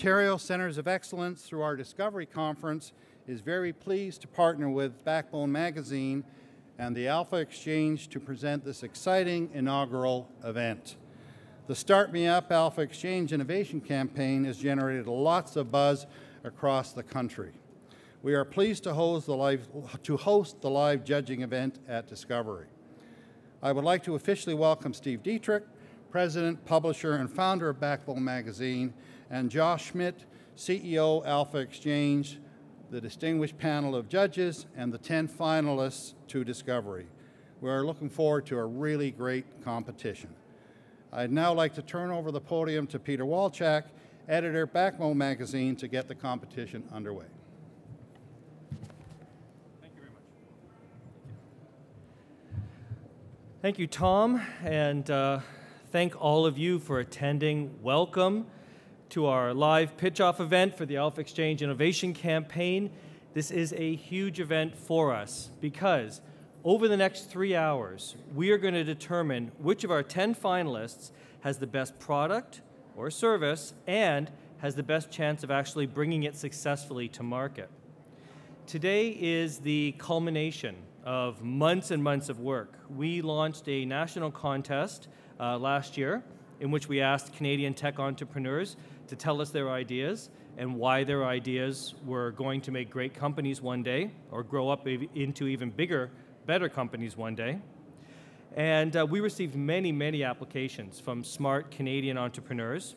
Ontario Centres of Excellence, through our Discovery Conference, is very pleased to partner with Backbone Magazine and the Alpha Exchange to present this exciting inaugural event. The Start Me Up Alpha Exchange Innovation Campaign has generated lots of buzz across the country. We are pleased to host the live judging event at Discovery. I would like to officially welcome Steve Dietrich, President, Publisher, and Founder of Backbone Magazine, and Josh Schmidt, CEO, Alpha Exchange, the distinguished panel of judges, and the 10 finalists to Discovery. We are looking forward to a really great competition. I'd now like to turn over the podium to Peter Walczak, editor, Backbone Magazine, to get the competition underway. Thank you very much. Thank you, Tom, and thank all of you for attending. Welcome to our live pitch-off event for the Alpha Exchange Innovation Campaign. This is a huge event for us because over the next 3 hours, we are going to determine which of our 10 finalists has the best product or service and has the best chance of actually bringing it successfully to market. Today is the culmination of months and months of work. We launched a national contest last year in which we asked Canadian tech entrepreneurs to tell us their ideas and why their ideas were going to make great companies one day or grow up into even bigger, better companies one day. And we received many, many applications from smart Canadian entrepreneurs.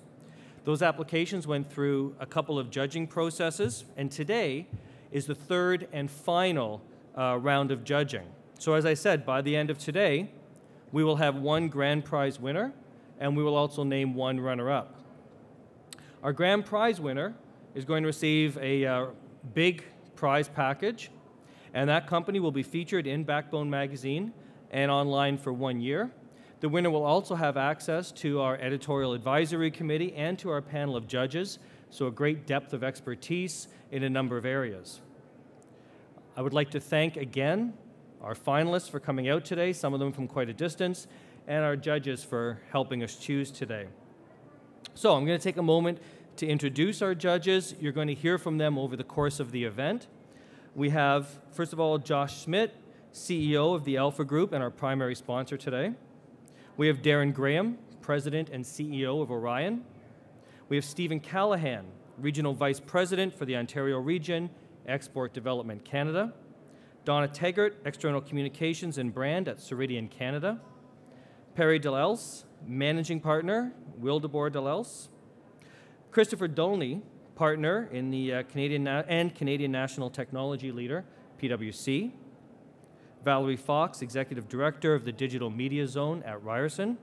Those applications went through a couple of judging processes, and today is the third and final round of judging. So as I said, by the end of today, we will have one grand prize winner, and we will also name one runner-up. Our grand prize winner is going to receive a big prize package, and that company will be featured in Backbone Magazine and online for 1 year. The winner will also have access to our editorial advisory committee and to our panel of judges, so a great depth of expertise in a number of areas. I would like to thank again our finalists for coming out today, some of them from quite a distance, and our judges for helping us choose today. So I'm going to take a moment to introduce our judges. You're going to hear from them over the course of the event. We have, first of all, Josh Schmidt, CEO of the Alpha Group and our primary sponsor today. We have Darin Graham, President and CEO of ORION. We have Stephen Callahan, Regional Vice President for the Ontario Region, Export Development Canada. Donna Taggart, External Communications and Brand at Ceridian Canada. Perry Dellelce, Managing Partner, Wildeboer Dellelce. Christopher Dulney, Partner in the Canadian National Technology Leader, PwC. Valerie Fox, Executive Director of the Digital Media Zone at Ryerson.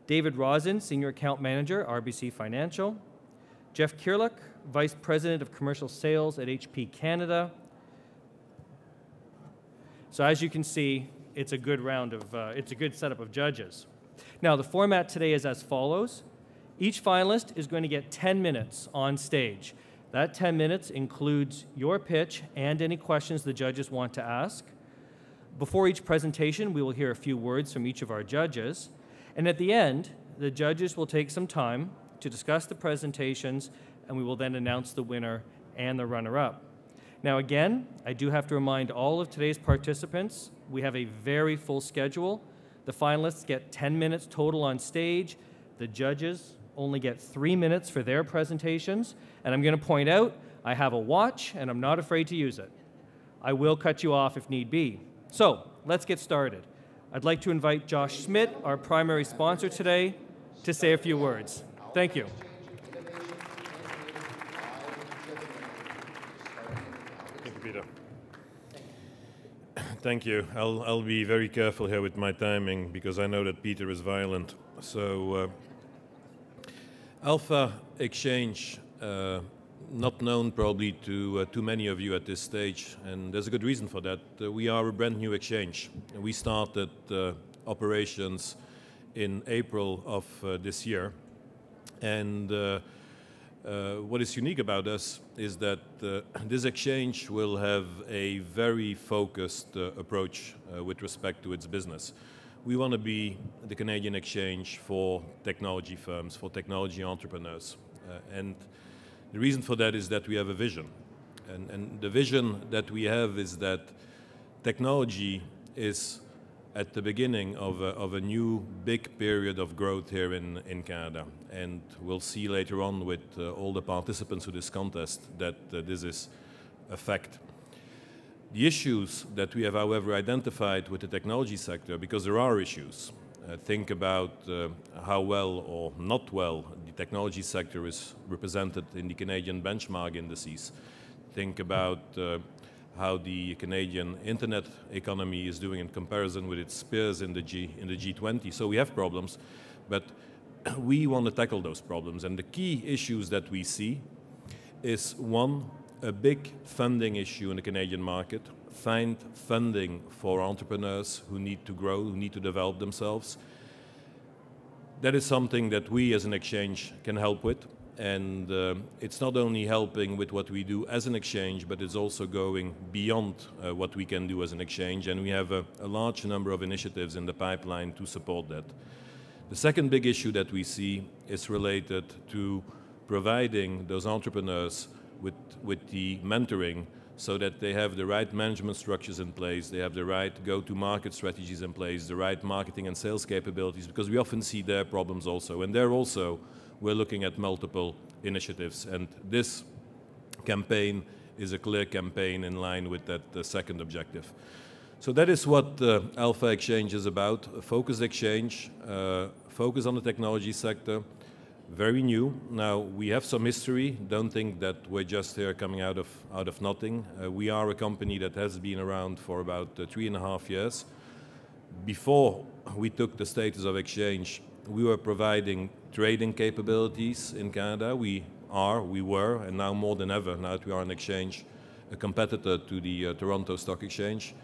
David Rosin, Senior Account Manager, RBC Financial. Geoff Kereluik, Vice President of Commercial Sales at HP Canada. So as you can see, it's a good it's a good setup of judges. Now, the format today is as follows. Each finalist is going to get 10 minutes on stage. That 10 minutes includes your pitch and any questions the judges want to ask. Before each presentation, we will hear a few words from each of our judges. And at the end, the judges will take some time to discuss the presentations, and we will then announce the winner and the runner-up. Now again, I do have to remind all of today's participants, we have a very full schedule. The finalists get 10 minutes total on stage. The judges only get 3 minutes for their presentations. And I'm going to point out, I have a watch, and I'm not afraid to use it. I will cut you off if need be. So let's get started. I'd like to invite Josh Schmidt, our primary sponsor today, to say a few words. Thank you. Thank you, Peter. Thank you. I'll be very careful here with my timing because I know that Peter is violent. So, Alpha Exchange, not known probably to too many of you at this stage, and there's a good reason for that. We are a brand new exchange. We started operations in April of this year, and what is unique about us is that this exchange will have a very focused approach with respect to its business. We want to be the Canadian exchange for technology firms, for technology entrepreneurs. And the reason for that is that we have a vision. And the vision that we have is that technology is at the beginning of a new big period of growth here in Canada. And we'll see later on with all the participants to this contest that this is a fact. The issues that we have, however, identified with the technology sector, because there are issues. Think about how well or not well the technology sector is represented in the Canadian benchmark indices. Think about how the Canadian internet economy is doing in comparison with its peers in the G20. So we have problems, but we want to tackle those problems. And the key issues that we see is, one, a big funding issue in the Canadian market. Find funding for entrepreneurs who need to grow, who need to develop themselves. That is something that we as an exchange can help with. And it's not only helping with what we do as an exchange, but it's also going beyond what we can do as an exchange. And we have a large number of initiatives in the pipeline to support that. The second big issue that we see is related to providing those entrepreneurs with the mentoring so that they have the right management structures in place, they have the right go-to-market strategies in place, the right marketing and sales capabilities, because we often see their problems also. And there also, we're looking at multiple initiatives. And this campaign is a clear campaign in line with that second objective. So that is what Alpha Exchange is about, a focused exchange, focus on the technology sector. Very new. Now, we have some history. Don't think that we're just here coming out of nothing. We are a company that has been around for about 3.5 years. Before we took the status of exchange, we were providing trading capabilities in Canada. We were, and now more than ever, now that we are an exchange, a competitor to the Toronto Stock Exchange.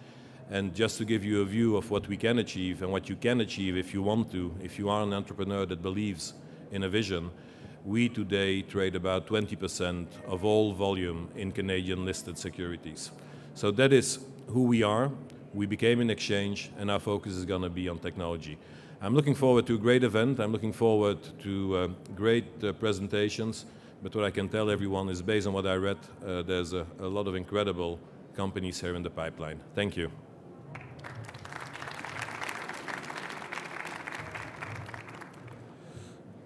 And just to give you a view of what we can achieve and what you can achieve if you want to, if you are an entrepreneur that believes in a vision, we today trade about 20% of all volume in Canadian listed securities. So that is who we are. We became an exchange, and our focus is going to be on technology. I'm looking forward to a great event. I'm looking forward to great presentations. But what I can tell everyone is, based on what I read, there's a lot of incredible companies here in the pipeline. Thank you.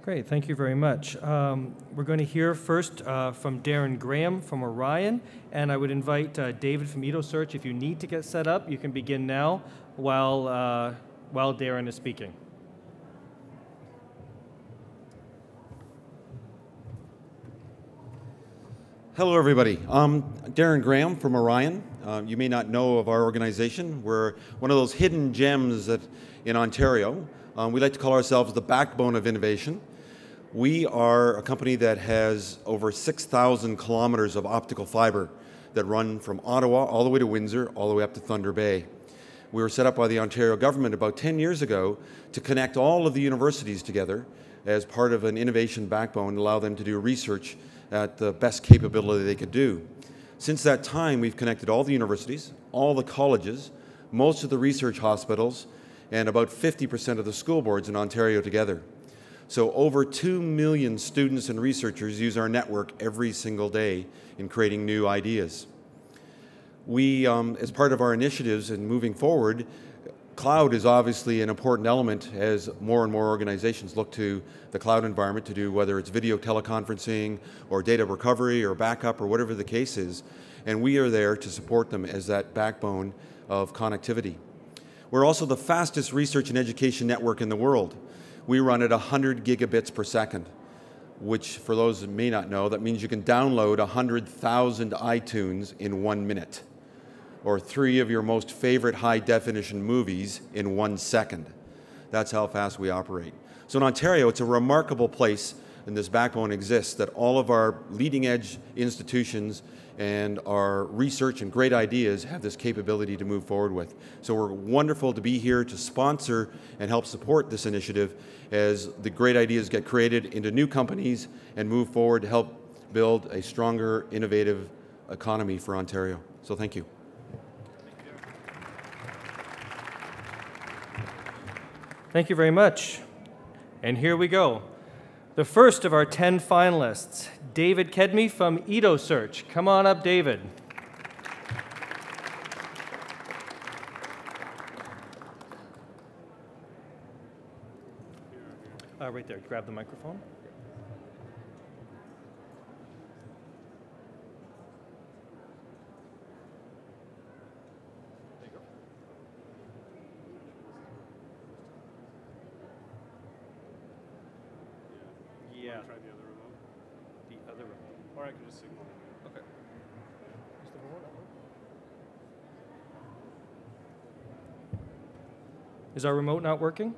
Great, thank you very much. We're going to hear first from Darin Graham from ORION, and I would invite David from EdoSearch. If you need to get set up, you can begin now while Darin is speaking. Hello, everybody. I'm Darin Graham from ORION. You may not know of our organization. We're one of those hidden gems in Ontario. We like to call ourselves the backbone of innovation. We are a company that has over 6,000 kilometers of optical fiber that run from Ottawa all the way to Windsor, all the way up to Thunder Bay. We were set up by the Ontario government about 10 years ago to connect all of the universities together as part of an innovation backbone and allow them to do research at the best capability they could do. Since that time, we've connected all the universities, all the colleges, most of the research hospitals, and about 50% of the school boards in Ontario together. So over 2 million students and researchers use our network every single day in creating new ideas. We, as part of our initiatives and moving forward, cloud is obviously an important element as more and more organizations look to the cloud environment to do, whether it's video teleconferencing or data recovery or backup or whatever the case is. And we are there to support them as that backbone of connectivity. We're also the fastest research and education network in the world. We run at 100 gigabits per second, which, for those that may not know, that means you can download 100,000 iTunes in 1 minute, or 3 of your most favorite high-definition movies in 1 second. That's how fast we operate. So in Ontario, it's a remarkable place, and this backbone exists, that all of our leading-edge institutions and our research and great ideas have this capability to move forward with. So we're wonderful to be here to sponsor and help support this initiative as the great ideas get created into new companies and move forward to help build a stronger, innovative economy for Ontario. So thank you. Thank you very much. And here we go. The first of our 10 finalists, David Kedme from EdoSearch. Come on up, David. Right there, grab the microphone. There you go. Yeah. Try the other remote. The other remote. Or I can just signal. Okay. Is the remote not working? Is our remote not working?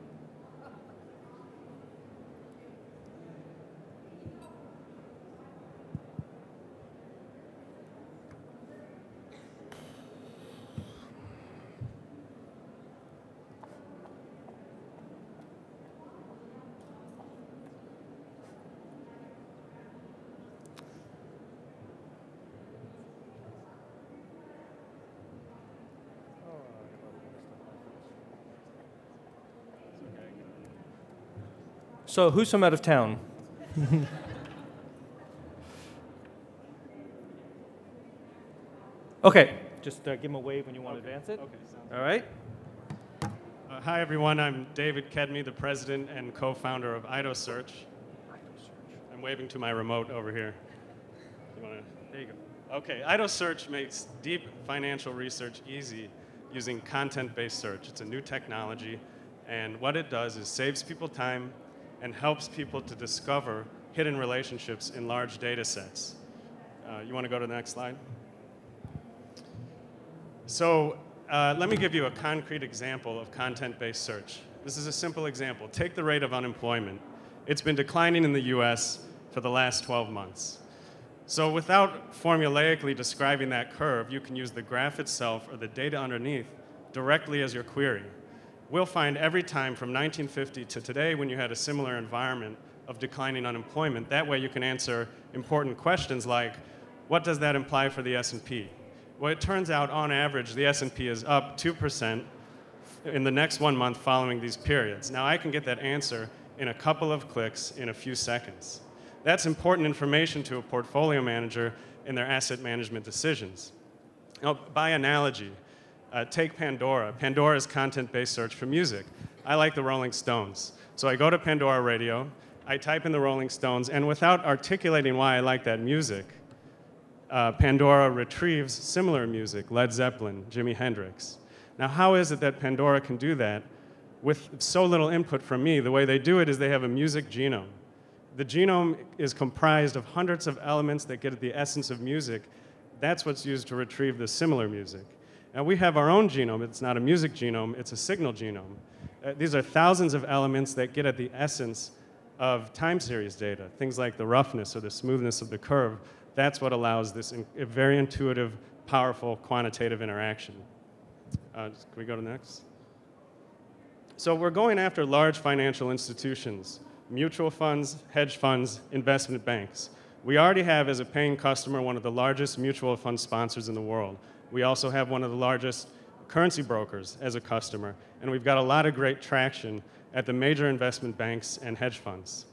So who's from out of town? Okay, just give him a wave when you want to advance it. Okay, sounds All right. Hi, everyone. I'm David Kedme, the president and co-founder of EdoSearch. I'm waving to my remote over here. There you go. Okay, EdoSearch makes deep financial research easy using content-based search. It's a new technology, and what it does is saves people time and helps people to discover hidden relationships in large data sets. You want to go to the next slide? So let me give you a concrete example of content-based search. This is a simple example. Take the rate of unemployment. It's been declining in the US for the last 12 months. So without formulaically describing that curve, you can use the graph itself or the data underneath directly as your query. We'll find every time from 1950 to today when you had a similar environment of declining unemployment. That way you can answer important questions like, what does that imply for the S&P? Well, it turns out on average the S&P is up 2% in the next 1 month following these periods. Now I can get that answer in a couple of clicks in a few seconds. That's important information to a portfolio manager in their asset management decisions. Now, by analogy, take Pandora. Pandora is content-based search for music. I like the Rolling Stones. So I go to Pandora Radio, I type in the Rolling Stones, and without articulating why I like that music, Pandora retrieves similar music, Led Zeppelin, Jimi Hendrix. Now, how is it that Pandora can do that with so little input from me? The way they do it is they have a music genome. The genome is comprised of hundreds of elements that get at the essence of music. That's what's used to retrieve the similar music. Now, we have our own genome. It's not a music genome, it's a signal genome. These are thousands of elements that get at the essence of time series data, things like the roughness or the smoothness of the curve. That's what allows this very intuitive, powerful, quantitative interaction. Can we go to next? So we're going after large financial institutions, mutual funds, hedge funds, investment banks. We already have, as a paying customer, one of the largest mutual fund sponsors in the world. We also have one of the largest currency brokers as a customer, and we've got a lot of great traction at the major investment banks and hedge funds.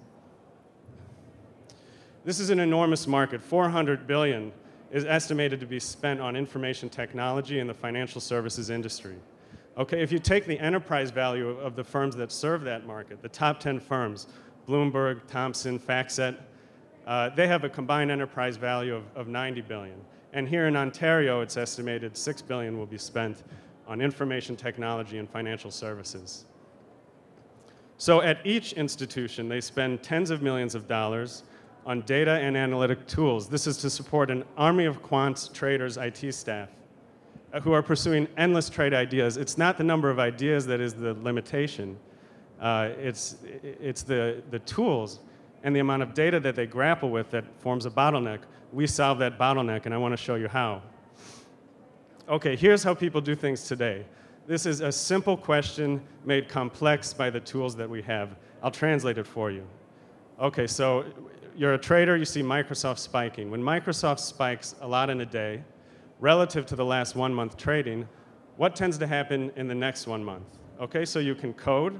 This is an enormous market. $400 billion is estimated to be spent on information technology in the financial services industry. Okay, if you take the enterprise value of the firms that serve that market, the top 10 firms, Bloomberg, Thomson, FactSet, they have a combined enterprise value of $90 billion. And here in Ontario, it's estimated $6 billion will be spent on information technology and financial services. So at each institution, they spend tens of millions of dollars on data and analytic tools. This is to support an army of quants, traders, IT staff who are pursuing endless trade ideas. It's not the number of ideas that is the limitation. It's the tools and the amount of data that they grapple with that forms a bottleneck. We solve that bottleneck, and I want to show you how. Okay, here's how people do things today. This is a simple question made complex by the tools that we have. I'll translate it for you. Okay, so you're a trader, you see Microsoft spiking. When Microsoft spikes a lot in a day, relative to the last 1 month trading, what tends to happen in the next 1 month? Okay, so you can code,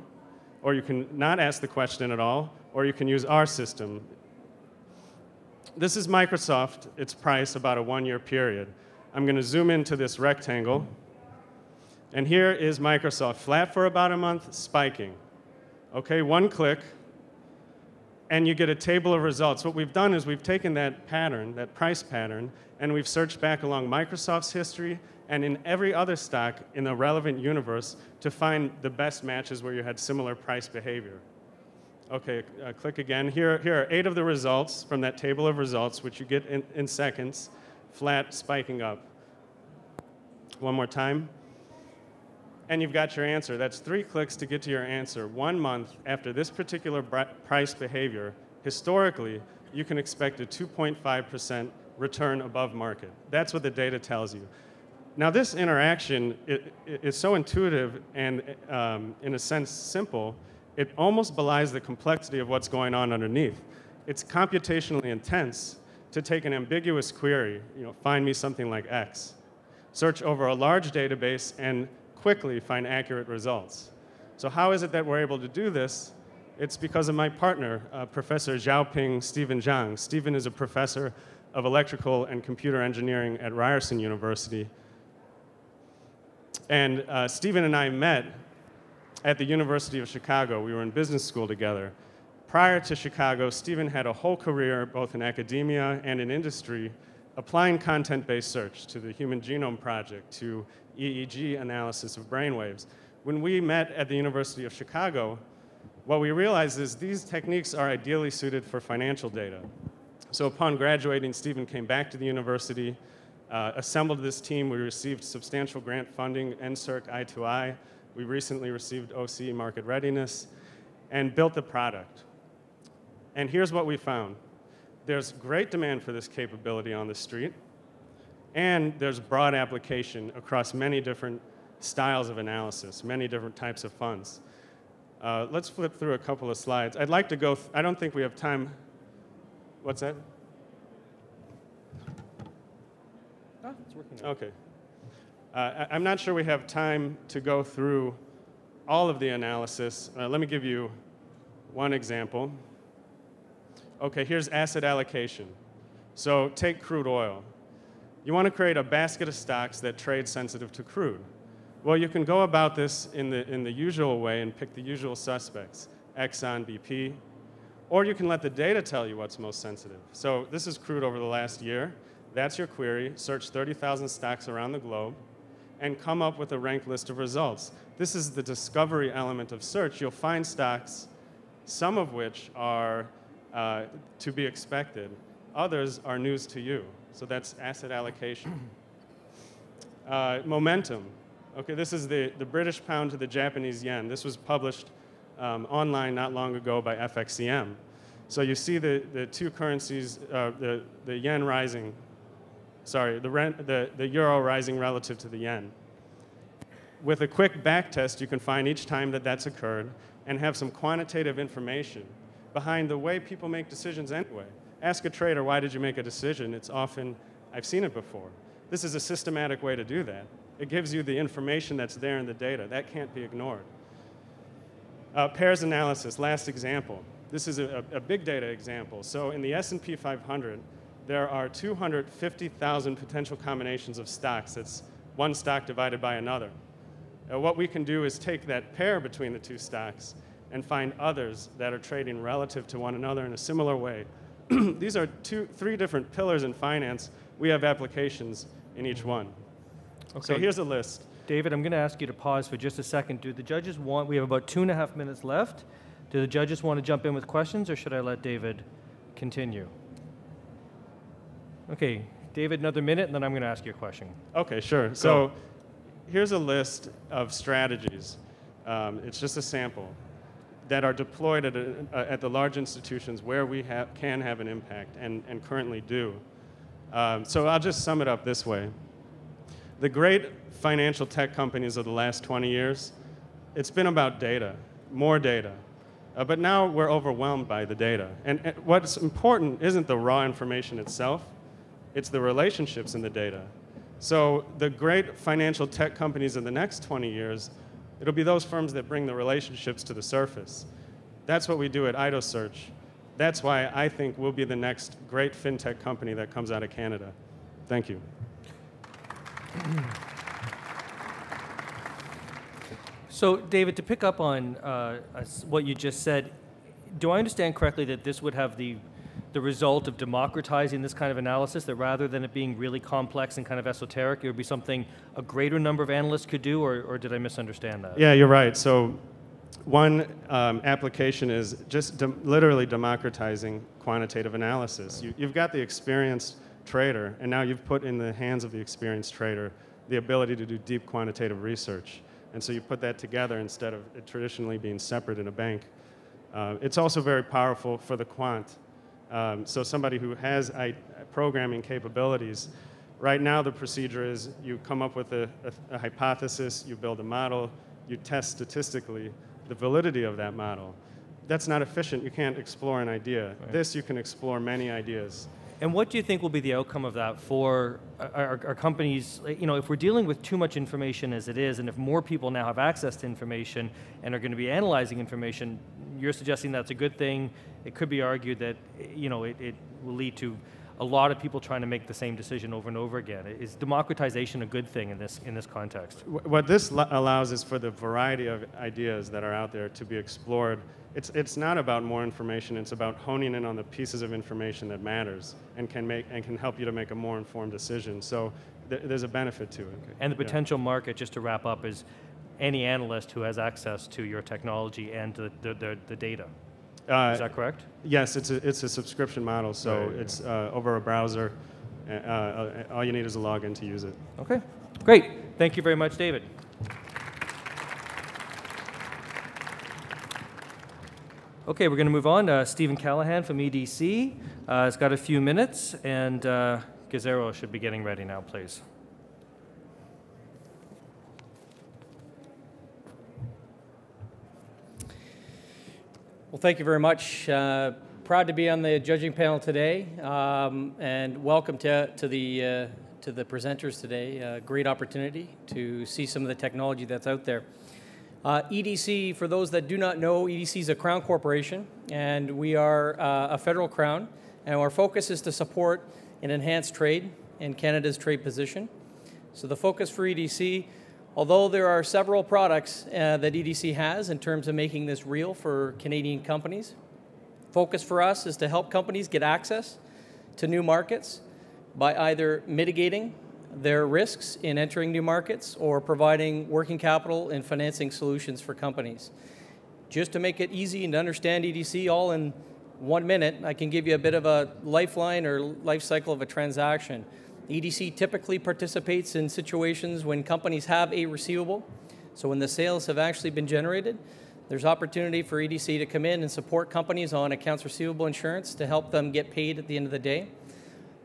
or you can not ask the question at all, or you can use our system. This is Microsoft, its price about a 1-year period. I'm going to zoom into this rectangle. And here is Microsoft, flat for about a month, spiking. Okay, 1 click, and you get a table of results. What we've done is we've taken that pattern, that price pattern, and we've searched back along Microsoft's history and in every other stock in the relevant universe to find the best matches where you had similar price behavior. Okay, click again. Here are 8 of the results from that table of results, which you get in seconds, flat, spiking up. One more time. And you've got your answer. That's 3 clicks to get to your answer. 1 month after this particular price behavior, historically, you can expect a 2.5% return above market. That's what the data tells you. Now, this interaction is so intuitive and, in a sense, simple, it almost belies the complexity of what's going on underneath. It's computationally intense to take an ambiguous query, find me something like X, search over a large database, and quickly find accurate results. So how is it that we're able to do this? It's because of my partner, Professor Xiaoping Stephen Zhang. Stephen is a professor of electrical and computer engineering at Ryerson University. And Stephen and I met at the University of Chicago. We were in business school together. Prior to Chicago, Stephen had a whole career, both in academia and in industry, applying content-based search to the Human Genome Project, to EEG analysis of brainwaves. When we met at the University of Chicago, what we realized is these techniques are ideally suited for financial data. So upon graduating, Stephen came back to the university, assembled this team. We received substantial grant funding, NSERC I2I. We recently received OC market readiness and built the product. And here's what we found. There's great demand for this capability on the street, and there's broad application across many different styles of analysis, many different types of funds. Let's flip through a couple of slides. I'd like to go, I don't think we have time. What's that? Oh, it's working now. Okay. I'm not sure we have time to go through all of the analysis. Let me give you one example. Okay, here's asset allocation. So take crude oil. You want to create a basket of stocks that trade sensitive to crude. Well, you can go about this in the usual way and pick the usual suspects, Exxon, BP, or you can let the data tell you what's most sensitive. So this is crude over the last year. That's your query. Search 30,000 stocks around the globe and come up with a ranked list of results. This is the discovery element of search. You'll find stocks, some of which are to be expected. Others are news to you. So that's asset allocation. Momentum. Okay, this is the British pound to the Japanese yen. This was published online not long ago by FXCM. So you see the two currencies, the yen rising, sorry, the euro rising relative to the yen. With a quick back test, you can find each time that that's occurred and have some quantitative information behind the way people make decisions anyway. Ask a trader, why did you make a decision? It's often, I've seen it before. This is a systematic way to do that. It gives you the information that's there in the data. That can't be ignored. Pairs analysis, last example. This is a big data example. So in the S&P 500, there are 250,000 potential combinations of stocks. That's one stock divided by another. What we can do is take that pair between the two stocks and find others that are trading relative to one another in a similar way. These are three different pillars in finance. We have applications in each one. Okay. So here's a list. David, I'm going to ask you to pause for just a second. Do the judges want, we have about 2.5 minutes left. Do the judges want to jump in with questions, or should I let David continue? Okay, David, another minute, and then I'm going to ask you a question. Okay, sure. So here's a list of strategies. It's just a sample that are deployed at the large institutions where we can have an impact and currently do. So I'll just sum it up this way. The great financial tech companies of the last 20 years, it's been about data, more data. But now we're overwhelmed by the data. And what's important isn't the raw information itself, it's the relationships in the data. So the great financial tech companies in the next 20 years, it'll be those firms that bring the relationships to the surface. That's what we do at IdoSearch. That's why I think we'll be the next great fintech company that comes out of Canada. Thank you. So, David, to pick up on what you just said, do I understand correctly that this would have the result of democratizing this kind of analysis, that rather than it being really complex and kind of esoteric, it would be something a greater number of analysts could do, or did I misunderstand that? Yeah, you're right. So one application is just literally democratizing quantitative analysis. You've got the experienced trader, and now you've put in the hands of the experienced trader the ability to do deep quantitative research. And so you put that together instead of it traditionally being separate in a bank. It's also very powerful for the quant. So somebody who has programming capabilities, right now the procedure is you come up with a hypothesis, you build a model, you test statistically the validity of that model. That's not efficient. You can't explore an idea. Right. This, you can explore many ideas. And what do you think will be the outcome of that for our companies? You know, if we're dealing with too much information as it is, and if more people now have access to information and are going to be analyzing information, you're suggesting that's a good thing. It could be argued that, you know, it will lead to a lot of people trying to make the same decision over and over again. Is democratization a good thing in this context? What this allows is for the variety of ideas that are out there to be explored. It's not about more information. It's about honing in on the pieces of information that matters and can help you to make a more informed decision. So there's a benefit to it. And the potential market, just to wrap up, is any analyst who has access to your technology and the data. Is that correct? Yes, it's a subscription model, so right, it's over a browser. All you need is a login to use it. Okay, great. Thank you very much, David. Okay, we're going to move on. Stephen Callahan from EDC has got a few minutes, and Gazero should be getting ready now, please. Well, thank you very much. Proud to be on the judging panel today, and welcome to the presenters today. Great opportunity to see some of the technology that's out there. EDC, for those that do not know, EDC is a Crown corporation, and we are a federal Crown, and our focus is to support and enhance trade in Canada's trade position. So the focus for EDC, although there are several products that EDC has in terms of making this real for Canadian companies, focus for us is to help companies get access to new markets by either mitigating their risks in entering new markets or providing working capital and financing solutions for companies. Just to make it easy and to understand EDC all in 1 minute, I can give you a bit of a lifeline or life cycle of a transaction. EDC typically participates in situations when companies have a receivable. So when the sales have actually been generated, there's opportunity for EDC to come in and support companies on accounts receivable insurance to help them get paid at the end of the day,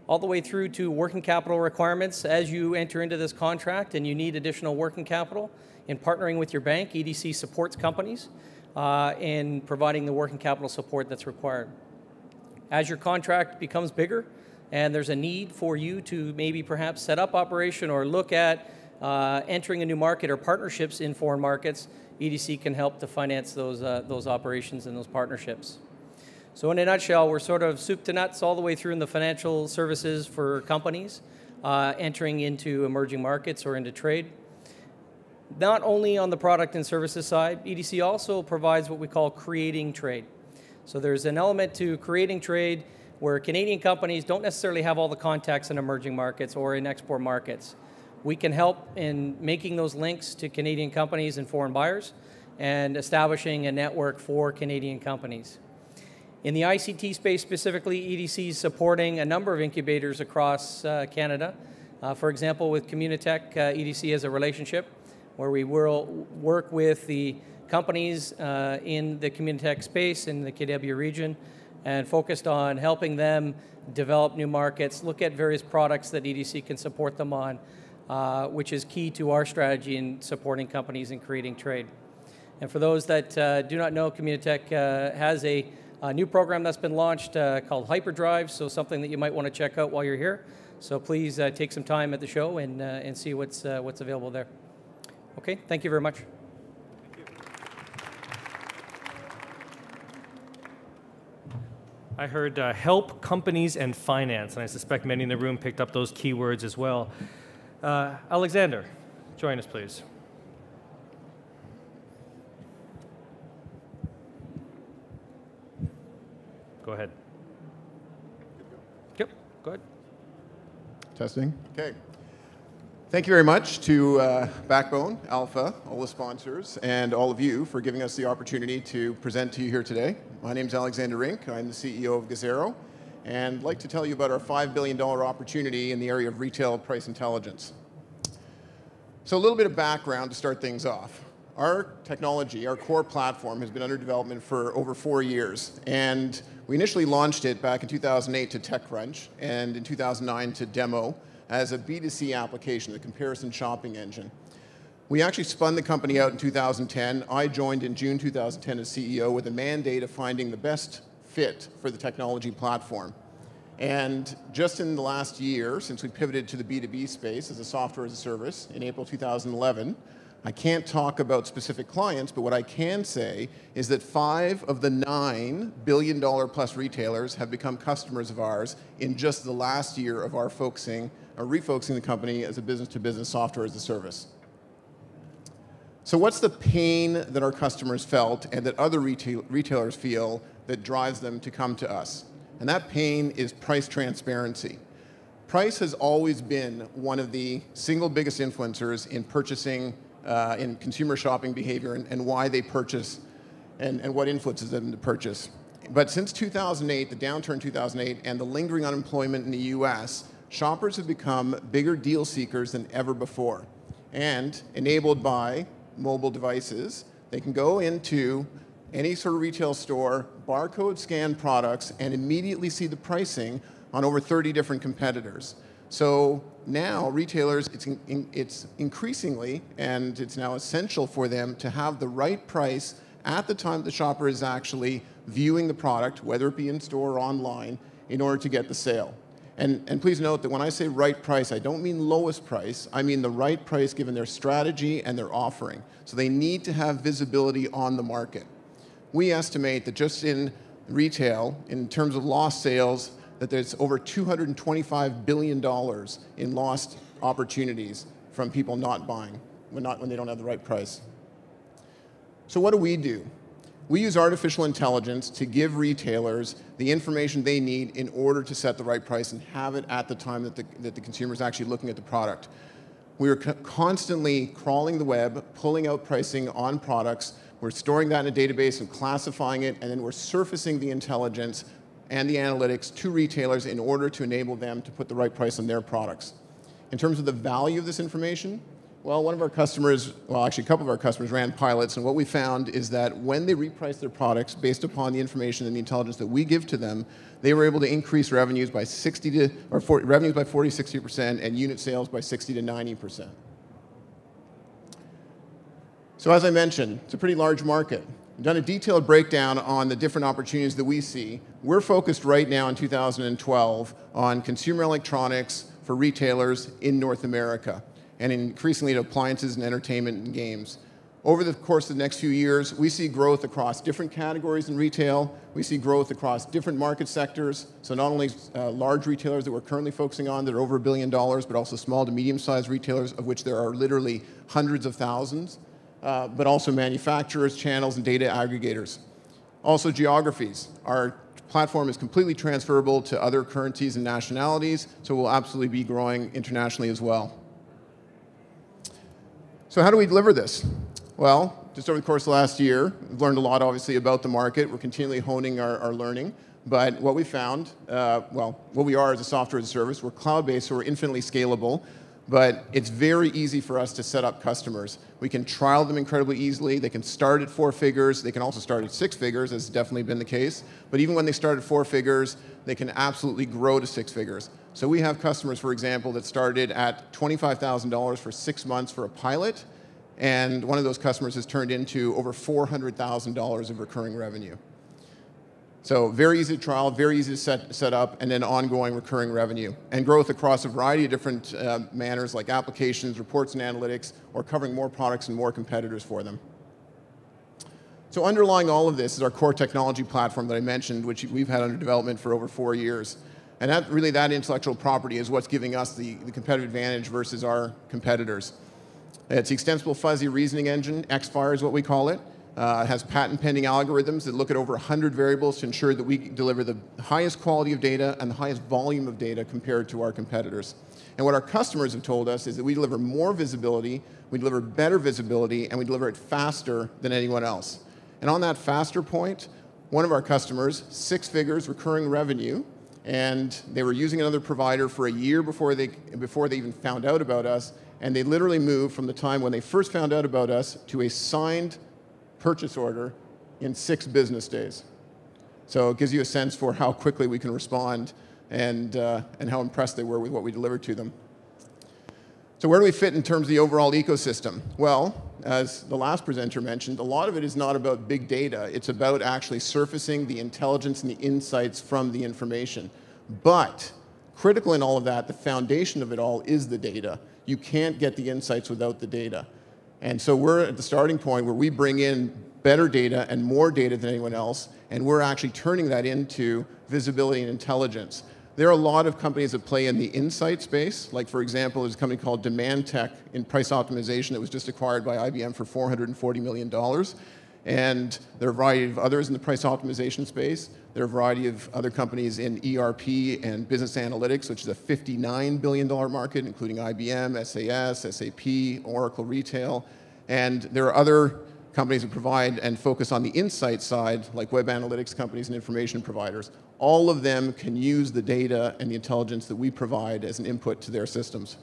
all the way through to working capital requirements as you enter into this contract and you need additional working capital. In partnering with your bank, EDC supports companies in providing the working capital support that's required. As your contract becomes bigger and there's a need for you to maybe perhaps set up operation or look at entering a new market or partnerships in foreign markets, EDC can help to finance those operations and those partnerships. So in a nutshell, we're sort of soup to nuts all the way through in the financial services for companies entering into emerging markets or into trade. Not only on the product and services side, EDC also provides what we call creating trade. So there's an element to creating trade where Canadian companies don't necessarily have all the contacts in emerging markets or in export markets. We can help in making those links to Canadian companies and foreign buyers and establishing a network for Canadian companies. In the ICT space specifically, EDC is supporting a number of incubators across Canada. For example, with Communitech, EDC has a relationship where we will work with the companies in the Communitech space in the KW region and focused on helping them develop new markets, look at various products that EDC can support them on, which is key to our strategy in supporting companies and creating trade. And for those that do not know, Communitech has a new program that's been launched called Hyperdrive, so something that you might want to check out while you're here. So please take some time at the show and see what's available there. Okay, thank you very much. Thank you. I heard help, companies, and finance, and I suspect many in the room picked up those keywords as well. Alexander, join us, please. Go ahead. Yep, go ahead. Testing. Okay. Thank you very much to Backbone, Alpha, all the sponsors, and all of you for giving us the opportunity to present to you here today. My name is Alexander Rink. I'm the CEO of Gazero, and I'd like to tell you about our $5 billion opportunity in the area of retail price intelligence. So a little bit of background to start things off. Our technology, our core platform, has been under development for over 4 years, and we initially launched it back in 2008 to TechCrunch, and in 2009 to Demo, as a B2C application, the comparison shopping engine. We actually spun the company out in 2010. I joined in June 2010 as CEO with a mandate of finding the best fit for the technology platform. And just in the last year, since we pivoted to the B2B space as a software as a service in April 2011, I can't talk about specific clients, but what I can say is that 5 of the 9 billion-dollar-plus retailers have become customers of ours in just the last year of our refocusing the company as a business-to-business software as a service. So what's the pain that our customers felt and that other retailers feel that drives them to come to us? And that pain is price transparency. Price has always been one of the single biggest influencers in purchasing, in consumer shopping behavior and why they purchase and what influences them to purchase. But since 2008, the downturn in 2008, and the lingering unemployment in the US, shoppers have become bigger deal seekers than ever before. And enabled by mobile devices, they can go into any sort of retail store, barcode scan products, and immediately see the pricing on over 30 different competitors. So now retailers, it's increasingly, and it's now essential for them to have the right price at the time the shopper is actually viewing the product, whether it be in store or online, in order to get the sale. And please note that when I say right price, I don't mean lowest price. I mean the right price given their strategy and their offering. So they need to have visibility on the market. We estimate that just in retail, in terms of lost sales, that there's over $225 billion in lost opportunities from people not buying when they don't have the right price. So what do? We use artificial intelligence to give retailers the information they need in order to set the right price and have it at the time that the consumer is actually looking at the product. We are constantly crawling the web, pulling out pricing on products. We're storing that in a database and classifying it, and then we're surfacing the intelligence and the analytics to retailers in order to enable them to put the right price on their products. In terms of the value of this information, well, one of our customers, well, actually a couple of our customers ran pilots, and what we found is that when they reprice their products based upon the information and the intelligence that we give to them, they were able to increase revenues by 40-60% and unit sales by 60 to 90%. So as I mentioned, it's a pretty large market. We've done a detailed breakdown on the different opportunities that we see. We're focused right now in 2012 on consumer electronics for retailers in North America, and increasingly to appliances and entertainment and games. Over the course of the next few years, we see growth across different categories in retail. We see growth across different market sectors. So not only large retailers that we're currently focusing on that are over $1 billion, but also small to medium-sized retailers, of which there are literally hundreds of thousands, but also manufacturers, channels, and data aggregators. Also geographies. Our platform is completely transferable to other currencies and nationalities, so we'll absolutely be growing internationally as well. So how do we deliver this? Well, just over the course of the last year, we've learned a lot, obviously, about the market. We're continually honing our learning. But what we found, well, what we are as a software as a service, we're cloud-based, so we're infinitely scalable. But it's very easy for us to set up customers. We can trial them incredibly easily. They can start at 4 figures. They can also start at 6 figures, as has definitely been the case. But even when they start at 4 figures, they can absolutely grow to 6 figures. So we have customers, for example, that started at $25,000 for 6 months for a pilot, and one of those customers has turned into over $400,000 of recurring revenue. So very easy to trial, very easy to set up, and then ongoing recurring revenue. And growth across a variety of different manners like applications, reports and analytics, or covering more products and more competitors for them. So underlying all of this is our core technology platform that I mentioned, which we've had under development for over 4 years. And that intellectual property is what's giving us the competitive advantage versus our competitors. It's the extensible fuzzy reasoning engine, XFIRE is what we call it. It has patent pending algorithms that look at over 100 variables to ensure that we deliver the highest quality of data and the highest volume of data compared to our competitors. And what our customers have told us is that we deliver more visibility, we deliver better visibility, and we deliver it faster than anyone else. And on that faster point, one of our customers, 6 figures recurring revenue, and they were using another provider for a year before they even found out about us, and they literally moved from the time when they first found out about us to a signed purchase order in 6 business days. So it gives you a sense for how quickly we can respond and how impressed they were with what we delivered to them. So where do we fit in terms of the overall ecosystem? Well, as the last presenter mentioned, a lot of it is not about big data. It's about actually surfacing the intelligence and the insights from the information. But critical in all of that, the foundation of it all is the data. You can't get the insights without the data. And so we're at the starting point where we bring in better data and more data than anyone else, and we're actually turning that into visibility and intelligence. There are a lot of companies that play in the insight space. Like, for example, there's a company called Demand Tech in price optimization that was just acquired by IBM for $440 million. And there are a variety of others in the price optimization space. There are a variety of other companies in ERP and business analytics, which is a $59 billion market, including IBM, SAS, SAP, Oracle Retail. And there are other companies that provide and focus on the insight side, like web analytics companies and information providers. All of them can use the data and the intelligence that we provide as an input to their systems.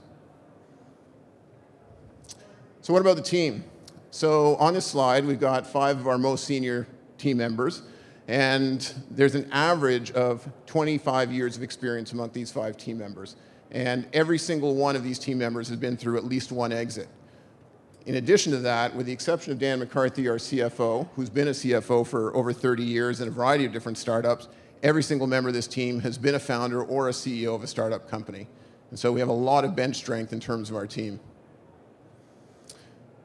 So what about the team? So on this slide, we've got 5 of our most senior team members, and there's an average of 25 years of experience among these 5 team members. And every single one of these team members has been through at least one exit. In addition to that, with the exception of Dan McCarthy, our CFO, who's been a CFO for over 30 years in a variety of different startups, every single member of this team has been a founder or a CEO of a startup company. And so we have a lot of bench strength in terms of our team.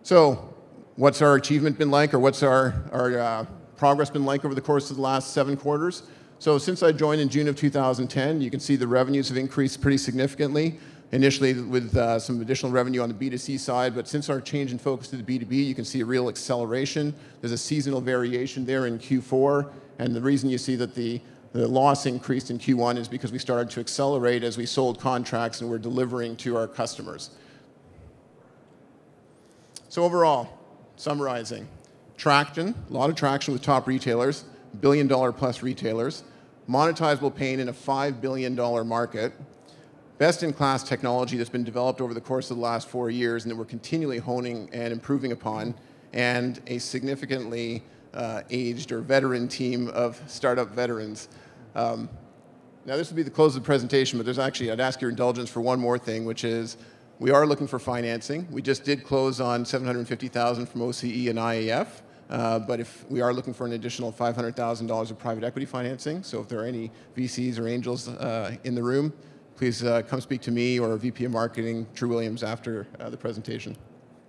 So what's our achievement been like, or what's our progress been like over the course of the last 7 quarters? So since I joined in June of 2010, you can see the revenues have increased pretty significantly. Initially with some additional revenue on the B2C side, but since our change in focus to the B2B, you can see a real acceleration. There's a seasonal variation there in Q4, and the reason you see that the loss increased in Q1 is because we started to accelerate as we sold contracts and we're delivering to our customers. So overall, summarizing, traction, a lot of traction with top retailers, billion-dollar-plus retailers, monetizable pain in a $5 billion market, best-in-class technology that's been developed over the course of the last 4 years and that we're continually honing and improving upon, and a significantly aged or veteran team of startup veterans. Now this will be the close of the presentation, but there's actually, I'd ask your indulgence for one more thing, which is we are looking for financing. We just did close on $750,000 from OCE and IAF, but if we are looking for an additional $500,000 of private equity financing, so if there are any VCs or angels in the room, please come speak to me or VP of Marketing, Drew Williams, after the presentation.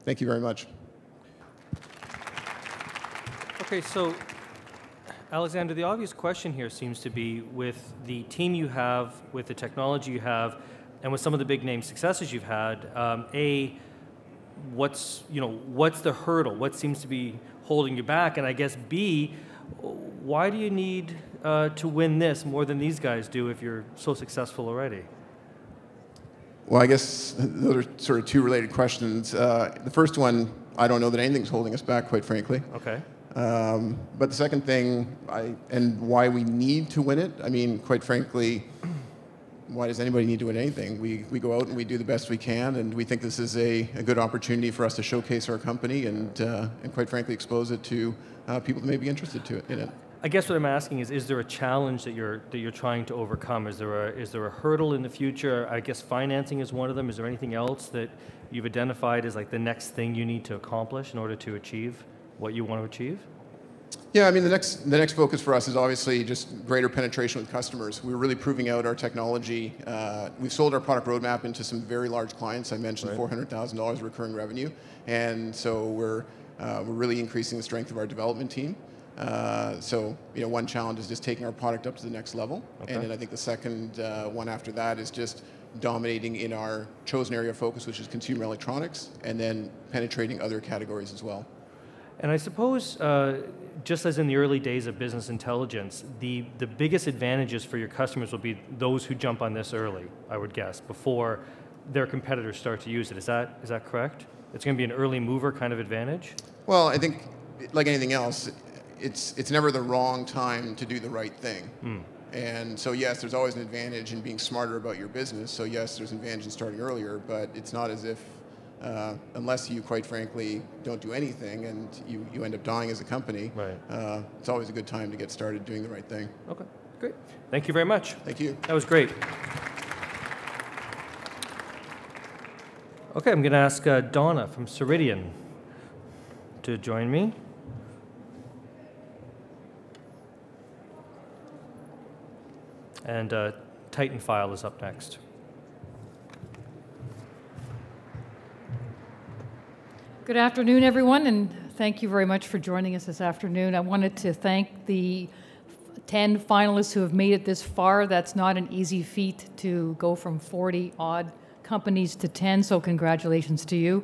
Thank you very much. Okay, so Alexander, the obvious question here seems to be with the team you have, with the technology you have, and with some of the big name successes you've had, what's the hurdle? What seems to be holding you back? And I guess B, why do you need to win this more than these guys do if you're so successful already? Well, I guess those are sort of 2 related questions. The first one, I don't know that anything's holding us back, quite frankly. Okay. But the second thing, and why we need to win it, I mean, quite frankly, why does anybody need to win anything? We go out and we do the best we can, and we think this is a good opportunity for us to showcase our company and quite frankly, expose it to people that may be interested in it. I guess what I'm asking is there a challenge that you're trying to overcome? Is there a hurdle in the future? I guess financing is one of them. Is there anything else that you've identified as like the next thing you need to accomplish in order to achieve what you want to achieve? Yeah, I mean, the next focus for us is obviously just greater penetration with customers. We're really proving out our technology. We've sold our product roadmap into some very large clients. I mentioned $400,000 recurring revenue, and so we're We're really increasing the strength of our development team. So, one challenge is just taking our product up to the next level. Okay. And then I think the second one after that is just dominating in our chosen area of focus, which is consumer electronics, and then penetrating other categories as well. And I suppose, just as in the early days of business intelligence, the biggest advantages for your customers will be those who jump on this early, I would guess, before their competitors start to use it. Is that correct? It's going to be an early mover kind of advantage? Well, I think, like anything else, it's never the wrong time to do the right thing. And so yes, there's always an advantage in being smarter about your business. So yes, there's an advantage in starting earlier, but it's not as if, unless you, quite frankly, don't do anything and you end up dying as a company, right. It's always a good time to get started doing the right thing. Okay, great. Thank you very much. Thank you. That was great. Okay, I'm going to ask Donna from Ceridian to join me. And Titan File is up next. Good afternoon, everyone, and thank you very much for joining us this afternoon. I wanted to thank the 10 finalists who have made it this far. That's not an easy feat to go from 40-odd companies to 10, so congratulations to you.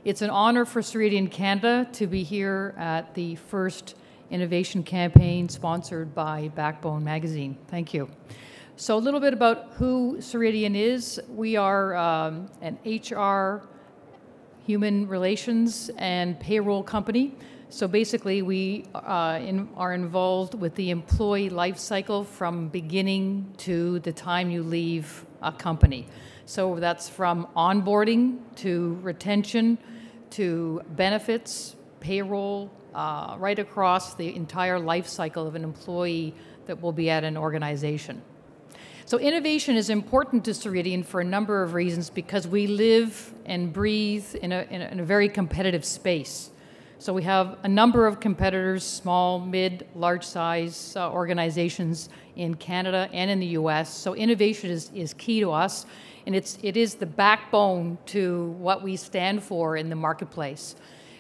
It's an honor for Ceridian Canada to be here at the first innovation campaign sponsored by Backbone magazine. Thank you. So a little bit about who Ceridian is. We are an HR, human relations, and payroll company. So basically we are involved with the employee life cycle from beginning to the time you leave a company. So that's from onboarding to retention to benefits, payroll, right across the entire life cycle of an employee that will be at an organization. So innovation is important to Ceridian for a number of reasons because we live and breathe in a very competitive space. So we have a number of competitors, small, mid, large size organizations in Canada and in the US. So innovation is key to us, and it is the backbone to what we stand for in the marketplace.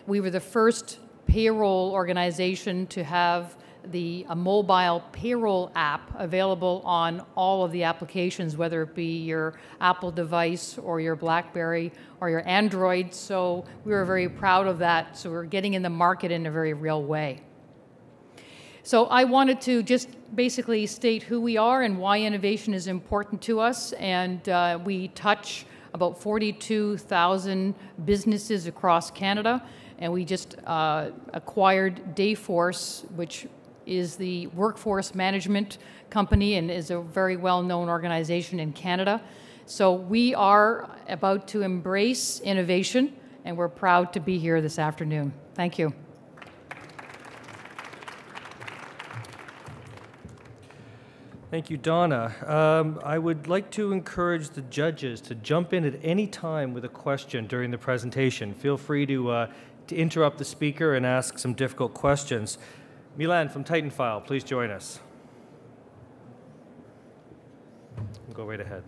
We were the first payroll organization to have a mobile payroll app available on all of the applications, whether it be your Apple device or your BlackBerry or your Android. So we were very proud of that. So we're getting in the market in a very real way. So I wanted to just basically state who we are and why innovation is important to us. And we touch about 42,000 businesses across Canada. And we just acquired Dayforce, which is the workforce management company and is a very well-known organization in Canada. So we are about to embrace innovation, and we're proud to be here this afternoon. Thank you. Thank you, Donna. I would like to encourage the judges to jump in at any time with a question during the presentation. Feel free to interrupt the speaker and ask some difficult questions. Milan from Titan File, please join us. Go right ahead.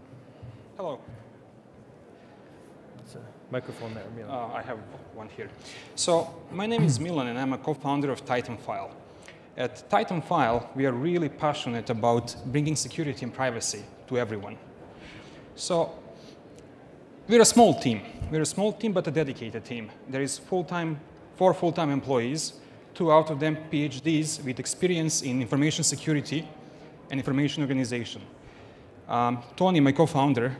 Hello. There's a microphone there, Milan. I have one here. So my name is Milan, and I'm a co-founder of Titan File. At Titan File, we are really passionate about bringing security and privacy to everyone. So we're a small team. We're a small team, but a dedicated team. There is 4 full-time employees, 2 out of them PhDs with experience in information security and information organization. Tony, my co-founder,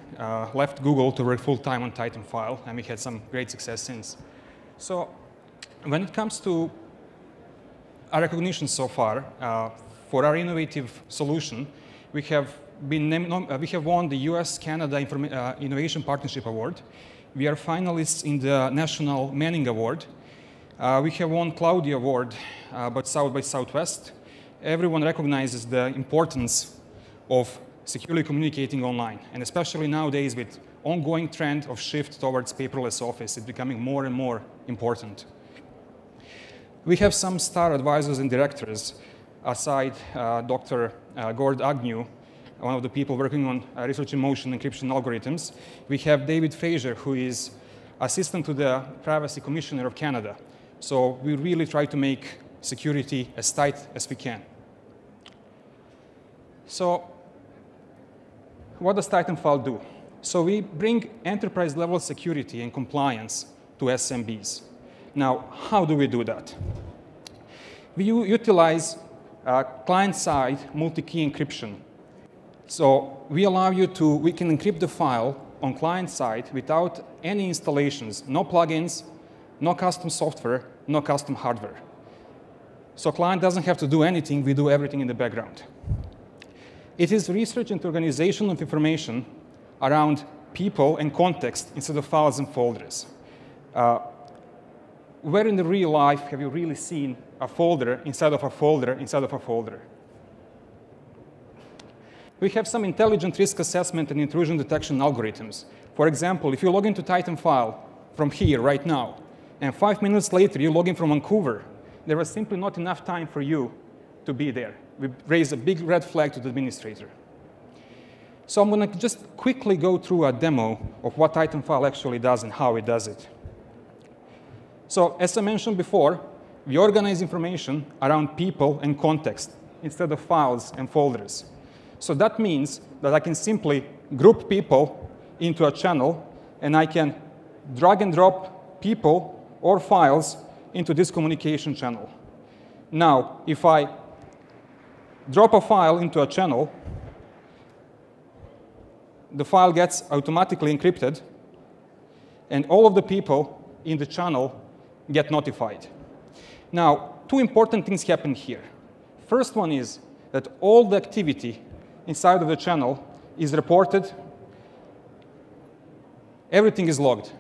left Google to work full-time on Titan File, and we had some great success since. So when it comes to our recognition so far, for our innovative solution, we have won the US-Canada Innovation Partnership Award. We are finalists in the National Manning Award. We have won Cloudy Award, but South by Southwest. Everyone recognizes the importance of securely communicating online, and especially nowadays with ongoing trend of shift towards paperless office, it's becoming more and more important. We have some star advisors and directors, aside Dr. Gord Agnew, one of the people working on research in motion encryption algorithms. We have David Fraser, who is assistant to the Privacy Commissioner of Canada, So we really try to make security as tight as we can. So what does Titanfall do? So we bring enterprise-level security and compliance to SMBs. Now, how do we do that? We utilize client-side multi-key encryption. So we allow you to, we can encrypt the file on client-side without any installations, no plugins, no custom software, no custom hardware. So client doesn't have to do anything, we do everything in the background. It is research and organization of information around people and context instead of files and folders. Where in the real life have you really seen a folder inside of a folder inside of a folder? We have some intelligent risk assessment and intrusion detection algorithms. For example, if you log into Titanfall from here right now, and 5 minutes later you log in from Vancouver, there was simply not enough time for you to be there. We raise a big red flag to the administrator. So I'm going to just quickly go through a demo of what Titanfall actually does and how it does it. So as I mentioned before, we organize information around people and context instead of files and folders. So that means that I can simply group people into a channel, and I can drag and drop people or files into this communication channel. Now, if I drop a file into a channel, the file gets automatically encrypted, and all of the people in the channel get notified. Now, two important things happen here. First one is that all the activity inside of the channel is reported. Everything is logged.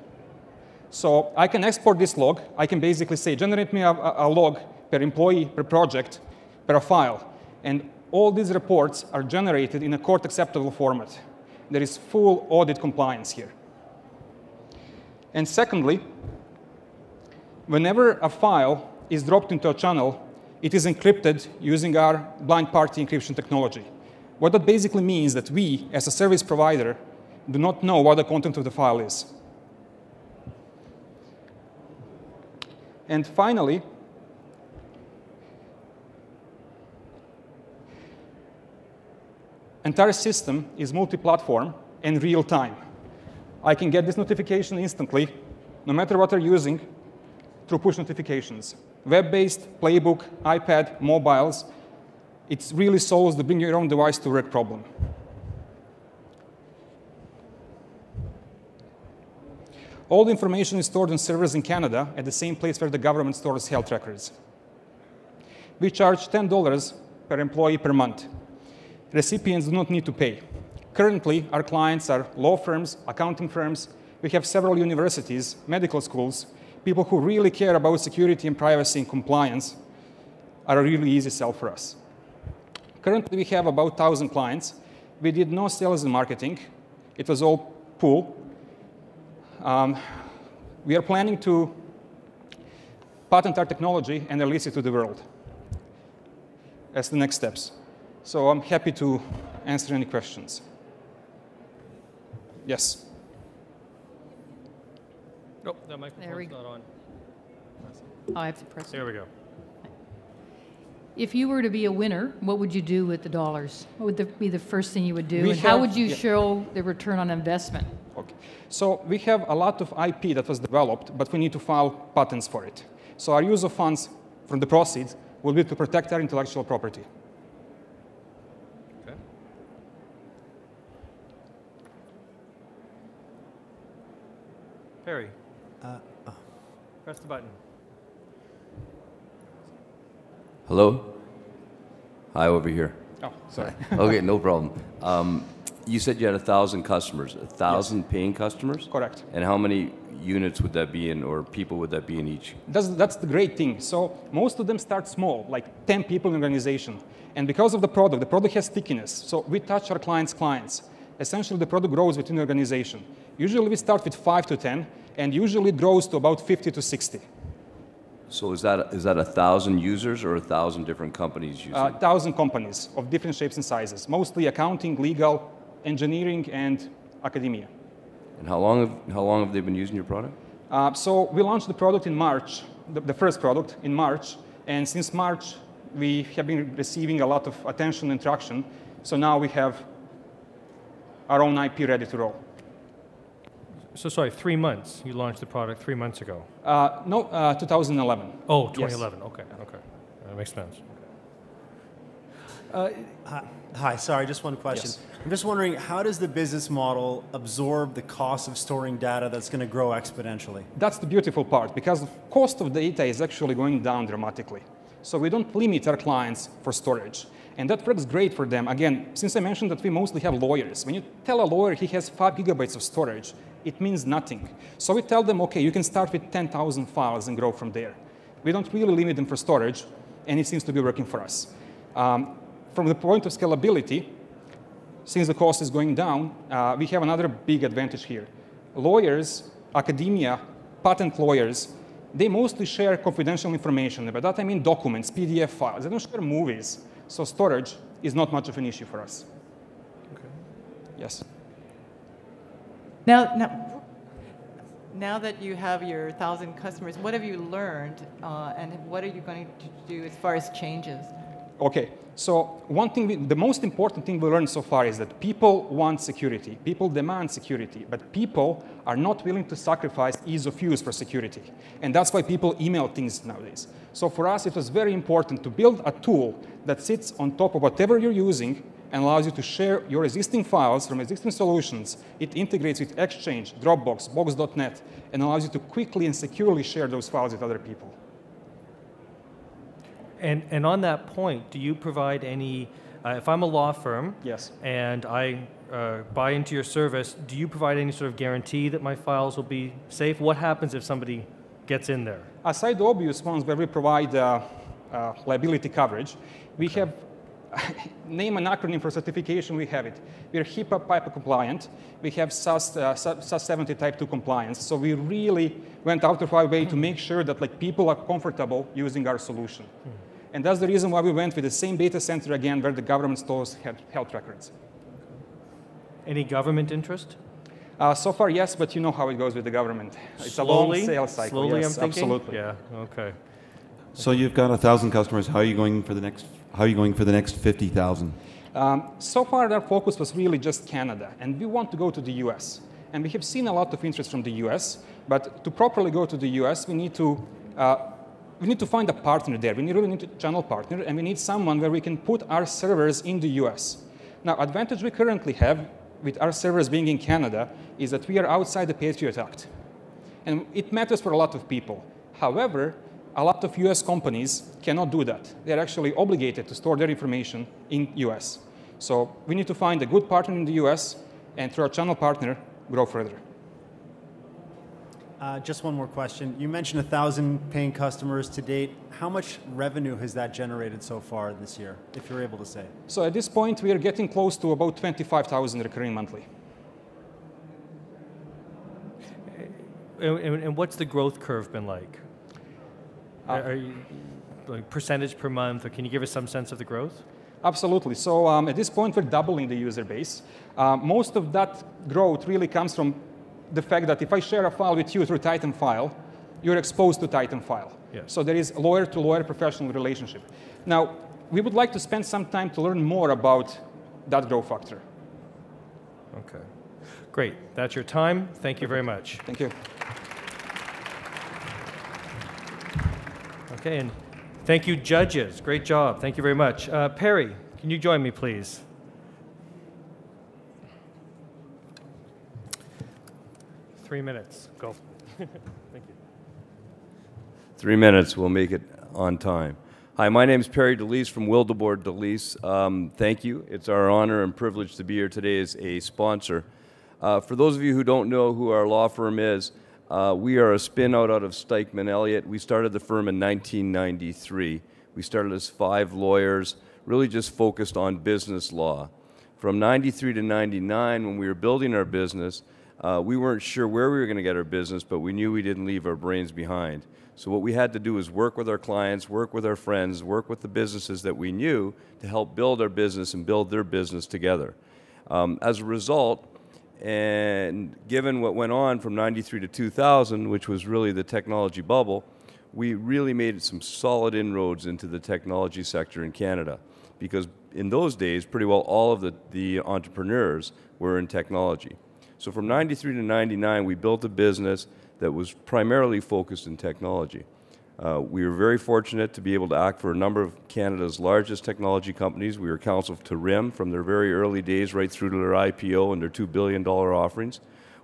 So I can export this log. I can basically say, generate me a log per employee, per project, per file. And all these reports are generated in a court-acceptable format. There is full audit compliance here. And secondly, whenever a file is dropped into a channel, it is encrypted using our blind party encryption technology. What that basically means that we, as a service provider, do not know what the content of the file is. And finally, entire system is multi-platform and real-time. I can get this notification instantly, no matter what you're using, through push notifications. Web-based, Playbook, iPad, mobiles. It really solves the bring your own device to work problem. All the information is stored on servers in Canada at the same place where the government stores health records. We charge $10 per employee per month. Recipients do not need to pay. Currently, our clients are law firms, accounting firms. We have several universities, medical schools, people who really care about security and privacy and compliance are a really easy sell for us. Currently, we have about 1,000 clients. We did no sales and marketing. It was all pull. We are planning to patent our technology and release it to the world as the next steps. So I'm happy to answer any questions. Yes? Oh, that microphone's not on. Oh, I have to press it. There we go. If you were to be a winner, what would you do with the dollars? What would be the first thing you would do? And how would you show the return on investment? Okay. So we have a lot of IP that was developed, but we need to file patents for it. So our use of funds from the proceeds will be to protect our intellectual property. Okay. Perry. Press the button. Hello? Hi, over here. Oh, sorry. Okay, no problem. You said you had 1,000 customers, 1,000 Yes. paying customers? Correct. And how many units would that be in, or people would that be in each? That's the great thing. So most of them start small, like 10 people in an organization. And because of the product has stickiness. So we touch our clients' clients. Essentially, the product grows within the organization. Usually, we start with 5 to 10, and usually it grows to about 50 to 60. So is that 1,000 users or 1,000 different companies using? 1,000 companies of different shapes and sizes, mostly accounting, legal, engineering, and academia. And how long have they been using your product? So we launched the product in March the first product in March, and since March, we have been receiving a lot of attention and traction. So now we have our own IP ready to roll. So sorry, 3 months. You launched the product 3 months ago. No, 2011. Oh, 2011. Yes. Okay, okay, that makes sense. Hi, sorry, just one question. Yes. I'm just wondering, how does the business model absorb the cost of storing data that's going to grow exponentially? That's the beautiful part, because the cost of data is actually going down dramatically. So we don't limit our clients for storage. And that works great for them. Again, since I mentioned that we mostly have lawyers, when you tell a lawyer he has 5 gigabytes of storage, it means nothing. So we tell them, okay, you can start with 10,000 files and grow from there. We don't really limit them for storage, and it seems to be working for us. From the point of scalability, since the cost is going down, we have another big advantage here. Lawyers, academia, patent lawyers, they mostly share confidential information. By that I mean documents, PDF files. They don't share movies. So storage is not much of an issue for us. Okay. Yes. Now that you have your 1,000 customers, what have you learned, and what are you going to do as far as changes? Okay, so one thing, the most important thing we learned so far is that people want security. People demand security, but people are not willing to sacrifice ease of use for security. And that's why people email things nowadays. So for us, it was very important to build a tool that sits on top of whatever you're using and allows you to share your existing files from existing solutions. It integrates with Exchange, Dropbox, Box.net, and allows you to quickly and securely share those files with other people. And on that point, do you provide any, if I'm a law firm, yes, and I buy into your service, do you provide any sort of guarantee that my files will be safe? What happens if somebody gets in there? Aside the obvious ones where we provide liability coverage, we have, name an acronym for certification, we have it. We're HIPAA PIPA compliant. We have SAS 70 Type 2 compliance. So we really went out of our way to make sure that people are comfortable using our solution. And that's the reason why we went with the same data center again where the government stores health records. Any government interest? So far, yes, but you know how it goes with the government. It's Slowly? a long sales cycle. Slowly, yes, I'm thinking? absolutely. Yeah, okay. So you've got 1,000 customers. How are you going for the next? How are you going for the next 50,000? So far, our focus was really just Canada, and we want to go to the US. And we have seen a lot of interest from the US, but to properly go to the US, we need to find a partner there. We really need a channel partner, and we need someone where we can put our servers in the US. Now, advantage we currently have with our servers being in Canada is that we are outside the Patriot Act. And it matters for a lot of people. However, a lot of US companies cannot do that. They're actually obligated to store their information in US. So we need to find a good partner in the US, and through our channel partner, grow further. Just one more question. You mentioned 1,000 paying customers to date. How much revenue has that generated so far this year, if you're able to say? So at this point, we are getting close to about 25,000 recurring monthly. And what's the growth curve been like? Are you, like percentage per month, or can you give us some sense of the growth? Absolutely. So at this point, we're doubling the user base. Most of that growth really comes from the fact that if I share a file with you through Titan File, you're exposed to Titan File. Yes. So there is lawyer-to-lawyer professional relationship. Now, we would like to spend some time to learn more about that growth factor. Okay. Great. That's your time. Thank you very much. Thank you. Okay, and thank you, judges. Great job. Thank you very much. Perry, can you join me, please? Three minutes. Go. Thank you. 3 minutes. We'll make it on time. Hi, my name is Perry Dellelce from Wildeboer Dellelce. Thank you. It's our honor and privilege to be here today as a sponsor. For those of you who don't know who our law firm is, we are a spin-out out of Stikeman Elliott. We started the firm in 1993. We started as 5 lawyers, really just focused on business law. From 93 to 99, when we were building our business, we weren't sure where we were going to get our business, but we knew we didn't leave our brains behind. So what we had to do was work with our clients, work with our friends, work with the businesses that we knew to help build our business and build their business together. As a result, and given what went on from 93 to 2000, which was really the technology bubble, we really made some solid inroads into the technology sector in Canada, because in those days, pretty well all of the entrepreneurs were in technology. So from 93 to 99, we built a business that was primarily focused in technology. We were very fortunate to be able to act for a number of Canada's largest technology companies. We were counsel to RIM from their very early days right through to their IPO and their $2 billion offerings.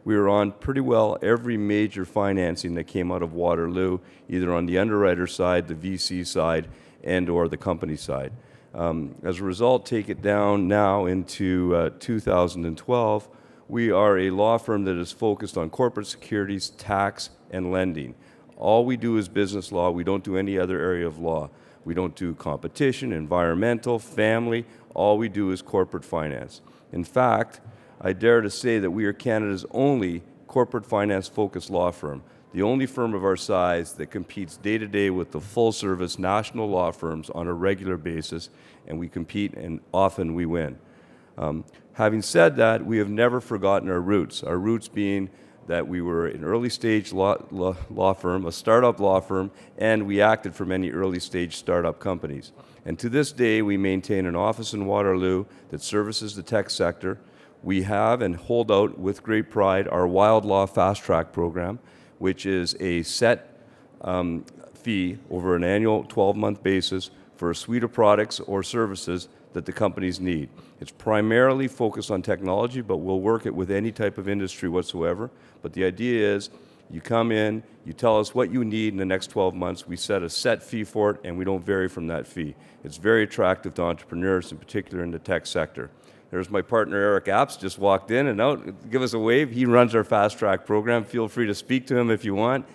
We were on pretty well every major financing that came out of Waterloo, either on the underwriter side, the VC side, and or the company side. As a result, take it down now into 2012, we are a law firm that is focused on corporate securities, tax, and lending. All we do is business law. We don't do any other area of law. We don't do competition, environmental, family. All we do is corporate finance. In fact, I dare to say that we are Canada's only corporate finance-focused law firm, the only firm of our size that competes day-to-day with the full-service national law firms on a regular basis, and we compete and often we win. Having said that, we have never forgotten our roots being that we were an early-stage law firm, a startup law firm, and we acted for many early-stage startup companies. And to this day, we maintain an office in Waterloo that services the tech sector. We have and hold out with great pride our Wild Law Fast Track program, which is a set fee over an annual 12-month basis for a suite of products or services that the companies need. It's primarily focused on technology, but we'll work it with any type of industry whatsoever. But the idea is you come in, you tell us what you need in the next 12 months, we set a set fee for it, and we don't vary from that fee. It's very attractive to entrepreneurs, in particular in the tech sector. There's my partner, Eric Apps, just walked in and out. Give us a wave. He runs our Fast Track program. Feel free to speak to him if you want.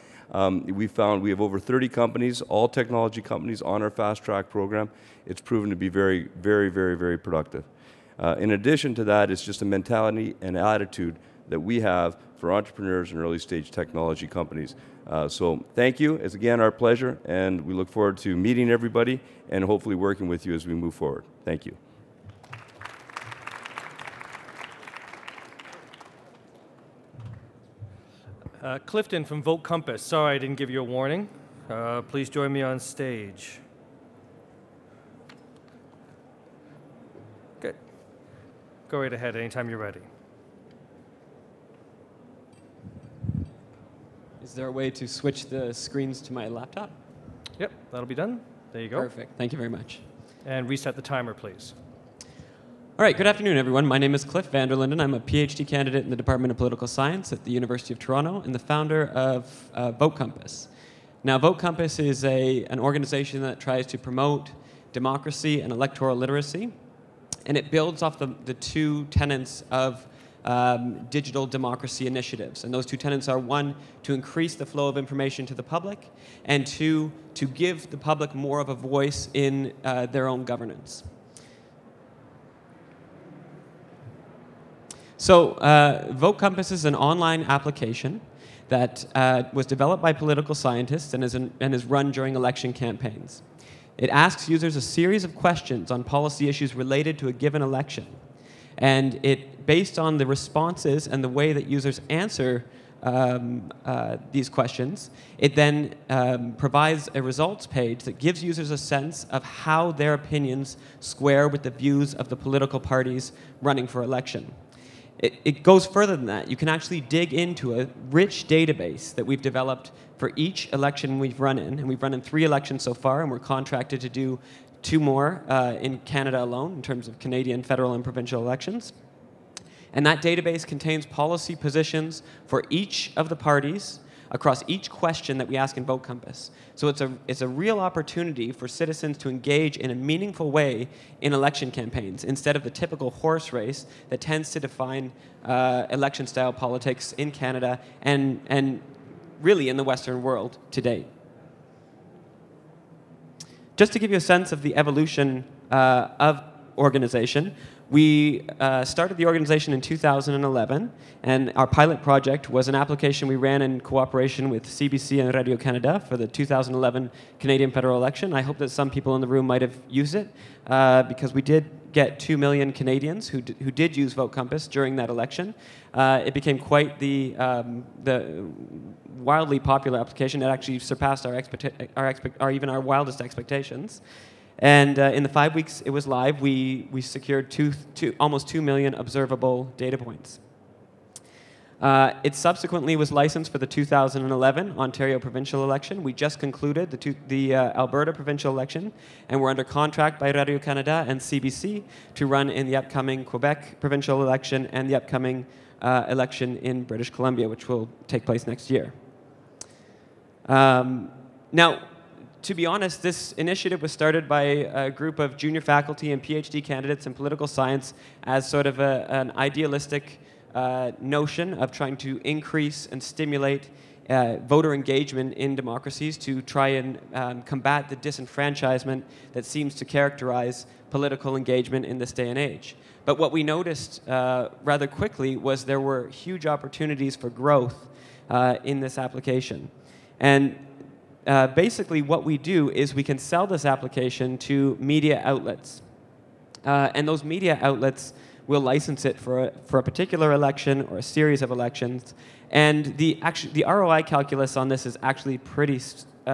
We found we have over 30 companies, all technology companies, on our Fast Track program. It's proven to be very, very, very, very productive. In addition to that, it's just a mentality and attitude that we have for entrepreneurs and early-stage technology companies. So thank you. It's again our pleasure, and we look forward to meeting everybody and hopefully working with you as we move forward. Thank you. Clifton from Vote Compass. Sorry I didn't give you a warning. Please join me on stage. Good. Go right ahead anytime you're ready. Is there a way to switch the screens to my laptop? Yep, that'll be done. There you go. Perfect. Thank you very much. And reset the timer, please. All right, good afternoon, everyone. My name is Cliff Vanderlinden. I'm a PhD candidate in the Department of Political Science at the University of Toronto and the founder of Vote Compass. Now, Vote Compass is an organization that tries to promote democracy and electoral literacy, and it builds off the two tenets of digital democracy initiatives. And those two tenets are, one, to increase the flow of information to the public, and two, to give the public more of a voice in their own governance. So Vote Compass is an online application that was developed by political scientists and is run during election campaigns. It asks users a series of questions on policy issues related to a given election. And based on the responses and the way that users answer these questions, it then provides a results page that gives users a sense of how their opinions square with the views of the political parties running for election. It goes further than that. You can actually dig into a rich database that we've developed for each election we've run in. And we've run in 3 elections so far, and we're contracted to do 2 more in Canada alone in terms of Canadian federal and provincial elections. And that database contains policy positions for each of the parties across each question that we ask in Vote Compass. So it's a real opportunity for citizens to engage in a meaningful way in election campaigns instead of the typical horse race that tends to define election-style politics in Canada and really in the Western world to date. Just to give you a sense of the evolution of organization. We started the organization in 2011, and our pilot project was an application we ran in cooperation with CBC and Radio-Canada for the 2011 Canadian federal election. I hope that some people in the room might have used it, because we did get 2 million Canadians who did use Vote Compass during that election. It became quite the wildly popular application. It actually surpassed even our wildest expectations. And in the 5 weeks it was live, we secured almost 2 million observable data points. It subsequently was licensed for the 2011 Ontario provincial election. We just concluded the Alberta provincial election, and we're under contract by Radio-Canada and CBC to run in the upcoming Quebec provincial election and the upcoming election in British Columbia, which will take place next year. Now, to be honest, this initiative was started by a group of junior faculty and PhD candidates in political science as sort of an idealistic notion of trying to increase and stimulate voter engagement in democracies to try and combat the disenfranchisement that seems to characterize political engagement in this day and age. But what we noticed rather quickly was there were huge opportunities for growth in this application. And basically what we do is we can sell this application to media outlets. And those media outlets will license it for a particular election or a series of elections. And the ROI calculus on this is actually pretty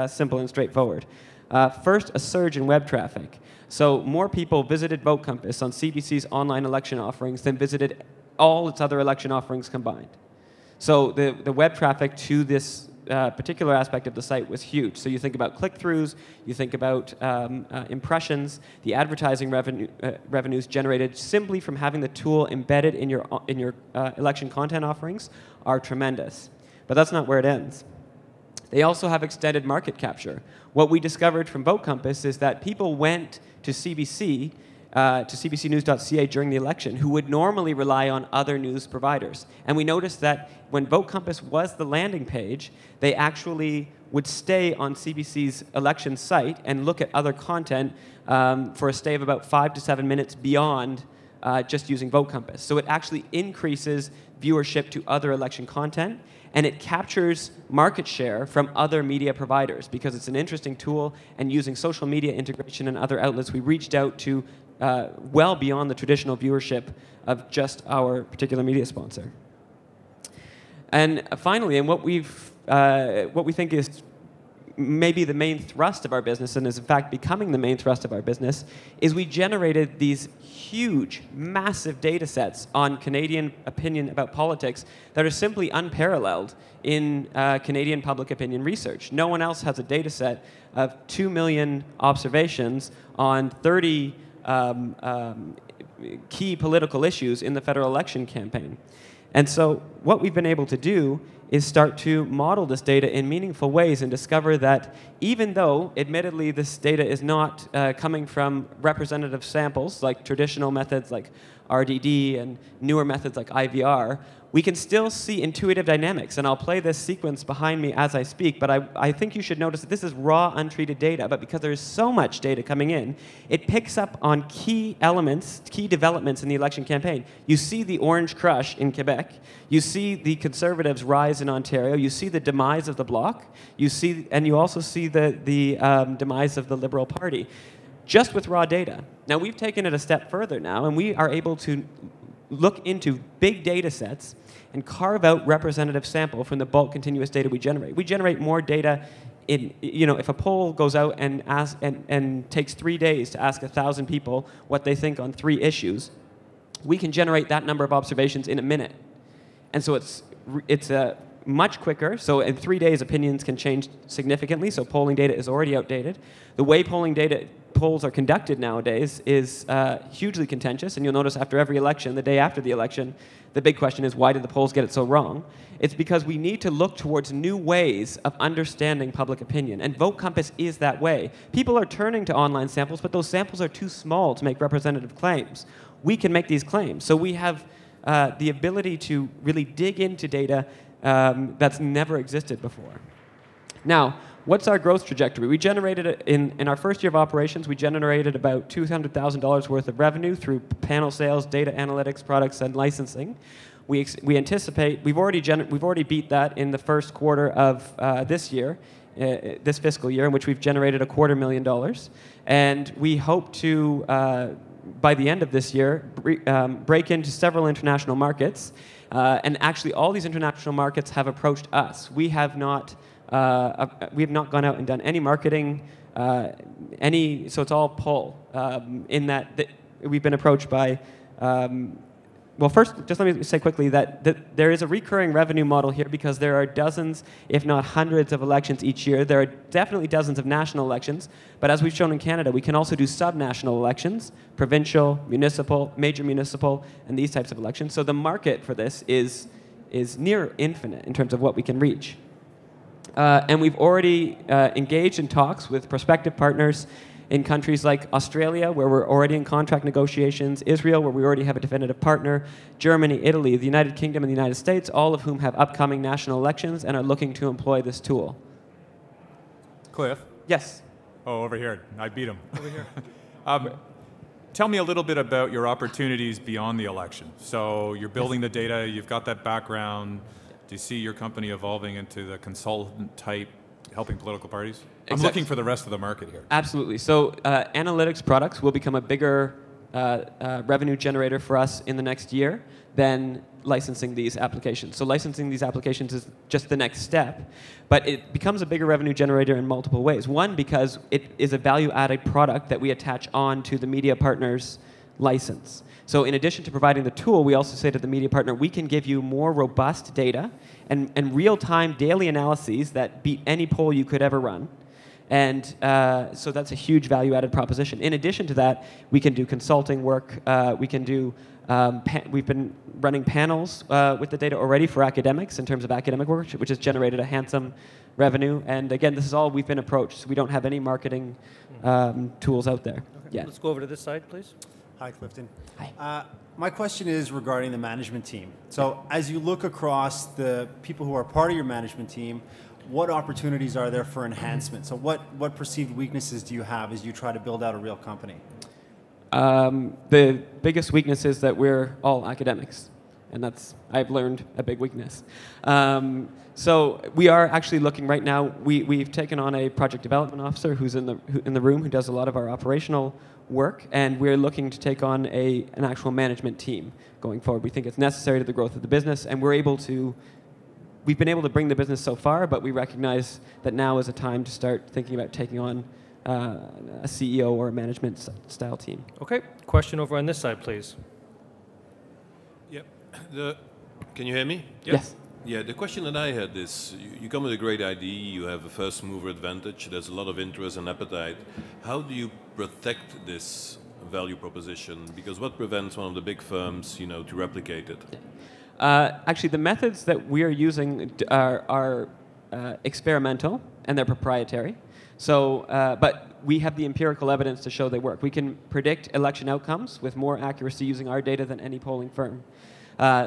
simple and straightforward. First, a surge in web traffic. So more people visited Vote Compass on CBC's online election offerings than visited all its other election offerings combined. So the web traffic to this particular aspect of the site was huge. So you think about click-throughs, you think about impressions, the advertising revenues generated simply from having the tool embedded in your election content offerings are tremendous. But that's not where it ends. They also have extended market capture. What we discovered from Vote Compass is that people went to CBC, to cbcnews.ca during the election, who would normally rely on other news providers. And we noticed that when Vote Compass was the landing page, they actually would stay on CBC's election site and look at other content for a stay of about 5 to 7 minutes beyond just using Vote Compass. So it actually increases viewership to other election content, and it captures market share from other media providers because it's an interesting tool, and using social media integration and other outlets, we reached out to well beyond the traditional viewership of just our particular media sponsor. And finally, and what we think is maybe the main thrust of our business, and is in fact becoming the main thrust of our business, is we generated these huge, massive data sets on Canadian opinion about politics that are simply unparalleled in Canadian public opinion research. No one else has a data set of 2 million observations on 30 key political issues in the federal election campaign. And so what we've been able to do is start to model this data in meaningful ways and discover that even though, admittedly, this data is not coming from representative samples like traditional methods like RDD and newer methods like IVR, we can still see intuitive dynamics. And I'll play this sequence behind me as I speak, but I think you should notice that this is raw, untreated data, but because there's so much data coming in, it picks up on key elements, key developments in the election campaign. You see the Orange crush in Quebec, you see the Conservatives' rise in Ontario, you see the demise of the Bloc, and you also see the demise of the Liberal Party, just with raw data. Now, we've taken it a step further now, and we are able to look into big data sets and carve out representative sample from the bulk continuous data we generate. We generate more data in, if a poll goes out and takes 3 days to ask 1,000 people what they think on 3 issues, we can generate that number of observations in a minute. And so it's much quicker. So in 3 days, opinions can change significantly. So polling data is already outdated. The way polls are conducted nowadays is hugely contentious. And you'll notice after every election, the day after the election, the big question is, why did the polls get it so wrong? It's because we need to look towards new ways of understanding public opinion. And Vote Compass is that way. People are turning to online samples, but those samples are too small to make representative claims. We can make these claims. So we have the ability to really dig into data that's never existed before. Now, what's our growth trajectory? We generated, in our first year of operations, we generated about $200,000 worth of revenue through panel sales, data analytics, products, and licensing. We anticipate, we've already beat that in the first quarter of this year, this fiscal year, in which we've generated $250,000. And we hope to, by the end of this year, break into several international markets. And actually, all these international markets have approached us. We have not gone out and done any marketing, so it's all pull. In that we've been approached by. Well, first, just let me say quickly that there is a recurring revenue model here because there are dozens, if not hundreds, of elections each year. There are definitely dozens of national elections, but as we've shown in Canada, we can also do sub-national elections, provincial, municipal, major municipal, and these types of elections. So the market for this is near infinite in terms of what we can reach. And we've already engaged in talks with prospective partners in countries like Australia, where we're already in contract negotiations, Israel, where we already have a definitive partner, Germany, Italy, the United Kingdom, and the United States, all of whom have upcoming national elections and are looking to employ this tool. Cliff? Yes? Oh, over here. I beat him. Over here. Tell me a little bit about your opportunities beyond the election. So you're building the data, you've got that background. Do you see your company evolving into the consultant type, helping political parties? I'm looking for the rest of the market here. Absolutely. So analytics products will become a bigger revenue generator for us in the next year than licensing these applications. So licensing these applications is just the next step, but it becomes a bigger revenue generator in multiple ways. One, because it is a value-added product that we attach on to the media partner's license. So in addition to providing the tool, we also say to the media partner, we can give you more robust data and real-time daily analyses that beat any poll you could ever run. And so that's a huge value-added proposition. In addition to that, we can do consulting work. We can do, we've been running panels with the data already for academics in terms of academic work, which has generated a handsome revenue. And again, this is all we've been approached. So we don't have any marketing tools out there yet. Let's go over to this side, please. Hi, Clifton. Hi. My question is regarding the management team. So as you look across the people who are part of your management team, what opportunities are there for enhancement? So what perceived weaknesses do you have as you try to build out a real company? The biggest weakness is that we're all academics, and I've learned a big weakness. So we are actually looking right now. We've taken on a project development officer who's in the room, who does a lot of our operational work, and we're looking to take on an actual management team going forward. We think it's necessary to the growth of the business, and we've been able to bring the business so far, but we recognize that now is a time to start thinking about taking on a CEO or a management style team. Okay, question over on this side, please. Yep. Can you hear me? Yes. Yeah, the question that I had is, you come with a great idea, you have a first mover advantage, there's a lot of interest and appetite. How do you protect this value proposition? Because what prevents one of the big firms, to replicate it? Actually, the methods that we are using are experimental and they're proprietary. So, but we have the empirical evidence to show they work. We can predict election outcomes with more accuracy using our data than any polling firm.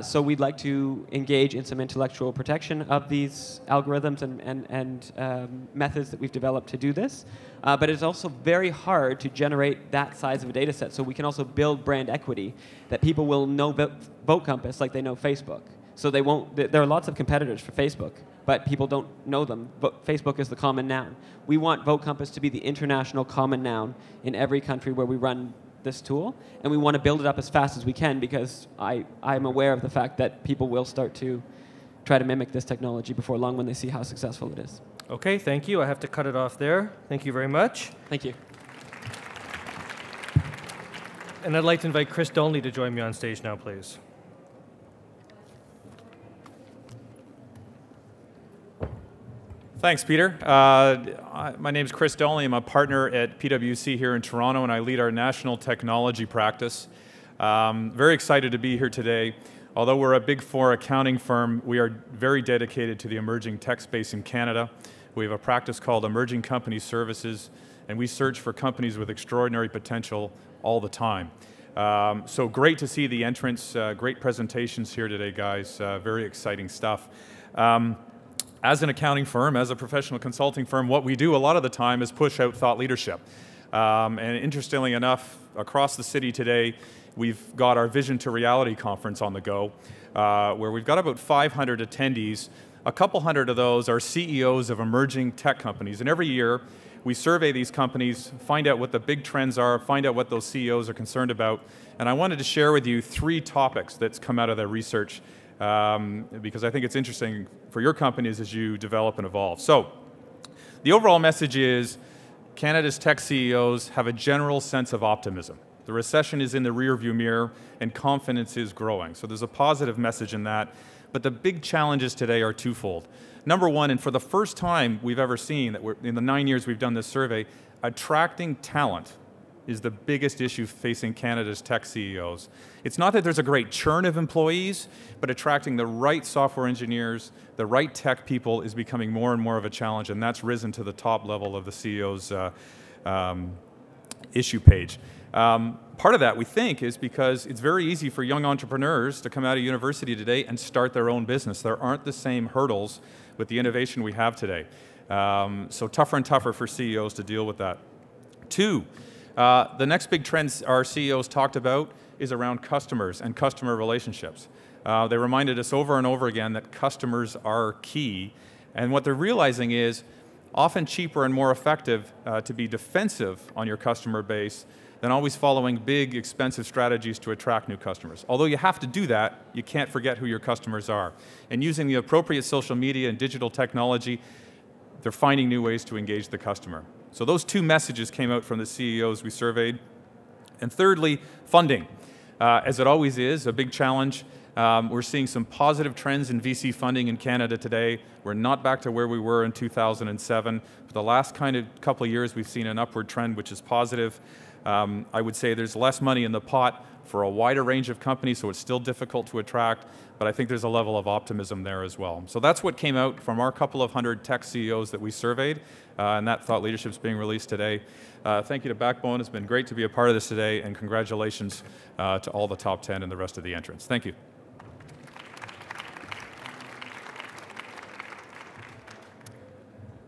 So we'd like to engage in some intellectual protection of these algorithms and methods that we've developed to do this. But it's also very hard to generate that size of a data set. So we can also build brand equity that people will know Vote Compass like they know Facebook. So they won't. There are lots of competitors for Facebook, but people don't know them. But Facebook is the common noun. We want Vote Compass to be the international common noun in every country where we run this tool, and we want to build it up as fast as we can because I'm aware of the fact that people will start to try to mimic this technology before long when they see how successful it is. Okay, thank you. I have to cut it off there. Thank you very much. Thank you. And I'd like to invite Chris Dulney to join me on stage now, please. Thanks, Peter. My name is Chris Dulney. I'm a partner at PwC here in Toronto, and I lead our national technology practice. Very excited to be here today. Although we're a Big Four accounting firm, we are very dedicated to the emerging tech space in Canada. We have a practice called Emerging Company Services, and we search for companies with extraordinary potential all the time. So great to see the entrance. Great presentations here today, guys. Very exciting stuff. as an accounting firm, as a professional consulting firm, what we do a lot of the time is push out thought leadership. And interestingly enough, across the city today, we've got our Vision to Reality conference on the go, where we've got about 500 attendees. A couple hundred of those are CEOs of emerging tech companies. And every year, we survey these companies, find out what the big trends are, find out what those CEOs are concerned about. And I wanted to share with you 3 topics that's come out of that research, because I think it's interesting for your companies as you develop and evolve. So, the overall message is Canada's tech CEOs have a general sense of optimism. The recession is in the rearview mirror and confidence is growing. So there's a positive message in that. But the big challenges today are twofold. Number one, and for the first time we've ever seen, that in the 9 years we've done this survey, attracting talent is the biggest issue facing Canada's tech CEOs. It's not that there's a great churn of employees, but attracting the right software engineers, the right tech people is becoming more and more of a challenge, and that's risen to the top level of the CEO's issue page. Part of that, we think, is because it's very easy for young entrepreneurs to come out of university today and start their own business. There aren't the same hurdles with the innovation we have today. So tougher and tougher for CEOs to deal with that. 2, the next big trend our CEOs talked about is around customers and customer relationships. They reminded us over and over again that customers are key. And what they're realizing is often cheaper and more effective to be defensive on your customer base than always following big, expensive strategies to attract new customers. Although you have to do that, you can't forget who your customers are. And using the appropriate social media and digital technology, they're finding new ways to engage the customer. So those 2 messages came out from the CEOs we surveyed. And thirdly, funding. As it always is, a big challenge. We're seeing some positive trends in VC funding in Canada today. We're not back to where we were in 2007. For the last couple of years, we've seen an upward trend, which is positive. I would say there's less money in the pot for a wider range of companies, so it's still difficult to attract, but I think there's a level of optimism there as well. So that's what came out from our couple of hundred tech CEOs that we surveyed, and that thought leadership is being released today. Thank you to Backbone. It's been great to be a part of this today, and congratulations to all the top 10 and the rest of the entrants. Thank you.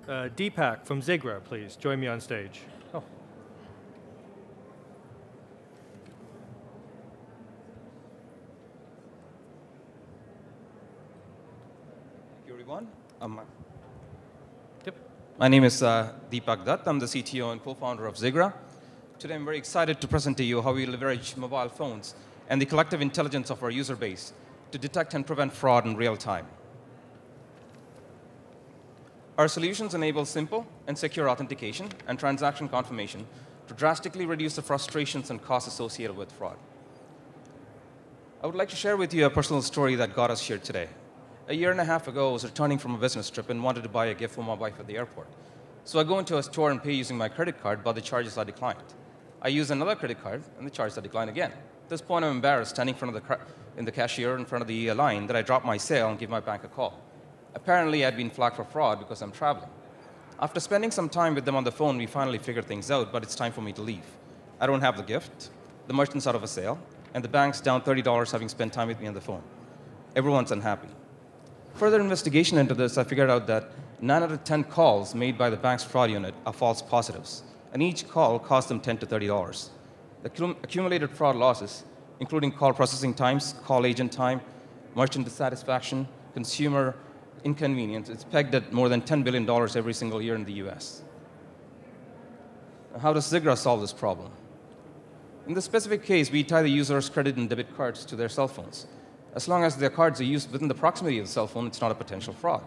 Deepak from Zigra, please join me on stage. Oh. Thank you, everyone. My name is Deepak Dutt. I'm the CTO and co-founder of Zigra. Today, I'm very excited to present to you how we leverage mobile phones and the collective intelligence of our user base to detect and prevent fraud in real time. Our solutions enable simple and secure authentication and transaction confirmation to drastically reduce the frustrations and costs associated with fraud. I would like to share with you a personal story that got us here today. A year and a half ago, I was returning from a business trip and wanted to buy a gift for my wife at the airport. So I go into a store and pay using my credit card, but the charges are declined. I use another credit card, and the charges are declined again. At this point, I'm embarrassed, standing in the cashier in front of the line, that I drop my sale and give my bank a call. Apparently, I'd been flagged for fraud because I'm traveling. After spending some time with them on the phone, we finally figured things out, but it's time for me to leave. I don't have the gift, the merchant's out of a sale, and the bank's down $30 having spent time with me on the phone. Everyone's unhappy. Further investigation into this, I figured out that 9 out of 10 calls made by the bank's fraud unit are false positives, and each call cost them $10 to $30. The accumulated fraud losses, including call processing times, call agent time, merchant dissatisfaction, consumer inconvenience, it's pegged at more than $10 billion every single year in the US. How does Zigra solve this problem? In this specific case, we tie the user's credit and debit cards to their cell phones. As long as their cards are used within the proximity of the cell phone, it's not a potential fraud.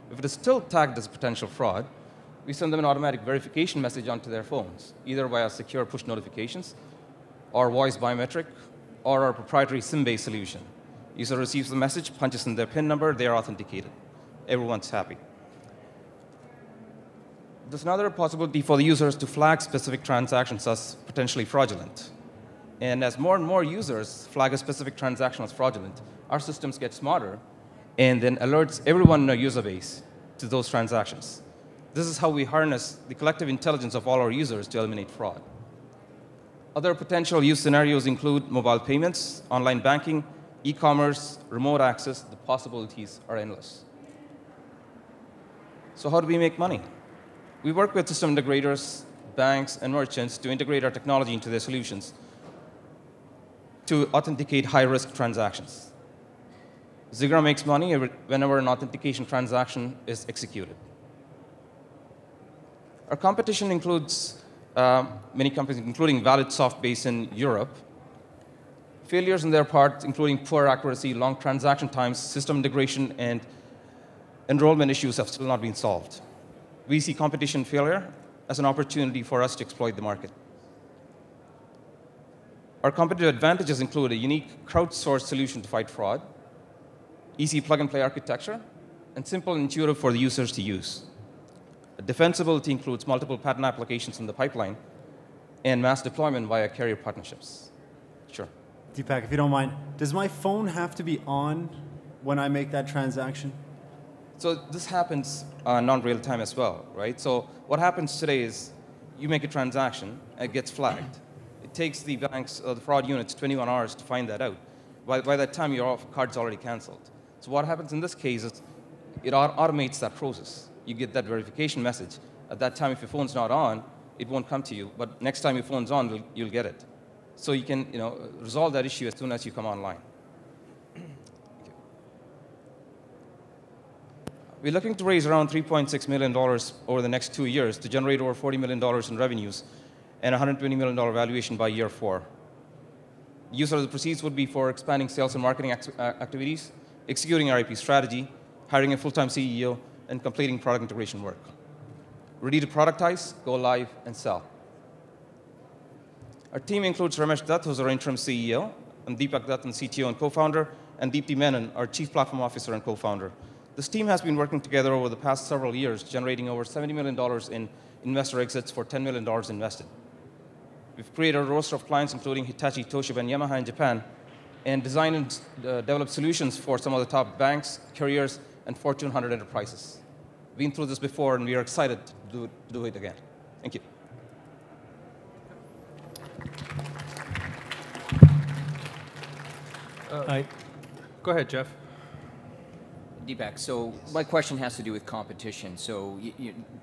If it is still tagged as potential fraud, we send them an automatic verification message onto their phones, either via secure push notifications, or voice biometric, or our proprietary SIM-based solution. User receives the message, punches in their PIN number, they are authenticated. Everyone's happy. There's another possibility for the users to flag specific transactions as potentially fraudulent. And as more and more users flag a specific transaction as fraudulent, our systems get smarter and then alerts everyone in our user base to those transactions. This is how we harness the collective intelligence of all our users to eliminate fraud. Other potential use scenarios include mobile payments, online banking, e-commerce, remote access. The possibilities are endless. So how do we make money? We work with system integrators, banks, and merchants to integrate our technology into their solutions to authenticate high-risk transactions. Zygra makes money whenever an authentication transaction is executed. Our competition includes many companies, including ValidSoft based in Europe. Failures on their part, including poor accuracy, long transaction times, system integration, and enrollment issues have still not been solved. We see competition failure as an opportunity for us to exploit the market. Our competitive advantages include a unique crowdsourced solution to fight fraud, easy plug-and-play architecture, and simple and intuitive for the users to use. Defensibility includes multiple patent applications in the pipeline and mass deployment via carrier partnerships. Sure. Deepak, if you don't mind, does my phone have to be on when I make that transaction? So this happens non-real time as well, right? So what happens today is you make a transaction, it gets flagged. It takes the bank's, the fraud units 21 hours to find that out. By that time, your card's already canceled. So what happens in this case is it automates that process. You get that verification message. At that time, if your phone's not on, it won't come to you. But next time your phone's on, you'll get it. So you can resolve that issue as soon as you come online. We're looking to raise around $3.6 million over the next 2 years to generate over $40 million in revenues and $120 million valuation by year 4. The use of the proceeds would be for expanding sales and marketing activities, executing our IP strategy, hiring a full-time CEO, and completing product integration work. Ready to productize, go live, and sell. Our team includes Ramesh Dutt, who's our interim CEO, and Deepak Dutt, CTO and co-founder, and Deepti Menon, our chief platform officer and co-founder. This team has been working together over the past several years, generating over $70 million in investor exits for $10 million invested. We've created a roster of clients, including Hitachi, Toshiba, and Yamaha in Japan, and designed and developed solutions for some of the top banks, carriers, and Fortune 100 enterprises. Been through this before, and we are excited to do it again. Thank you. Go ahead, Geoff. Deepak, so my question has to do with competition. So,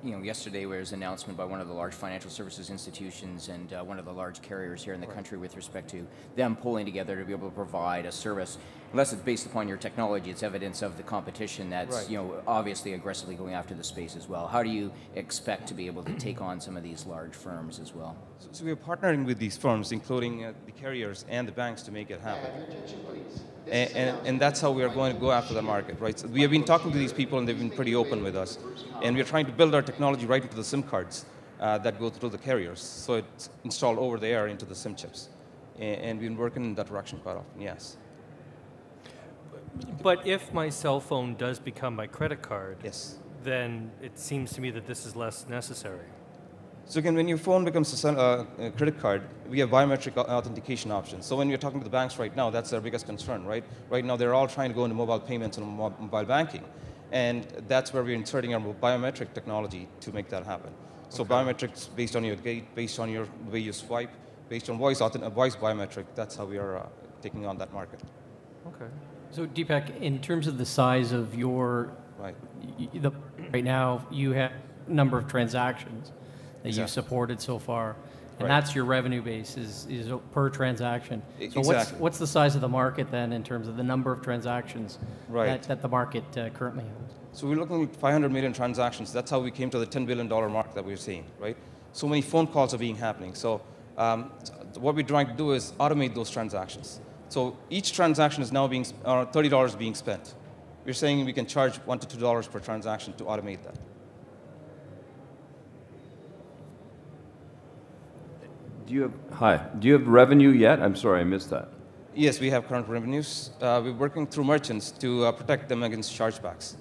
yesterday there was an announcement by one of the large financial services institutions and one of the large carriers here in the country with respect to them pulling together to be able to provide a service. Unless it's based upon your technology, it's evidence of the competition that's obviously aggressively going after the space as well. How do you expect to be able to take on some of these large firms as well? So we're partnering with these firms, including the carriers and the banks, to make it happen. And that's how we are going to go after the market, right? So we have been talking to these people, and they've been pretty open with us. And we're trying to build our technology right into the SIM cards that go through the carriers. So it's installed over the air into the SIM chips. And we've been working in that direction quite often, yes. But if my cell phone does become my credit card, yes, then it seems to me that this is less necessary. So again, when your phone becomes a credit card, we have biometric authentication options. So when we're talking to the banks right now, that's their biggest concern, right? Right now, they're all trying to go into mobile payments and mobile banking. And that's where we're inserting our biometric technology to make that happen. So biometrics based on your gait, based on the way you swipe, based on voice biometric, that's how we are taking on that market. Okay. So Deepak, in terms of the size of your, right now you have a number of transactions that you've supported so far, and that's your revenue base is per transaction. So what's the size of the market then in terms of the number of transactions that the market currently has? So we're looking at 500 million transactions. That's how we came to the $10 billion mark that we're seeing, right? So many phone calls are being happening. So what we're trying to do is automate those transactions. So each transaction is now being $30 being spent. We're saying we can charge $1 to $2 per transaction to automate that. Do you have revenue yet? I'm sorry, I missed that. Yes, we have current revenues. We're working through merchants to protect them against chargebacks.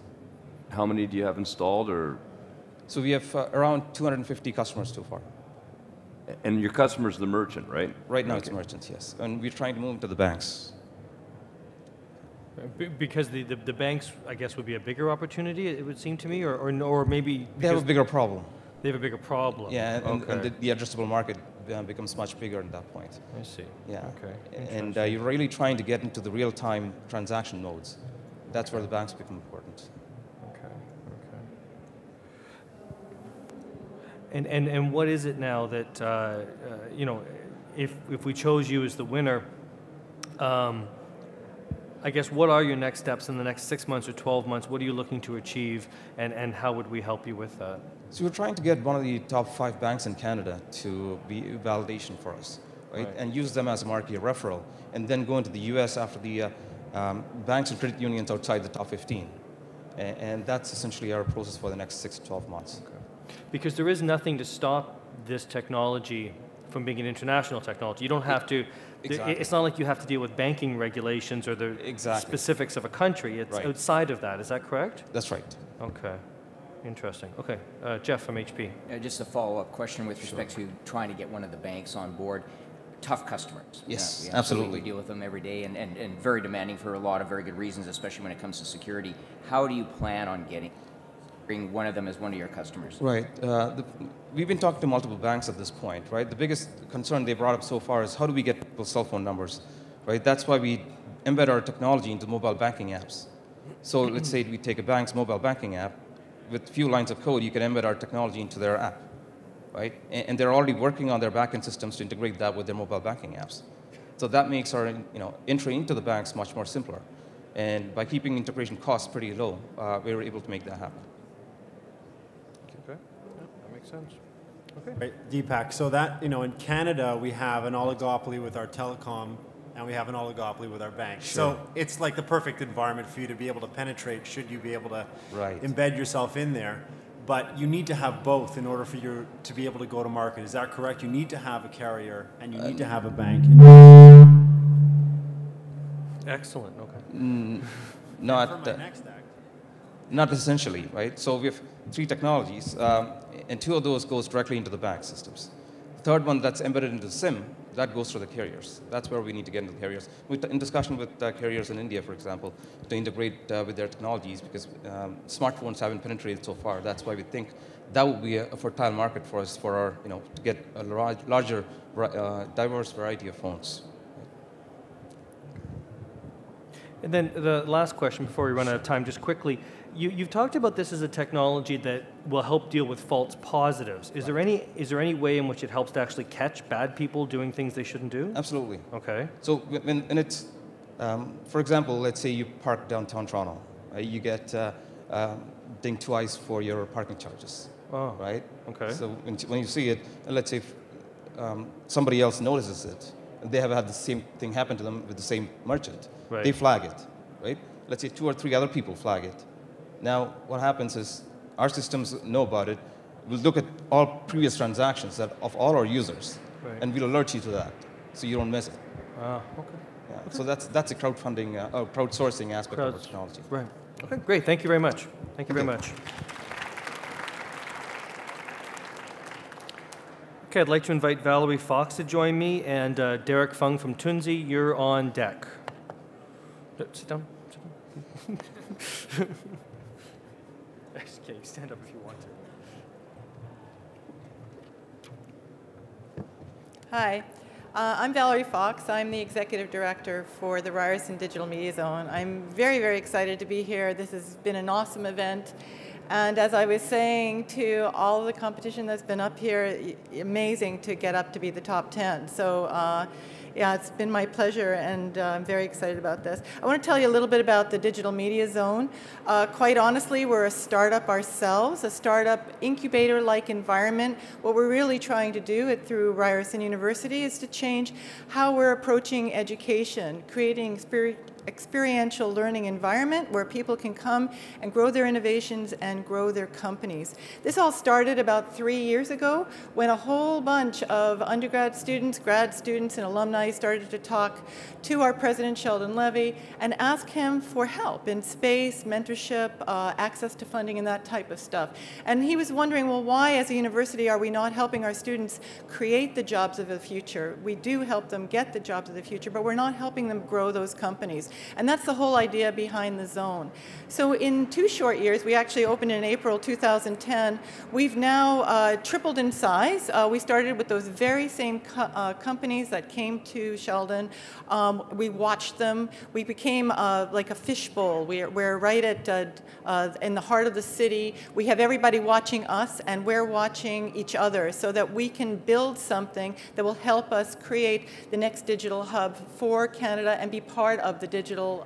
How many do you have installed, or? So we have around 250 customers so far. And your customer's the merchant, right? Right now it's merchants, yes. And we're trying to move to the banks. Because the banks, I guess, would be a bigger opportunity, it would seem to me, or maybe... They have a bigger problem. They have a bigger problem. Yeah, and the addressable market becomes much bigger at that point. I see. Yeah. Okay. And you're really trying to get into the real-time transaction modes. That's where the banks become important. Okay. And what is it now that, you know, if we chose you as the winner, I guess what are your next steps in the next 6 months or 12 months? What are you looking to achieve, and how would we help you with that? So we're trying to get one of the top 5 banks in Canada to be a validation for us, right? And use them as a market referral, and then go into the US after the banks and credit unions outside the top 15. And that's essentially our process for the next 6 to 12 months. Okay. Because there is nothing to stop this technology from being an international technology. You don't have to, exactly. It's not like you have to deal with banking regulations or the specifics of a country. It's outside of that. Is that correct? That's right. Okay. Interesting. Okay. Geoff from HP. Just a follow-up question with respect to trying to get one of the banks on board. Tough customers. Yes, yeah, absolutely. So we deal with them every day, and very demanding for a lot of very good reasons, especially when it comes to security. How do you plan on bring one of them as one of your customers? Right. We've been talking to multiple banks at this point, right? The biggest concern they brought up so far is how do we get people's cell phone numbers, right? That's why we embed our technology into mobile banking apps. So let's say we take a bank's mobile banking app, with a few lines of code, you can embed our technology into their app, right? And they're already working on their backend systems to integrate that with their mobile banking apps. So that makes our entry into the banks much more simpler. And by keeping integration costs pretty low, we were able to make that happen. Okay, yeah, that makes sense. Okay. Right, Deepak, so that, in Canada, we have an oligopoly with our telecom, and we have an oligopoly with our banks. Sure. So it's like the perfect environment for you to be able to penetrate, should you be able to right. embed yourself in there. But you need to have both in order for you to be able to go to market. Is that correct? You need to have a carrier, and you need to have a bank. Excellent, okay. Not essentially, right? So we have 3 technologies, and 2 of those goes directly into the bank systems. The third one that's embedded into the SIM, that goes to the carriers. That's where we need to get into the carriers. We're in discussion with carriers in India, for example, to integrate with their technologies, because smartphones haven't penetrated so far. That's why we think that would be a fertile market for us for our, to get a larger, diverse variety of phones. And then the last question before we run out of time, just quickly, you've talked about this as a technology that will help deal with false positives. Is there any way in which it helps to actually catch bad people doing things they shouldn't do? Absolutely. Okay. So when it's, for example, let's say you park downtown Toronto, you get dinged twice for your parking charges. Oh. Right. Okay. So when you see it, let's say somebody else notices it, they have had the same thing happen to them with the same merchant. Right. They flag it, right? Let's say 2 or 3 other people flag it. Now, what happens is our systems know about it. We'll look at all previous transactions of all our users, right. and we'll alert you to that, so you don't miss it. Okay. Yeah. Okay. So that's a crowdfunding, crowdsourcing aspect of our technology. Right. Okay, great. Thank you very much. Thank you very much. Okay, I'd like to invite Valerie Fox to join me, and Derek Fung from Tunzi, you're on deck. Sit down. Okay, stand up if you want to. Hi, I'm Valerie Fox. I'm the Executive Director for the Ryerson Digital Media Zone. I'm very, very excited to be here. This has been an awesome event. And as I was saying to all of the competition that's been up here, amazing to get up to be the top 10. So yeah, it's been my pleasure, and I'm very excited about this. I want to tell you a little bit about the Digital Media Zone. Quite honestly, we're a startup ourselves, a startup incubator-like environment. What we're really trying to do through Ryerson University is to change how we're approaching education, creating experiential learning environment where people can come and grow their innovations and grow their companies. This all started about 3 years ago when a whole bunch of undergrad students, grad students, and alumni started to talk to our president, Sheldon Levy, and ask him for help in space, mentorship, access to funding, and that type of stuff. And he was wondering, well, why as a university are we not helping our students create the jobs of the future? We do help them get the jobs of the future, but we're not helping them grow those companies. And that's the whole idea behind the zone. So in 2 short years, we actually opened in April 2010, we've now tripled in size. We started with those very same companies that came to Sheldon. We watched them. We became like a fishbowl. We're right at in the heart of the city. We have everybody watching us, and we're watching each other so that we can build something that will help us create the next digital hub for Canada and be part of the digital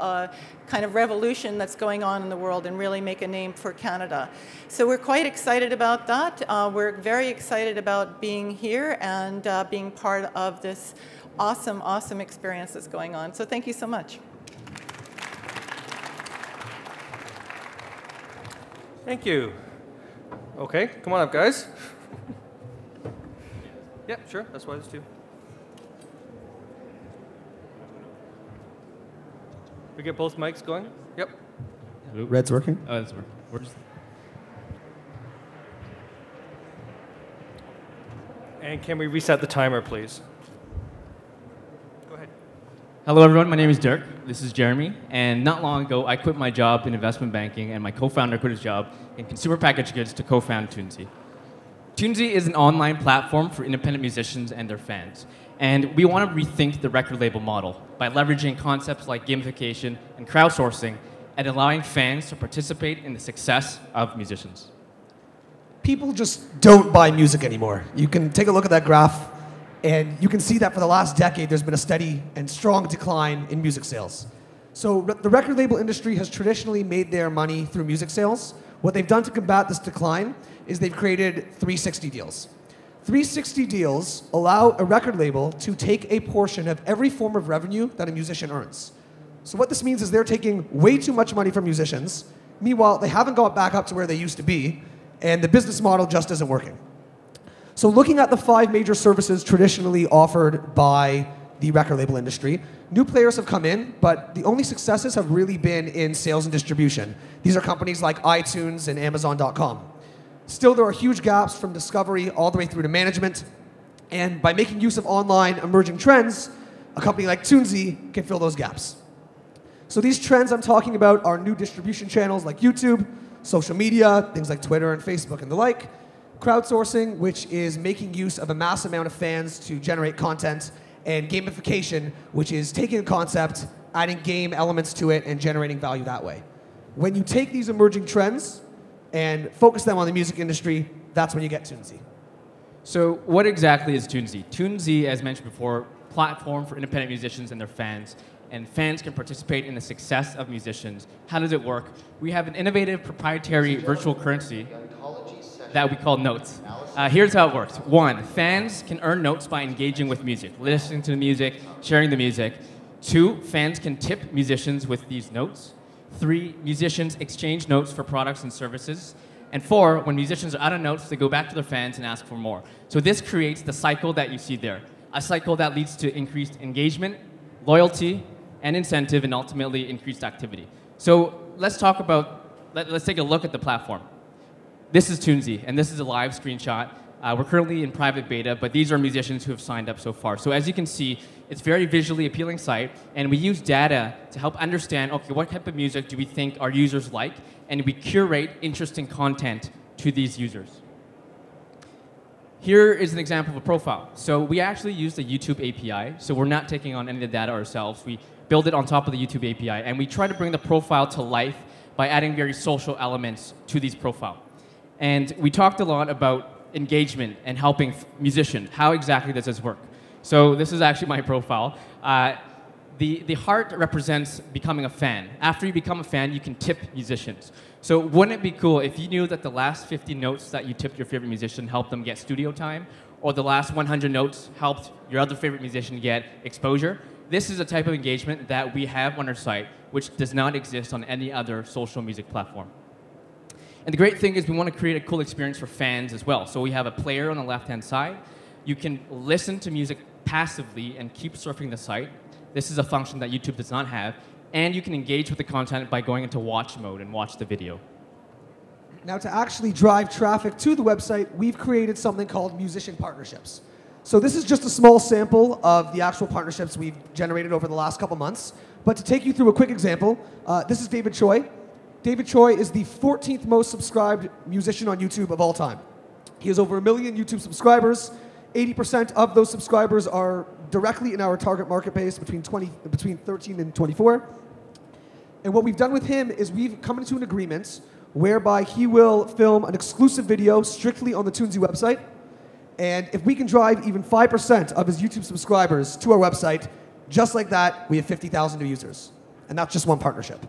kind of revolution that's going on in the world and really make a name for Canada. So we're quite excited about that. We're very excited about being here and being part of this awesome, awesome experience that's going on. So thank you so much. Thank you. Okay, come on up, guys. Yep, sure, that's why there's 2. We get both mics going? Yep. Hello. Red's working? Oh, it's working. And can we reset the timer, please? Go ahead. Hello, everyone. My name is Dirk. This is Jeremy. And not long ago, I quit my job in investment banking, and my co-founder quit his job in consumer packaged goods to co-found Tunesy. Tunesy is an online platform for independent musicians and their fans. And we want to rethink the record label model by leveraging concepts like gamification and crowdsourcing and allowing fans to participate in the success of musicians. People just don't buy music anymore. You can take a look at that graph, and you can see that for the last decade, there's been a steady and strong decline in music sales. So the record label industry has traditionally made their money through music sales. What they've done to combat this decline is they've created 360 deals. 360 deals allow a record label to take a portion of every form of revenue that a musician earns. So what this means is they're taking way too much money from musicians. Meanwhile, they haven't got back up to where they used to be, and the business model just isn't working. So looking at the 5 major services traditionally offered by the record label industry, new players have come in, but the only successes have really been in sales and distribution. These are companies like iTunes and Amazon.com. Still, there are huge gaps from discovery all the way through to management, and by making use of online emerging trends, a company like Tunesy can fill those gaps. So these trends I'm talking about are new distribution channels like YouTube, social media, things like Twitter and Facebook and the like, crowdsourcing, which is making use of a mass amount of fans to generate content, and gamification, which is taking a concept, adding game elements to it, and generating value that way. When you take these emerging trends and focus them on the music industry, that's when you get Tunesy. So what exactly is Tunesy? Tunesy, as mentioned before, platform for independent musicians and their fans, and fans can participate in the success of musicians. How does it work? We have an innovative proprietary virtual currency that we call notes. Here's how it works. 1, fans can earn notes by engaging with music, listening to the music, sharing the music. 2, fans can tip musicians with these notes. 3, musicians exchange notes for products and services. And 4, when musicians are out of notes, they go back to their fans and ask for more. So this creates the cycle that you see there, a cycle that leads to increased engagement, loyalty, and incentive, and ultimately increased activity. So let's talk about, let's take a look at the platform. This is Tunesy, and this is a live screenshot. We're currently in private beta, but these are musicians who have signed up so far. So as you can see, it's a very visually appealing site, and we use data to help understand, okay, what type of music do we think our users like, and we curate interesting content to these users. Here is an example of a profile. So we actually use the YouTube API, so we're not taking on any of the data ourselves. We build it on top of the YouTube API, and we try to bring the profile to life by adding very social elements to these profiles. And we talked a lot about engagement and helping musicians. How exactly does this work? So this is actually my profile. The heart represents becoming a fan. After you become a fan, you can tip musicians. So wouldn't it be cool if you knew that the last 50 notes that you tipped your favorite musician helped them get studio time, or the last 100 notes helped your other favorite musician get exposure? This is a type of engagement that we have on our site, which does not exist on any other social music platform. And the great thing is we want to create a cool experience for fans as well. So we have a player on the left-hand side. You can listen to music passively and keep surfing the site. This is a function that YouTube does not have. And you can engage with the content by going into watch mode and watch the video. Now, to actually drive traffic to the website, we've created something called musician partnerships. So this is just a small sample of the actual partnerships we've generated over the last couple months. But to take you through a quick example, this is David Choi. David Choi is the 14th most subscribed musician on YouTube of all time. He has over 1 million YouTube subscribers. 80% of those subscribers are directly in our target market base between 13 and 24. And what we've done with him is we've come into an agreement whereby he will film an exclusive video strictly on the Toonsy website. And if we can drive even 5% of his YouTube subscribers to our website, just like that, we have 50,000 new users. And that's just one partnership.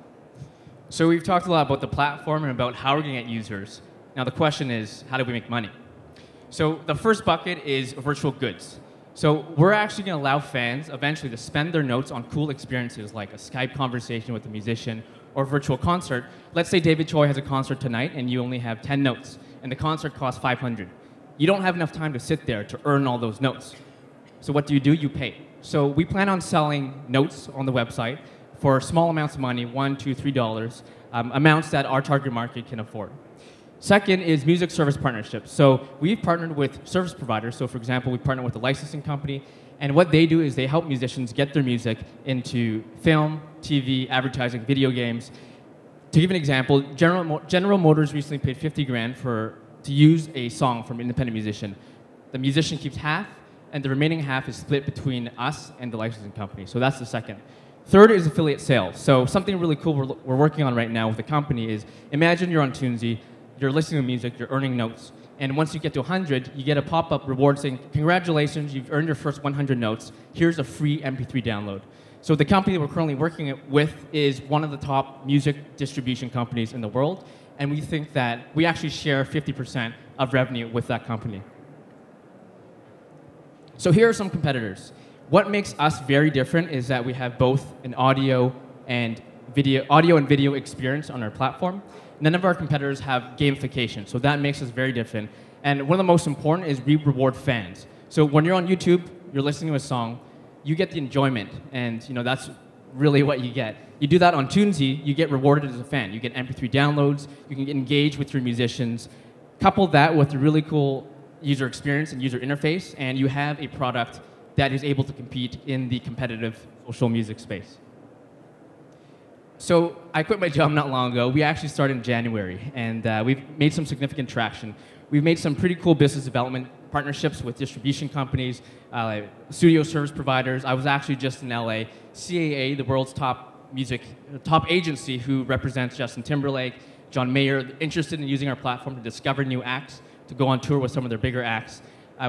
So we've talked a lot about the platform and about how we're going to get users. Now the question is, how do we make money? So the first bucket is virtual goods. So we're actually going to allow fans eventually to spend their notes on cool experiences like a Skype conversation with a musician or a virtual concert. Let's say David Choi has a concert tonight and you only have 10 notes and the concert costs 500. You don't have enough time to sit there to earn all those notes. So what do? You pay. So we plan on selling notes on the website for small amounts of money, $1, $2, $3, amounts that our target market can afford. Second is music service partnerships. So we've partnered with service providers. So for example, we partner with a licensing company, and what they do is they help musicians get their music into film, TV, advertising, video games. To give an example, General Motors recently paid 50 grand to use a song from an independent musician. The musician keeps half, and the remaining half is split between us and the licensing company. So that's the second. Third is affiliate sales. So something really cool we're working on right now with the company is, imagine you're on Toonsy, you're listening to music, you're earning notes, and once you get to 100, you get a pop-up reward saying, congratulations, you've earned your first 100 notes, here's a free MP3 download. So the company we're currently working with is one of the top music distribution companies in the world, and we think that we actually share 50% of revenue with that company. So here are some competitors. What makes us very different is that we have both an audio and video experience on our platform. None of our competitors have gamification, so that makes us very different. And one of the most important is we reward fans. So when you're on YouTube, you're listening to a song, you get the enjoyment, and that's really what you get. You do that on Toonsy, you get rewarded as a fan. You get MP3 downloads, you can engage with your musicians. Couple that with a really cool user experience and user interface, and you have a product that is able to compete in the competitive social music space. So I quit my job not long ago. We actually started in January, and we've made some significant traction. We've made some pretty cool business development partnerships with distribution companies, studio service providers. I was actually just in LA. CAA, the world's top agency who represents Justin Timberlake, John Mayer, interested in using our platform to discover new acts, to go on tour with some of their bigger acts.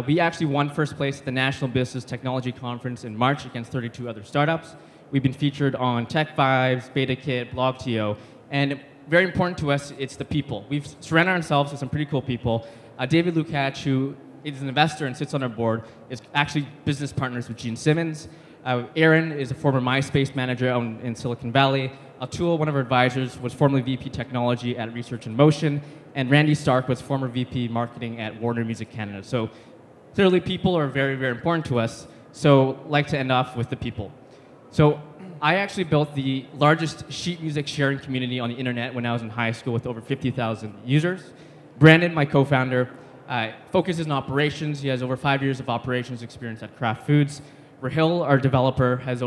We actually won first place at the National Business Technology Conference in March against 32 other startups. We've been featured on Tech Vibes, BetaKit, BlogTO, and very important to us, it's the people. We've surrounded ourselves with some pretty cool people. David Lukács, who is an investor and sits on our board, is actually business partners with Gene Simmons. Aaron is a former MySpace manager in Silicon Valley. Atul, one of our advisors, was formerly VP Technology at Research in Motion, and Randy Stark was former VP Marketing at Warner Music Canada. So clearly people are very, very important to us, so I'd like to end off with the people. So I actually built the largest sheet music sharing community on the internet when I was in high school with over 50,000 users. Brandon, my co-founder, focuses on operations. He has over 5 years of operations experience at Kraft Foods. Rahil, our developer, has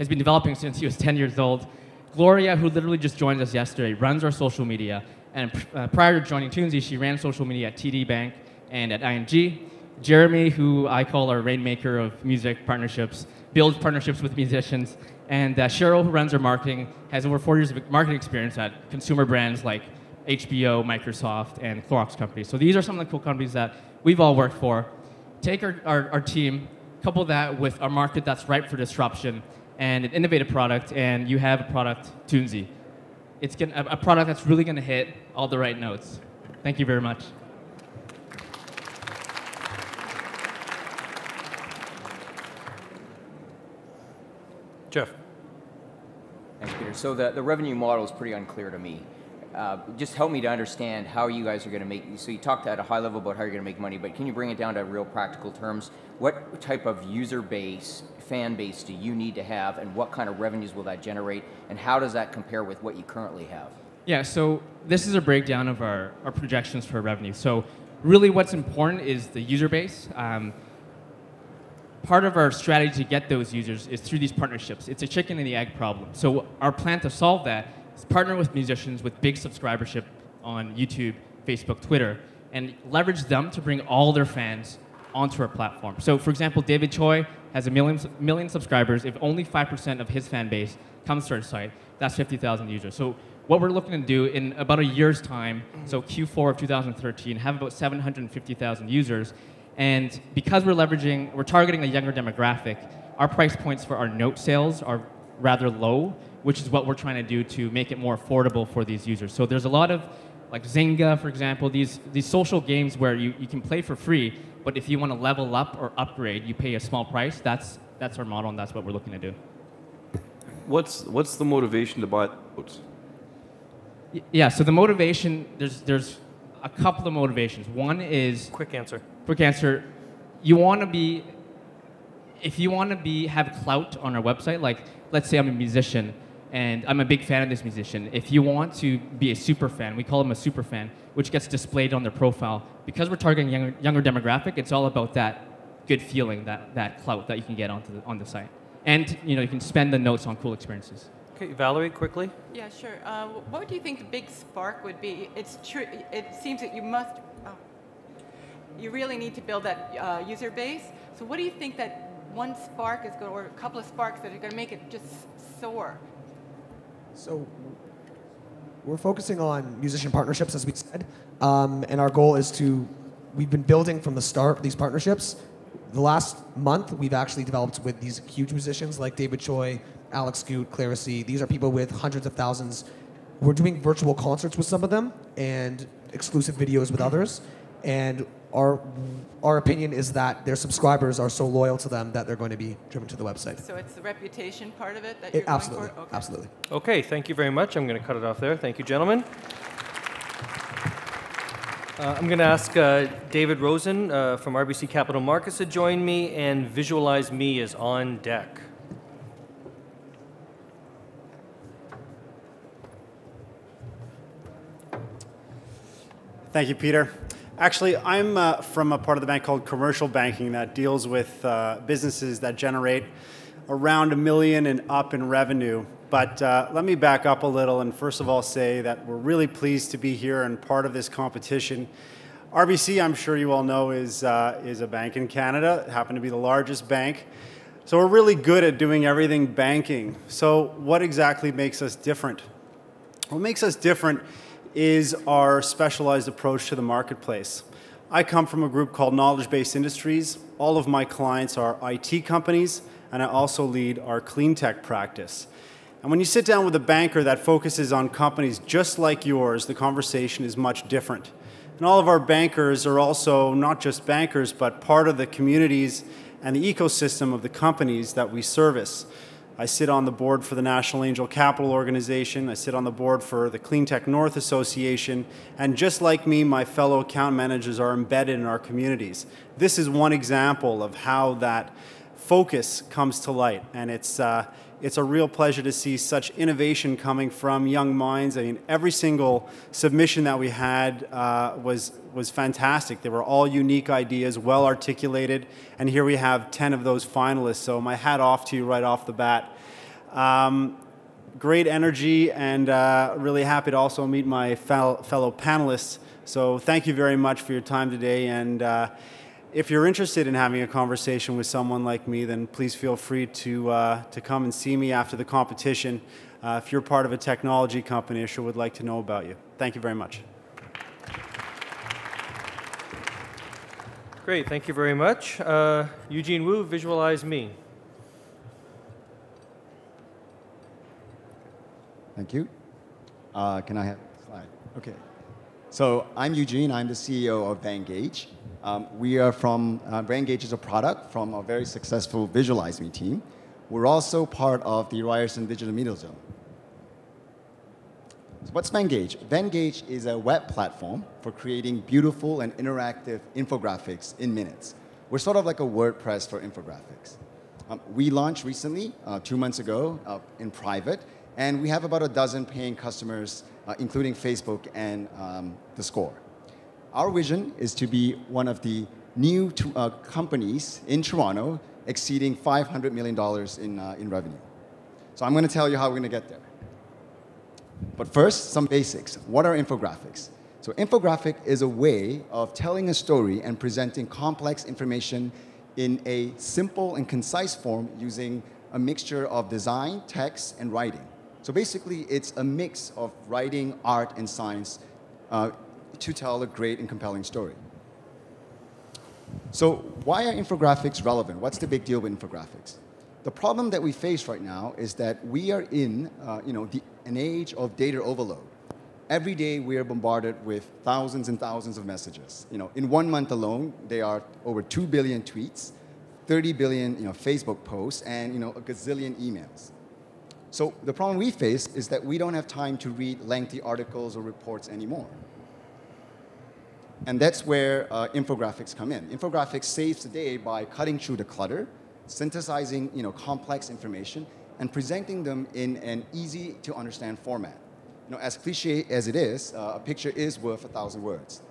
been developing since he was 10 years old. Gloria, who literally just joined us yesterday, runs our social media. And prior to joining Toonsy, she ran social media at TD Bank and at ING. Jeremy, who I call our rainmaker of music partnerships, builds partnerships with musicians. And Cheryl, who runs our marketing, has over 4 years of marketing experience at consumer brands like HBO, Microsoft, and Clorox companies. So these are some of the cool companies that we've all worked for. Take our team, couple that with a market that's ripe for disruption and an innovative product, and you have a product, Toonsy. It's a product that's really going to hit all the right notes. Thank you very much. Geoff. Thanks, Peter. So the revenue model is pretty unclear to me. Just help me to understand how you guys are going to make, so you talked at a high level about how you're going to make money, but can you bring it down to real practical terms? What type of user base, fan base do you need to have, and what kind of revenues will that generate, and how does that compare with what you currently have? Yeah, so this is a breakdown of our projections for revenue. So really what's important is the user base. part of our strategy to get those users is through these partnerships. It's a chicken and the egg problem. So our plan to solve that is partner with musicians with big subscribership on YouTube, Facebook, Twitter, and leverage them to bring all their fans onto our platform. So for example, David Choi has a million subscribers. If only 5% of his fan base comes to our site, that's 50,000 users. So what we're looking to do in about a year's time, so Q4 of 2013, have about 750,000 users. And because we're targeting a younger demographic, our price points for our note sales are rather low, which is what we're trying to do to make it more affordable for these users. So there's a lot of, like Zynga, for example, these social games where you can play for free, but if you want to level up or upgrade, you pay a small price. That's our model, and that's what we're looking to do. What's the motivation to buy notes? Yeah, so the motivation, there's a couple of motivations. One is... Quick answer. Quick answer. You want to be... If you want to have clout on our website, like, let's say I'm a musician, and I'm a big fan of this musician. If you want to be a super fan, we call them a super fan, which gets displayed on their profile. Because we're targeting younger demographic, it's all about that good feeling, that clout that you can get on the site. And you can spend the notes on cool experiences. Okay, Valerie, quickly. Yeah, sure. What do you think the big spark would be? It's true. It seems that you really need to build that user base. So what do you think that one spark is going, or a couple of sparks that are going to make it just soar? So we're focusing on musician partnerships, as we said, and our goal is we've been building from the start these partnerships. The last month, we've actually developed with these huge musicians like David Choi, Alex Scoot, Kereluik. These are people with hundreds of thousands. We're doing virtual concerts with some of them and exclusive videos with others. And our opinion is that their subscribers are so loyal to them that they're going to be driven to the website. So it's the reputation part of it that you're going for? Okay. Absolutely. Okay, thank you very much. I'm going to cut it off there. Thank you, gentlemen. I'm going to ask David Rosen from RBC Capital Markets to join me, and Visualize Me is on deck. Thank you, Peter. Actually, I'm from a part of the bank called commercial banking that deals with businesses that generate around $1 million and up in revenue. But let me back up a little and first of all say that we're really pleased to be here and part of this competition. RBC, I'm sure you all know, is a bank in Canada. It happened to be the largest bank. So we're really good at doing everything banking. So what exactly makes us different? What makes us different is our specialized approach to the marketplace. I come from a group called Knowledge-Based Industries. All of my clients are IT companies, and I also lead our clean tech practice. And when you sit down with a banker that focuses on companies just like yours, the conversation is much different. And all of our bankers are also not just bankers, but part of the communities and the ecosystem of the companies that we service. I sit on the board for the National Angel Capital Organization. I sit on the board for the Clean Tech North Association. And just like me, my fellow account managers are embedded in our communities. This is one example of how that focus comes to light. And it's a real pleasure to see such innovation coming from young minds. I mean, every single submission that we had was fantastic. They were all unique ideas, well articulated, and here we have 10 of those finalists. So my hat off to you right off the bat. Great energy, and really happy to also meet my fellow panelists. So thank you very much for your time today. And if you're interested in having a conversation with someone like me, then please feel free to come and see me after the competition. If you're part of a technology company, I sure would like to know about you. Thank you very much. Great, thank you very much. Eugene Wu, Visualize Me. Thank you. Can I have a slide? Okay. So I'm Eugene. I'm the CEO of Vangage. We are from, Vangage is a product from a very successful Visualize Me team. We're also part of the Ryerson Digital Media Zone. So what's Vangage? Vangage is a web platform for creating beautiful and interactive infographics in minutes. We're sort of like a WordPress for infographics. We launched recently, 2 months ago, in private, and we have about a dozen paying customers, including Facebook and The Score. Our vision is to be one of the new companies in Toronto exceeding $500 million in revenue. So I'm going to tell you how we're going to get there. But first, some basics. What are infographics? So infographic is a way of telling a story and presenting complex information in a simple and concise form using a mixture of design, text, and writing. So basically, it's a mix of writing, art, and science to tell a great and compelling story. So why are infographics relevant? What's the big deal with infographics? The problem that we face right now is that we are in an age of data overload. Every day we are bombarded with thousands and thousands of messages. In 1 month alone, there are over 2 billion tweets, 30 billion Facebook posts, and a gazillion emails. So the problem we face is that we don't have time to read lengthy articles or reports anymore. And that's where infographics come in. Infographics saves the day by cutting through the clutter, synthesizing complex information, and presenting them in an easy-to-understand format. As cliche as it is, a picture is worth 1,000 words.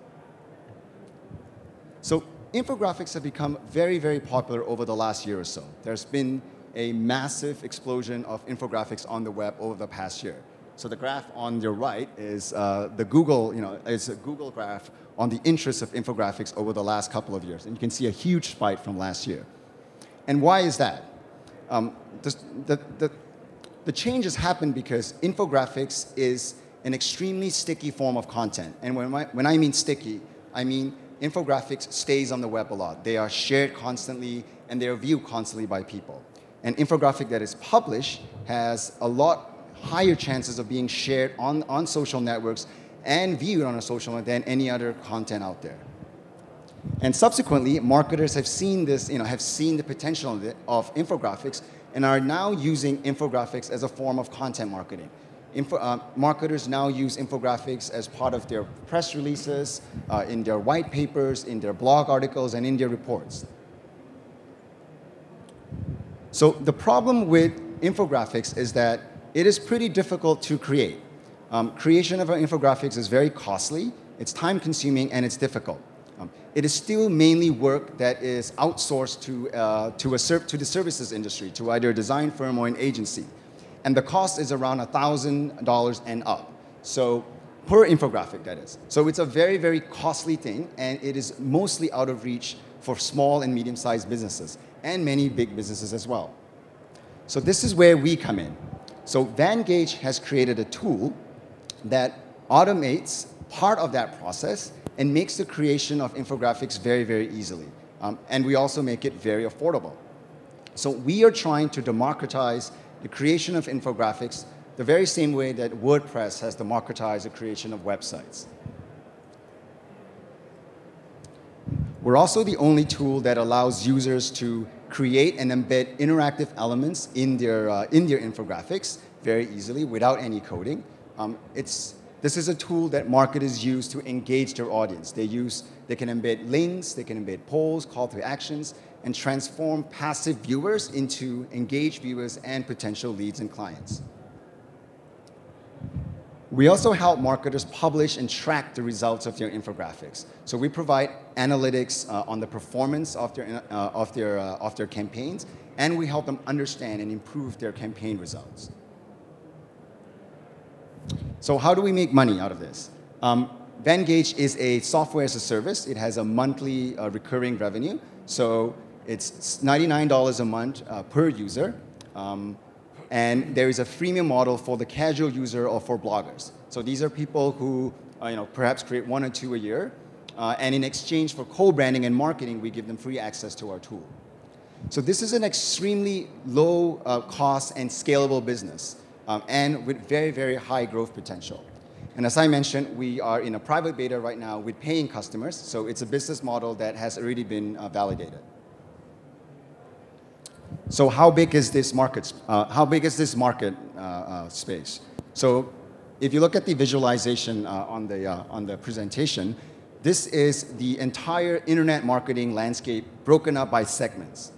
So infographics have become very, very popular over the last year or so. There's been a massive explosion of infographics on the web over the past year. So the graph on your right is the Google, it's a Google graph on the interest of infographics over the last couple of years. And you can see a huge spike from last year. And why is that? The change has happened because infographics is an extremely sticky form of content. And when I mean sticky, I mean infographics stays on the web a lot. They are shared constantly, and they are viewed constantly by people. An infographic that is published has a lot higher chances of being shared on social networks and viewed on a social network than any other content out there. And subsequently, marketers have seen this, have seen the potential of infographics and are now using infographics as a form of content marketing. Marketers now use infographics as part of their press releases, in their white papers, in their blog articles, and in their reports. So the problem with infographics is that it is pretty difficult to create. Creation of infographics is very costly, it's time-consuming, and it's difficult. It is still mainly work that is outsourced to the services industry, to either a design firm or an agency. And the cost is around $1,000 and up. So per infographic, that is. So it's a very, very costly thing, and it is mostly out of reach for small and medium-sized businesses, and many big businesses as well. So this is where we come in. So Vangage has created a tool that automates part of that process and makes the creation of infographics very, very easily. And we also make it very affordable. So we are trying to democratize the creation of infographics the very same way that WordPress has democratized the creation of websites. We're also the only tool that allows users to create and embed interactive elements in their infographics very easily without any coding. This is a tool that marketers use to engage their audience. They can embed links, they can embed polls, call to actions, and transform passive viewers into engaged viewers and potential leads and clients. We also help marketers publish and track the results of their infographics. So we provide analytics on the performance of their campaigns, and we help them understand and improve their campaign results. So how do we make money out of this? Vangage is a software as a service. It has a monthly recurring revenue. So it's $99 a month per user. And there is a freemium model for the casual user or for bloggers. So these are people who perhaps create 1 or 2 a year. And in exchange for co-branding and marketing, we give them free access to our tool. So this is an extremely low cost and scalable business. And with very, very high growth potential. And as I mentioned, we are in a private beta right now with paying customers, so it's a business model that has already been validated. So how big is this market? Space? So if you look at the visualization on the presentation, this is the entire internet marketing landscape broken up by segments.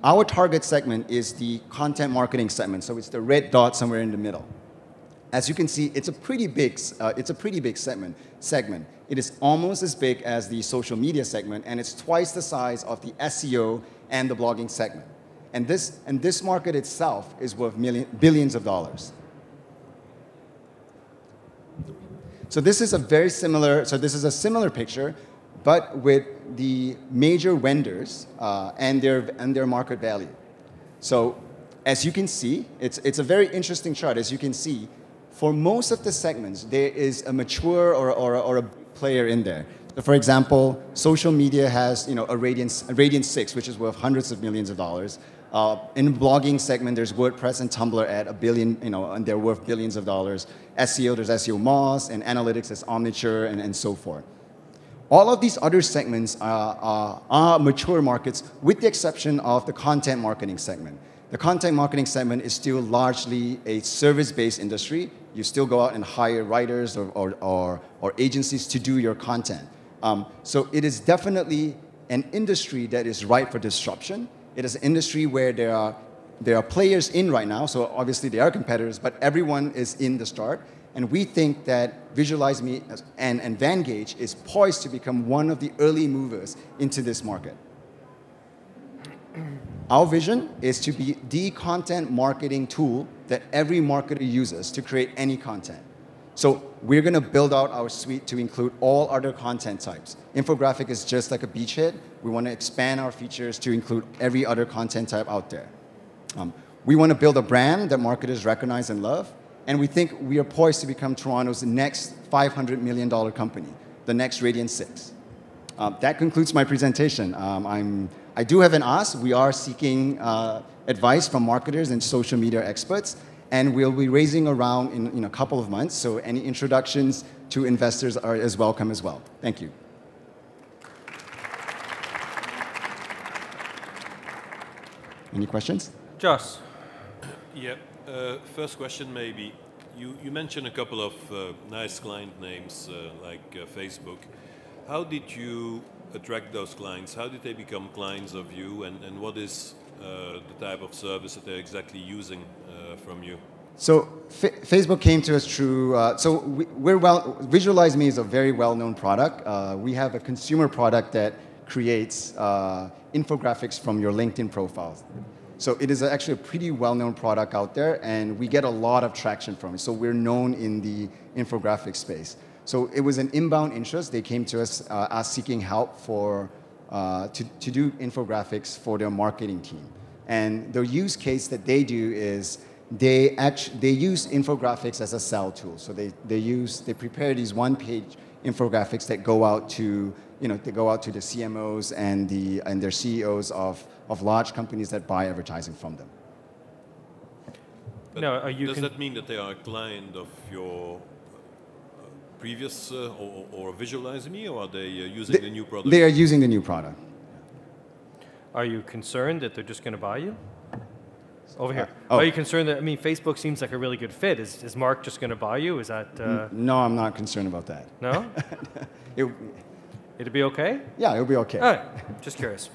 Our target segment is the content marketing segment, so it's the red dot somewhere in the middle. As you can see, it's a pretty big segment. It is almost as big as the social media segment, and it's twice the size of the SEO and the blogging segment. And this market itself is worth billions of dollars. So this is a similar picture, but with the major vendors and their market value. So as you can see, it's a very interesting chart. As you can see, for most of the segments, there is a mature or a player in there. So for example, social media has a Radiant 6, which is worth hundreds of millions of dollars. In the blogging segment, there's WordPress and Tumblr at $1 billion, and they're worth billions of dollars. SEO, there's SEO Moz, and analytics, there's Omniture, and so forth. All of these other segments are mature markets, with the exception of the content marketing segment. The content marketing segment is still largely a service-based industry. You still go out and hire writers or agencies to do your content. So it is definitely an industry that is ripe for disruption. It is an industry where there are players in right now, so obviously they are competitors, but everyone is in the start. And we think that Visualize Me and Vangage is poised to become one of the early movers into this market. Our vision is to be the content marketing tool that every marketer uses to create any content. So we're going to build out our suite to include all other content types. Infographic is just like a beachhead. We want to expand our features to include every other content type out there. We want to build a brand that marketers recognize and love. And we think we are poised to become Toronto's next $500 million company, the next Radiant 6. That concludes my presentation. I do have an ask. We are seeking advice from marketers and social media experts, and we'll be raising a round in a couple of months, so any introductions to investors are as welcome as well. Thank you. Any questions? Joss. Yeah, first question maybe. You mentioned a couple of nice client names like Facebook. How did you attract those clients? How did they become clients of you, and what is the type of service that they're exactly using from you? So Facebook came to us through, Visualize Me is a very well-known product. We have a consumer product that creates infographics from your LinkedIn profiles. So it is actually a pretty well-known product out there, and we get a lot of traction from it. So we're known in the infographic space. So it was an inbound interest. They came to us seeking help to do infographics for their marketing team. And the use case that they do is they use infographics as a sell tool. So they prepare these one-page infographics that go out to the CMOs and their CEOs of large companies that buy advertising from them. Does that mean that they are a client of your previous or Visualize Me, or are they using the new product? They are using the new product. Are you concerned that they're just going to buy you? Over here. Are you concerned that, Facebook seems like a really good fit. Is Mark just going to buy you? Is that... No, I'm not concerned about that. No? It'd be okay? Yeah, it'll be okay. All right, just curious.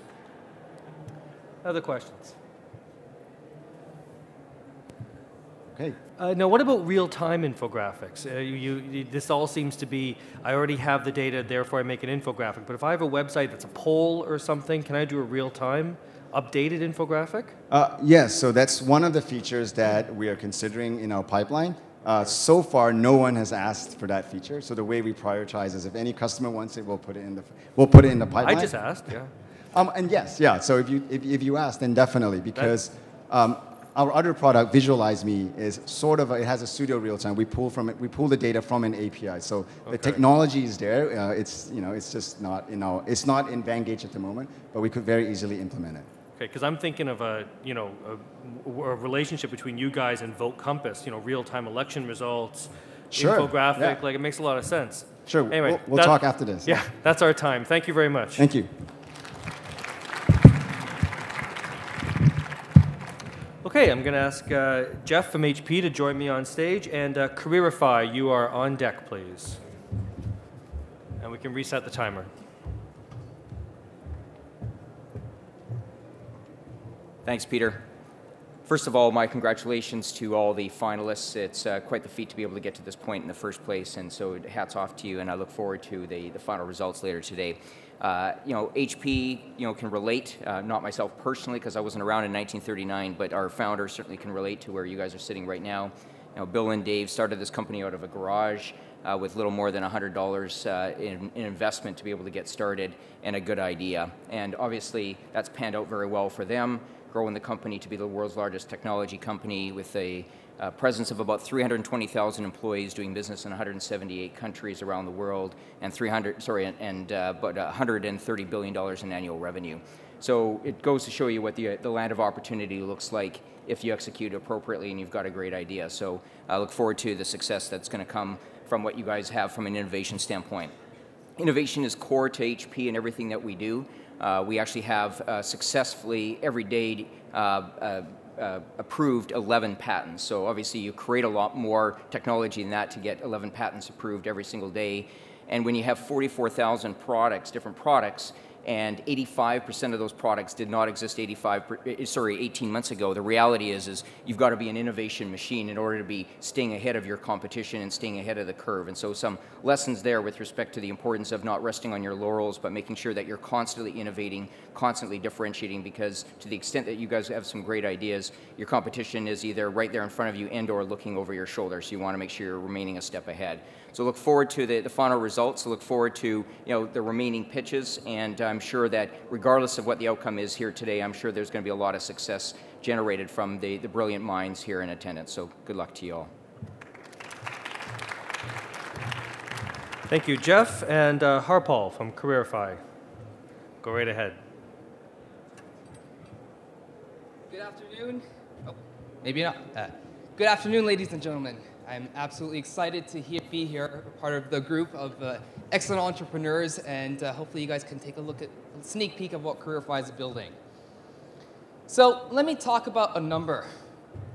Other questions? Okay. Now, what about real-time infographics? This all seems to be, I already have the data, therefore I make an infographic. But if I have a website that's a poll or something, can I do a real-time updated infographic? Yes, so that's one of the features that we are considering in our pipeline. So far, no one has asked for that feature. So the way we prioritize is if any customer wants it, we'll put it in the pipeline. I just asked, yeah. And yes, yeah. So if you ask, then definitely, because our other product, Visualize Me, is it has a pseudo real time. We pull the data from an API. So the technology is there. It's just not it's not in Vangage at the moment, but we could very easily implement it. Okay, because I'm thinking of a relationship between you guys and Vote Compass. Real-time election results, infographic. Yeah. Like, it makes a lot of sense. Sure. Anyway, we'll talk after this. Yeah, that's our time. Thank you very much. Thank you. Okay, I'm going to ask Geoff from HP to join me on stage, and Careerify, you are on deck, please. And we can reset the timer. Thanks, Peter. First of all, my congratulations to all the finalists. It's quite the feat to be able to get to this point in the first place, and so hats off to you, and I look forward to the final results later today. HP, can relate, not myself personally because I wasn't around in 1939, but our founder certainly can relate to where you guys are sitting right now. Bill and Dave started this company out of a garage with little more than $100 in investment to be able to get started and a good idea. And obviously that's panned out very well for them, growing the company to be the world's largest technology company with a presence of about 320,000 employees doing business in 178 countries around the world, and about $130 billion in annual revenue. So it goes to show you what the land of opportunity looks like if you execute appropriately and you've got a great idea. So I look forward to the success that's going to come from what you guys have from an innovation standpoint. Innovation is core to HP and everything that we do. We actually have successfully every day approved 11 patents. So obviously you create a lot more technology than that to get 11 patents approved every single day. And when you have 44,000 products, different products, and 85% of those products did not exist 18 months ago. The reality is you've got to be an innovation machine in order to be staying ahead of your competition and staying ahead of the curve. And so some lessons there with respect to the importance of not resting on your laurels, but making sure that you're constantly innovating, constantly differentiating, because to the extent that you guys have some great ideas, your competition is either right there in front of you and or looking over your shoulder. So you want to make sure you're remaining a step ahead. So look forward to the final results. Look forward to the remaining pitches, and I'm sure that regardless of what the outcome is here today, I'm sure there's going to be a lot of success generated from the brilliant minds here in attendance. So good luck to you all. Thank you, Geoff. And Harpal from Careerify. Go right ahead. Good afternoon. Oh, maybe not. Good afternoon, ladies and gentlemen. I'm absolutely excited to be here, part of the group of excellent entrepreneurs, and hopefully you guys can take a look at a sneak peek of what Careerify is building. So let me talk about a number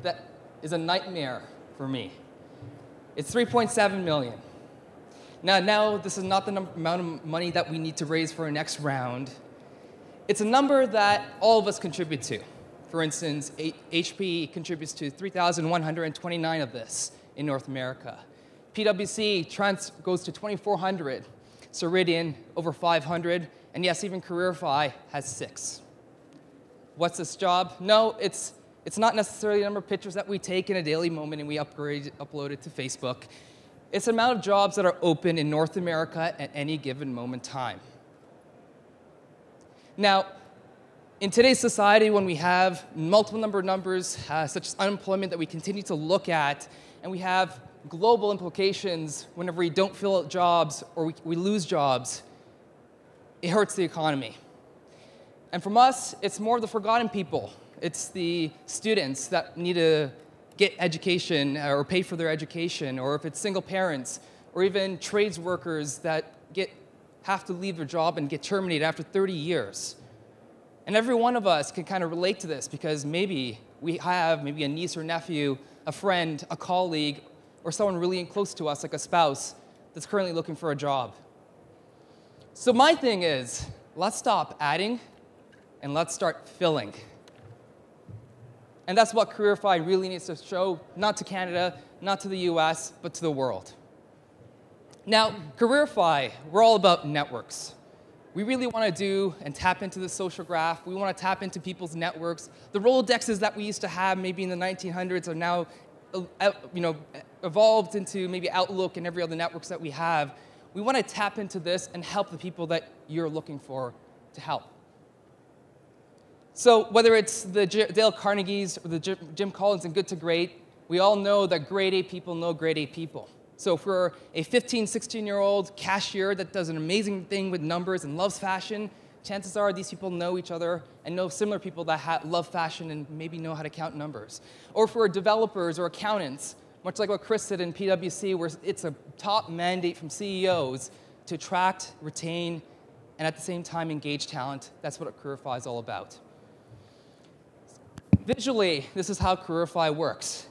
that is a nightmare for me. It's 3.7 million. Now this is not the amount of money that we need to raise for our next round. It's a number that all of us contribute to. For instance, HP contributes to 3,129 of this in North America. PwC goes to 2,400. Ceridian, over 500. And yes, even Careerify has 6. What's this job? No, it's not necessarily the number of pictures that we take in a daily moment and we upload it to Facebook. It's the amount of jobs that are open in North America at any given moment in time. Now, in today's society, when we have multiple numbers, such as unemployment that we continue to look at, and we have global implications whenever we don't fill out jobs or we lose jobs, it hurts the economy. And from us, it's more of the forgotten people. It's the students that need to get education or pay for their education, or if it's single parents, or even trades workers that have to leave their job and get terminated after 30 years. And every one of us can kind of relate to this because maybe we have maybe a niece or nephew, a friend, a colleague, or someone really close to us, like a spouse, that's currently looking for a job. So my thing is, let's stop adding and let's start filling. And that's what Careerify really needs to show, not to Canada, not to the US, but to the world. Now, Careerify, we're all about networks. We really want to do and tap into the social graph. We want to tap into people's networks. The Rolodexes that we used to have maybe in the 1900s are now evolved into maybe Outlook and every other networks that we have. We want to tap into this and help the people that you're looking for to help. So whether it's the Dale Carnegies or the Jim Collins and Good to Great, we all know that grade A people know grade A people. So for a 15, 16-year-old cashier that does an amazing thing with numbers and loves fashion, chances are these people know each other and know similar people that love fashion and maybe know how to count numbers. Or for developers or accountants, much like what Chris said in PwC, where it's a top mandate from CEOs to attract, retain, and at the same time engage talent. That's what Careerify is all about. Visually, this is how Careerify works.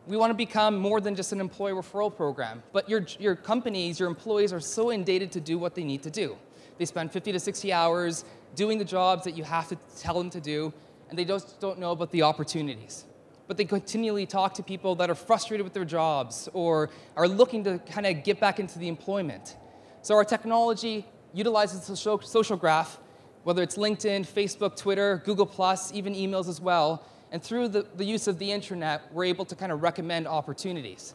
We want to become more than just an employee referral program, but your companies, your employees are so inundated to do what they need to do. They spend 50 to 60 hours doing the jobs that you have to tell them to do, and they just don't know about the opportunities. but they continually talk to people that are frustrated with their jobs or are looking to kind of get back into the employment. So our technology utilizes the social graph, whether it's LinkedIn, Facebook, Twitter, Google+, even emails as well. And through the use of the internet, we're able to kind of recommend opportunities.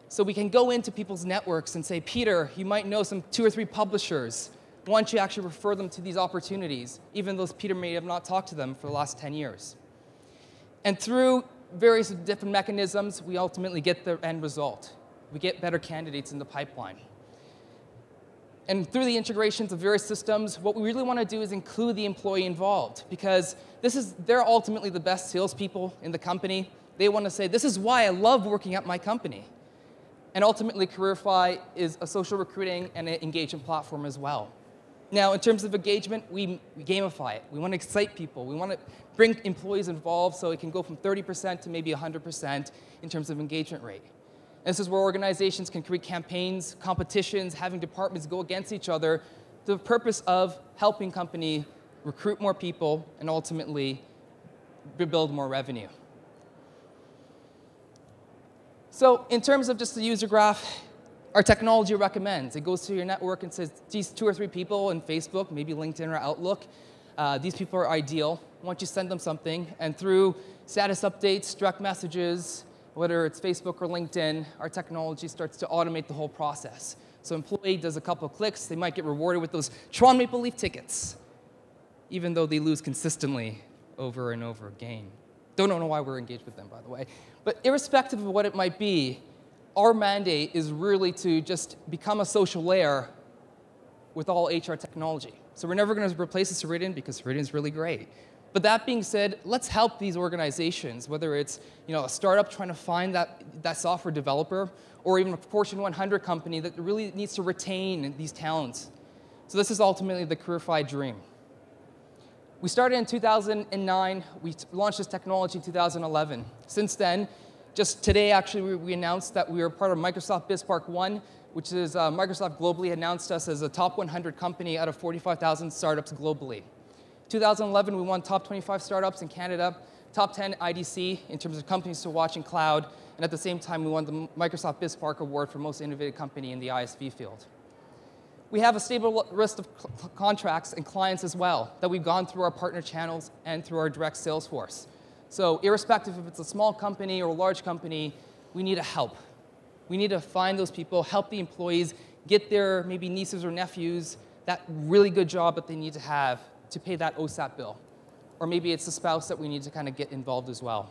So we can go into people's networks and say, Peter, you might know some 2 or 3 publishers. Why don't you actually refer them to these opportunities, even though Peter may have not talked to them for the last 10 years. And through various different mechanisms, we ultimately get the end result. We get better candidates in the pipeline. And through the integrations of various systems, what we really want to do is include the employee involved, because they're ultimately the best salespeople in the company. They want to say, this is why I love working at my company. And ultimately, CareerFi is a social recruiting and an engagement platform as well. Now, in terms of engagement, we gamify it. We want to excite people. We want to bring employees involved so it can go from 30% to maybe 100% in terms of engagement rate. And this is where organizations can create campaigns, competitions, having departments go against each other, the purpose of helping company recruit more people and ultimately build more revenue. So in terms of just the user graph, our technology recommends. It goes to your network and says, these 2 or 3 people in Facebook, maybe LinkedIn or Outlook, these people are ideal. Why don't you send them something? And through status updates, direct messages, whether it's Facebook or LinkedIn, our technology starts to automate the whole process. So employee does a couple of clicks, they might get rewarded with those Toronto Maple Leaf tickets, even though they lose consistently over and over again. Don't know why we're engaged with them, by the way. But irrespective of what it might be, our mandate is really to just become a social layer with all HR technology. So we're never going to replace the Ceridian because Ceridian is really great. But that being said, let's help these organizations, whether it's a startup trying to find that software developer, or even a Fortune 100 company that really needs to retain these talents. So this is ultimately the CareerFi dream. We started in 2009. We launched this technology in 2011. Since then, just today, actually, we announced that we were part of Microsoft BizSpark 1, which is Microsoft globally announced us as a top 100 company out of 45,000 startups globally. 2011, we won top 25 startups in Canada, top 10 IDC in terms of companies to watch in cloud, and at the same time, we won the Microsoft BizSpark Award for most innovative company in the ISV field. We have a stable list of contracts and clients as well that we've gone through our partner channels and through our direct sales force. So irrespective if it's a small company or a large company, we need help. We need to find those people, help the employees, get their maybe nieces or nephews that really good job that they need to have to pay that OSAP bill. Or maybe it's the spouse that we need to kind of get involved as well.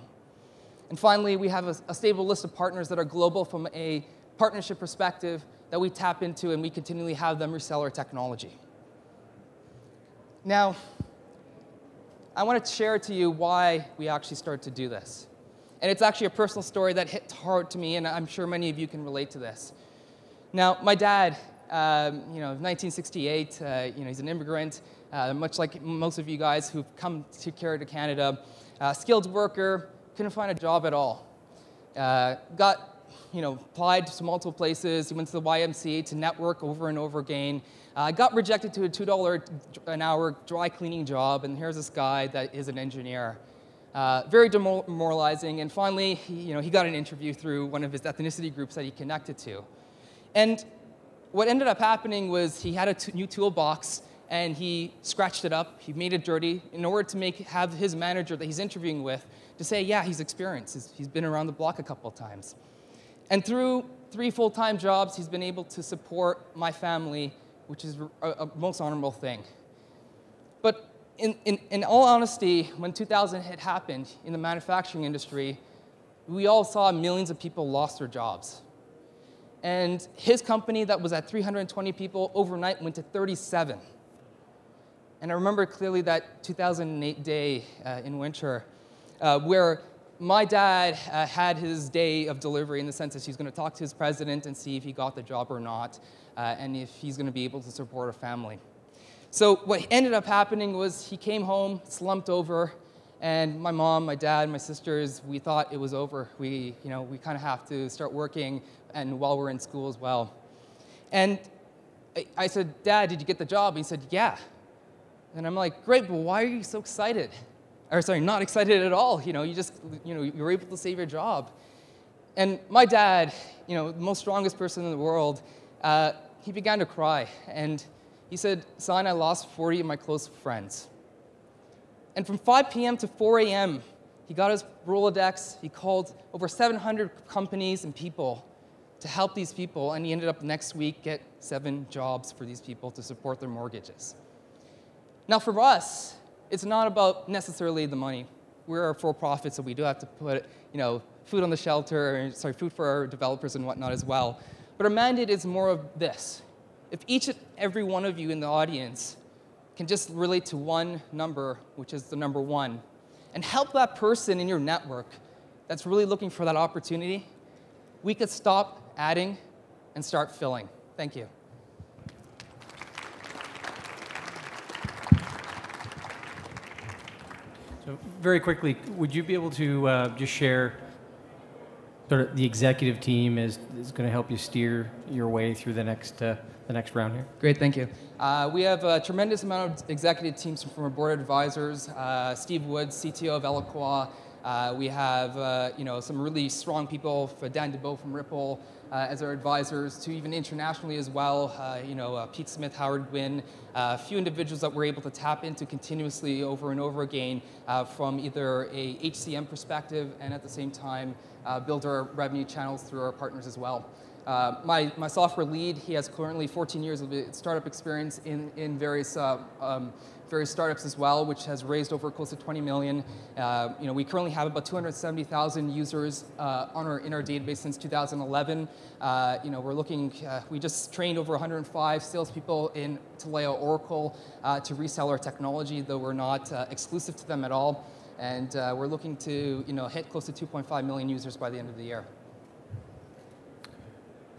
And finally, we have a stable list of partners that are global from a partnership perspective that we tap into, and we continually have them resell our technology. Now, I want to share to you why we actually started to do this. And it's actually a personal story that hit hard to me, and I'm sure many of you can relate to this. Now, my dad, 1968, he's an immigrant, much like most of you guys who've come to Canada, skilled worker, couldn't find a job at all. Applied to multiple places. He went to the YMCA to network over and over again. Got rejected to a $2 an hour dry cleaning job, and here's this guy that is an engineer. Very demoralizing, and finally, he got an interview through one of his ethnicity groups that he connected to. And what ended up happening was he had a new toolbox, and he scratched it up, he made it dirty, in order to have his manager that he's interviewing with to say, yeah, he's experienced, he's been around the block a couple of times. And through 3 full-time jobs, he's been able to support my family, which is a most honorable thing. But in all honesty, when 2000 had happened in the manufacturing industry, we all saw millions of people lost their jobs. And his company that was at 320 people overnight went to 37. And I remember clearly that 2008 day in winter where my dad had his day of delivery in the sense that he's going to talk to his president and see if he got the job or not, and if he's going to be able to support a family. So what ended up happening was he came home, slumped over, and my mom, my dad, my sisters, we thought it was over. We kind of have to start working, and while we're in school as well. And I said, Dad, did you get the job? And he said, yeah. And I'm like, great, but why are you so excited? or sorry, not excited at all. You were able to save your job. And my dad, the most strongest person in the world, he began to cry. And he said, "Son, I lost 40 of my close friends." And from 5 p.m. to 4 a.m., he got his Rolodex. He called over 700 companies and people to help these people. And he ended up next week get 7 jobs for these people to support their mortgages. Now, for us, it's not about necessarily the money. We're a for-profit, so we do have to put, food on the shelter, food for our developers and whatnot as well. But our mandate is more of this. If each and every one of you in the audience can just relate to one number, which is the number 1, and help that person in your network that's really looking for that opportunity, we could stop adding and start filling. Thank you. So very quickly, would you be able to just share sort of the executive team is going to help you steer your way through the next round here? Great, thank you. We have a tremendous amount of executive teams from our board of advisors. Steve Woods, CTO of Eloqua. We have some really strong people, Dan DeBow from Ripple as our advisors, to even internationally as well. Pete Smith, Howard Gwynn, a few individuals that we're able to tap into continuously over and over again from either a HCM perspective and at the same time build our revenue channels through our partners as well. My software lead, he has currently 14 years of startup experience in various startups as well, which has raised over close to 20 million. We currently have about 270,000 users in our database since 2011. We just trained over 105 salespeople in Taleo Oracle to resell our technology, though we're not exclusive to them at all. And we're looking to hit close to 2.5 million users by the end of the year.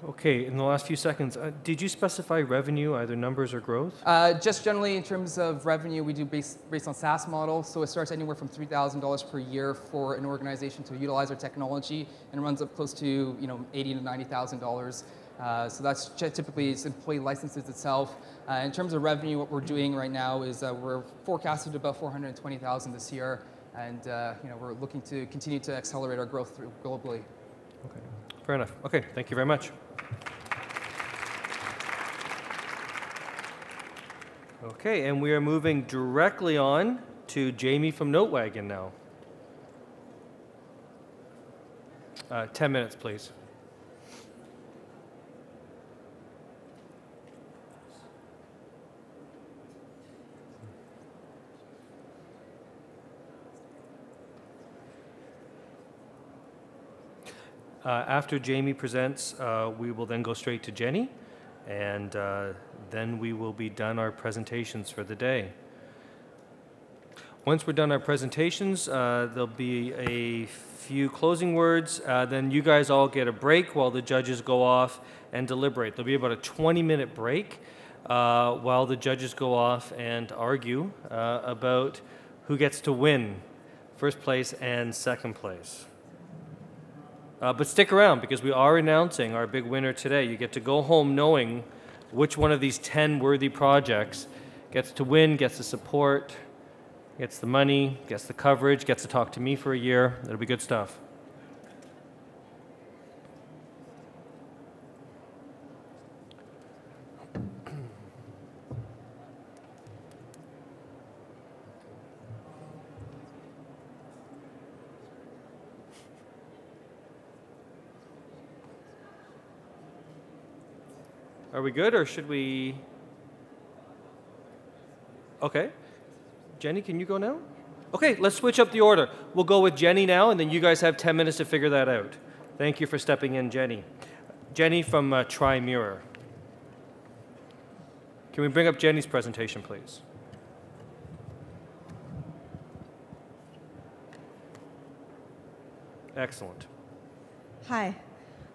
Okay, in the last few seconds, did you specify revenue, either numbers or growth? Just generally in terms of revenue, we do based on SaaS model. So it starts anywhere from $3,000 per year for an organization to utilize our technology, and runs up close to $80,000 to $90,000. So that's typically it's employee licenses itself. In terms of revenue, what we're doing right now is we're forecasted about $420,000 this year, and we're looking to continue to accelerate our growth globally. Okay, fair enough. Okay, thank you very much. Okay, and we are moving directly on to Jamie from NoteWagon now. 10 minutes, please. After Jamie presents, we will then go straight to Jenny, and then we will be done our presentations for the day. Once we're done our presentations, there'll be a few closing words. Then you guys all get a break while the judges go off and deliberate. There'll be about a 20-minute break while the judges go off and argue about who gets to win first place and second place. But stick around, because we are announcing our big winner today. You get to go home knowing which one of these 10 worthy projects gets to win, gets the support, gets the money, gets the coverage, gets to talk to me for a year. It'll be good stuff. Are we good, or should we? Okay. Jenny, can you go now? Okay, let's switch up the order. We'll go with Jenny now, and then you guys have 10 minutes to figure that out. Thank you for stepping in, Jenny. Jenny from Tri-Mirror. Can we bring up Jenny's presentation, please? Excellent. Hi.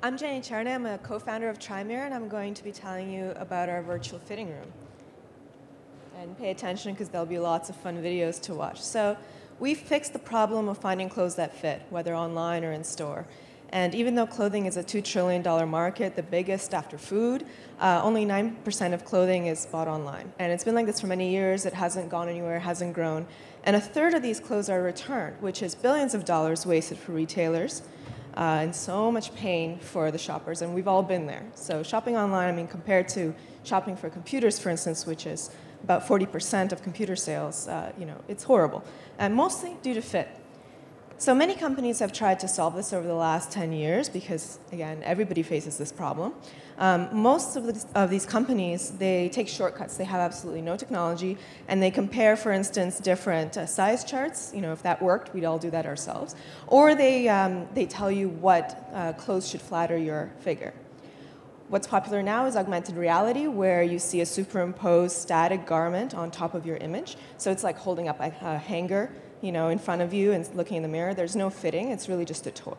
I'm Jenny Charney. I'm a co-founder of Tri-Mirror, and I'm going to be telling you about our virtual fitting room. And pay attention, because there'll be lots of fun videos to watch. So we fixed the problem of finding clothes that fit, whether online or in store. And even though clothing is a $2 trillion market, the biggest after food, only 9% of clothing is bought online. And it's been like this for many years. It hasn't gone anywhere, hasn't grown. And a third of these clothes are returned, which is billions of dollars wasted for retailers and so much pain for the shoppers. And we've all been there. So shopping online, I mean, compared to shopping for computers, for instance, which is about 40% of computer sales, you know, it's horrible. And mostly due to fit. So many companies have tried to solve this over the last 10 years because, again, everybody faces this problem. Most of these companies, they take shortcuts. They have absolutely no technology, and they compare, for instance, different size charts. You know, if that worked, we'd all do that ourselves. Or they tell you what clothes should flatter your figure. What's popular now is augmented reality, where you see a superimposed static garment on top of your image. So it's like holding up a hanger, you know, in front of you and looking in the mirror. There's no fitting. It's really just a toy.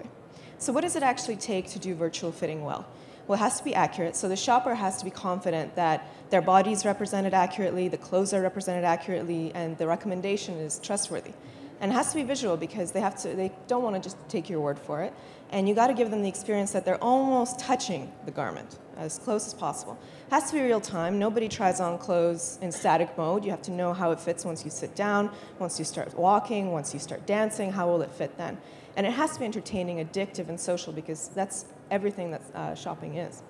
So what does it actually take to do virtual fitting well? Well, it has to be accurate. So the shopper has to be confident that their body is represented accurately, the clothes are represented accurately, and the recommendation is trustworthy. And it has to be visual because they don't want to just take your word for it. And you got to give them the experience that they're almost touching the garment as close as possible. It has to be real time. Nobody tries on clothes in static mode. You have to know how it fits once you sit down, once you start walking, once you start dancing, how will it fit then? And it has to be entertaining, addictive, and social because that's everything that shopping is.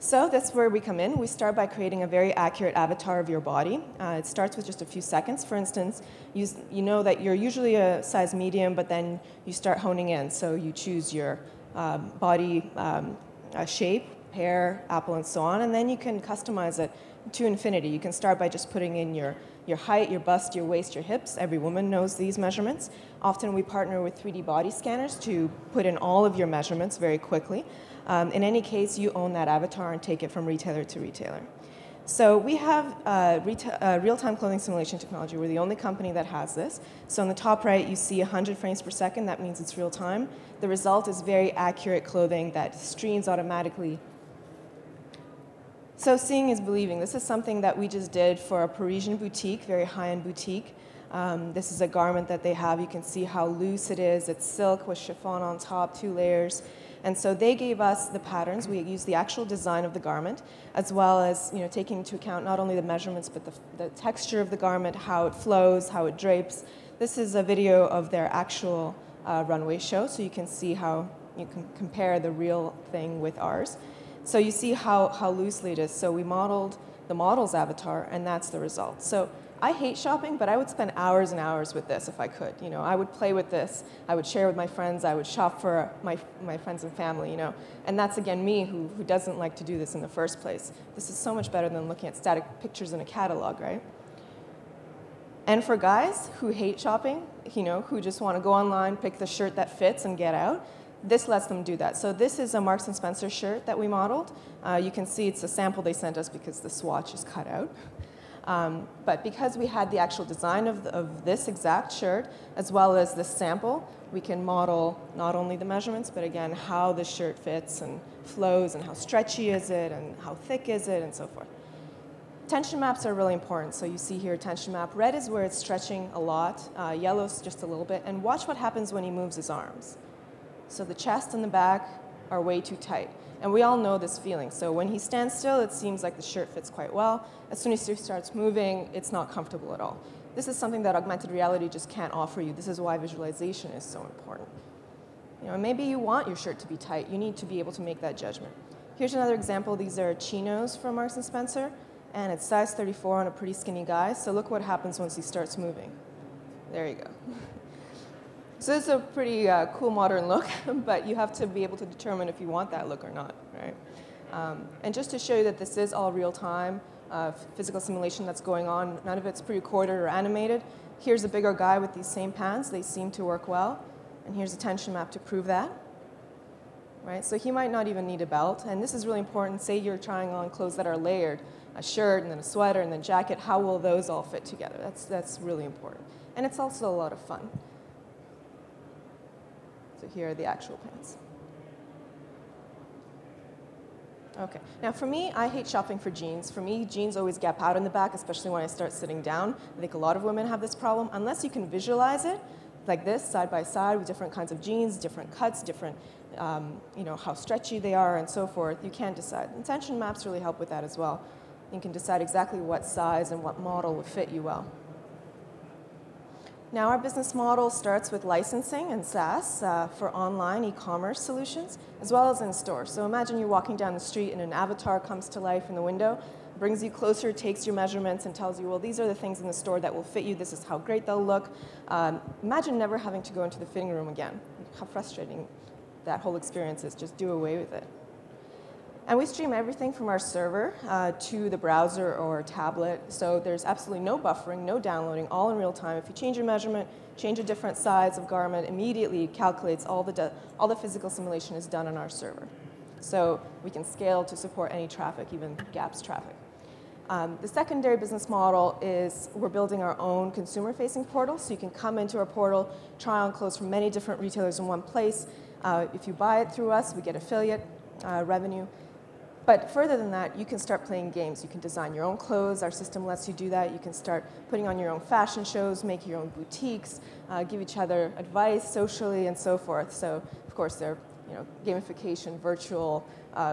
So that's where we come in. We start by creating a very accurate avatar of your body. It starts with just a few seconds. For instance, you know that you're usually a size medium, but then you start honing in. So you choose your body shape, hair, apple, and so on, and then you can customize it to infinity. You can start by just putting in your height, your bust, your waist, your hips. Every woman knows these measurements. Often we partner with 3D body scanners to put in all of your measurements very quickly. In any case, you own that avatar and take it from retailer to retailer. So we have real-time clothing simulation technology. We're the only company that has this. So on the top right, you see 100 frames per second. That means it's real time. The result is very accurate clothing that streams automatically. So seeing is believing. This is something that we just did for a Parisian boutique, very high-end boutique. This is a garment that they have. You can see how loose it is. It's silk with chiffon on top, 2 layers. And so they gave us the patterns. We used the actual design of the garment, as well as taking into account not only the measurements, but the texture of the garment, how it flows, how it drapes. This is a video of their actual runway show, so you can see how you can compare the real thing with ours. So you see how loosely it is. So we modeled the model's avatar, and that's the result. So I hate shopping, but I would spend hours and hours with this if I could. I would play with this. I would share with my friends. I would shop for my friends and family, And that's, again, me who doesn't like to do this in the first place. This is so much better than looking at static pictures in a catalog, right? And for guys who hate shopping, who just want to go online, pick the shirt that fits, and get out, this lets them do that. So this is a Marks & Spencer shirt that we modeled. You can see it's a sample they sent us because the swatch is cut out. But because we had the actual design of this exact shirt, as well as this sample, we can model not only the measurements, but again, how the shirt fits and flows, and how stretchy is it, and how thick is it, and so forth. Tension maps are really important. So you see here tension map. Red is where it's stretching a lot. Yellow's just a little bit. And watch what happens when he moves his arms. So the chest and the back are way too tight. And we all know this feeling. So when he stands still, it seems like the shirt fits quite well. As soon as he starts moving, it's not comfortable at all. This is something that augmented reality just can't offer you. This is why visualization is so important. Maybe you want your shirt to be tight. You need to be able to make that judgment. Here's another example. These are chinos from Marks & Spencer, and it's size 34 on a pretty skinny guy. So look what happens once he starts moving. There you go. So this is a pretty cool modern look, but you have to be able to determine if you want that look or not, right? And just to show you that this is all real-time physical simulation that's going on, none of it's pre-recorded or animated. Here's a bigger guy with these same pants. They seem to work well. And here's a tension map to prove that, right? So he might not even need a belt. And this is really important. Say you're trying on clothes that are layered, a shirt and then a sweater and then jacket. How will those all fit together? That's really important. And it's also a lot of fun. So here are the actual pants. Okay, now for me, I hate shopping for jeans. For me, jeans always gap out in the back, especially when I start sitting down. I think a lot of women have this problem. Unless you can visualize it, like this, side by side, with different kinds of jeans, different cuts, different, how stretchy they are, and so forth. You can decide. And tension maps really help with that as well. You can decide exactly what size and what model will fit you well. Now, our business model starts with licensing and SaaS for online e-commerce solutions, as well as in-store. So imagine you're walking down the street and an avatar comes to life in the window, brings you closer, takes your measurements, and tells you, well, these are the things in the store that will fit you. This is how great they'll look. Imagine never having to go into the fitting room again. How frustrating that whole experience is. Just do away with it. And we stream everything from our server to the browser or tablet. So there's absolutely no buffering, no downloading, all in real time. If you change your measurement, change a different size of garment, immediately it calculates all the physical simulation is done on our server. So we can scale to support any traffic, even GAP's traffic. The secondary business model is we're building our own consumer-facing portal. So you can come into our portal, try on clothes from many different retailers in one place. If you buy it through us, we get affiliate revenue. But further than that, you can start playing games. You can design your own clothes. Our system lets you do that. You can start putting on your own fashion shows, make your own boutiques, give each other advice socially, and so forth. So, of course, there are gamification, virtual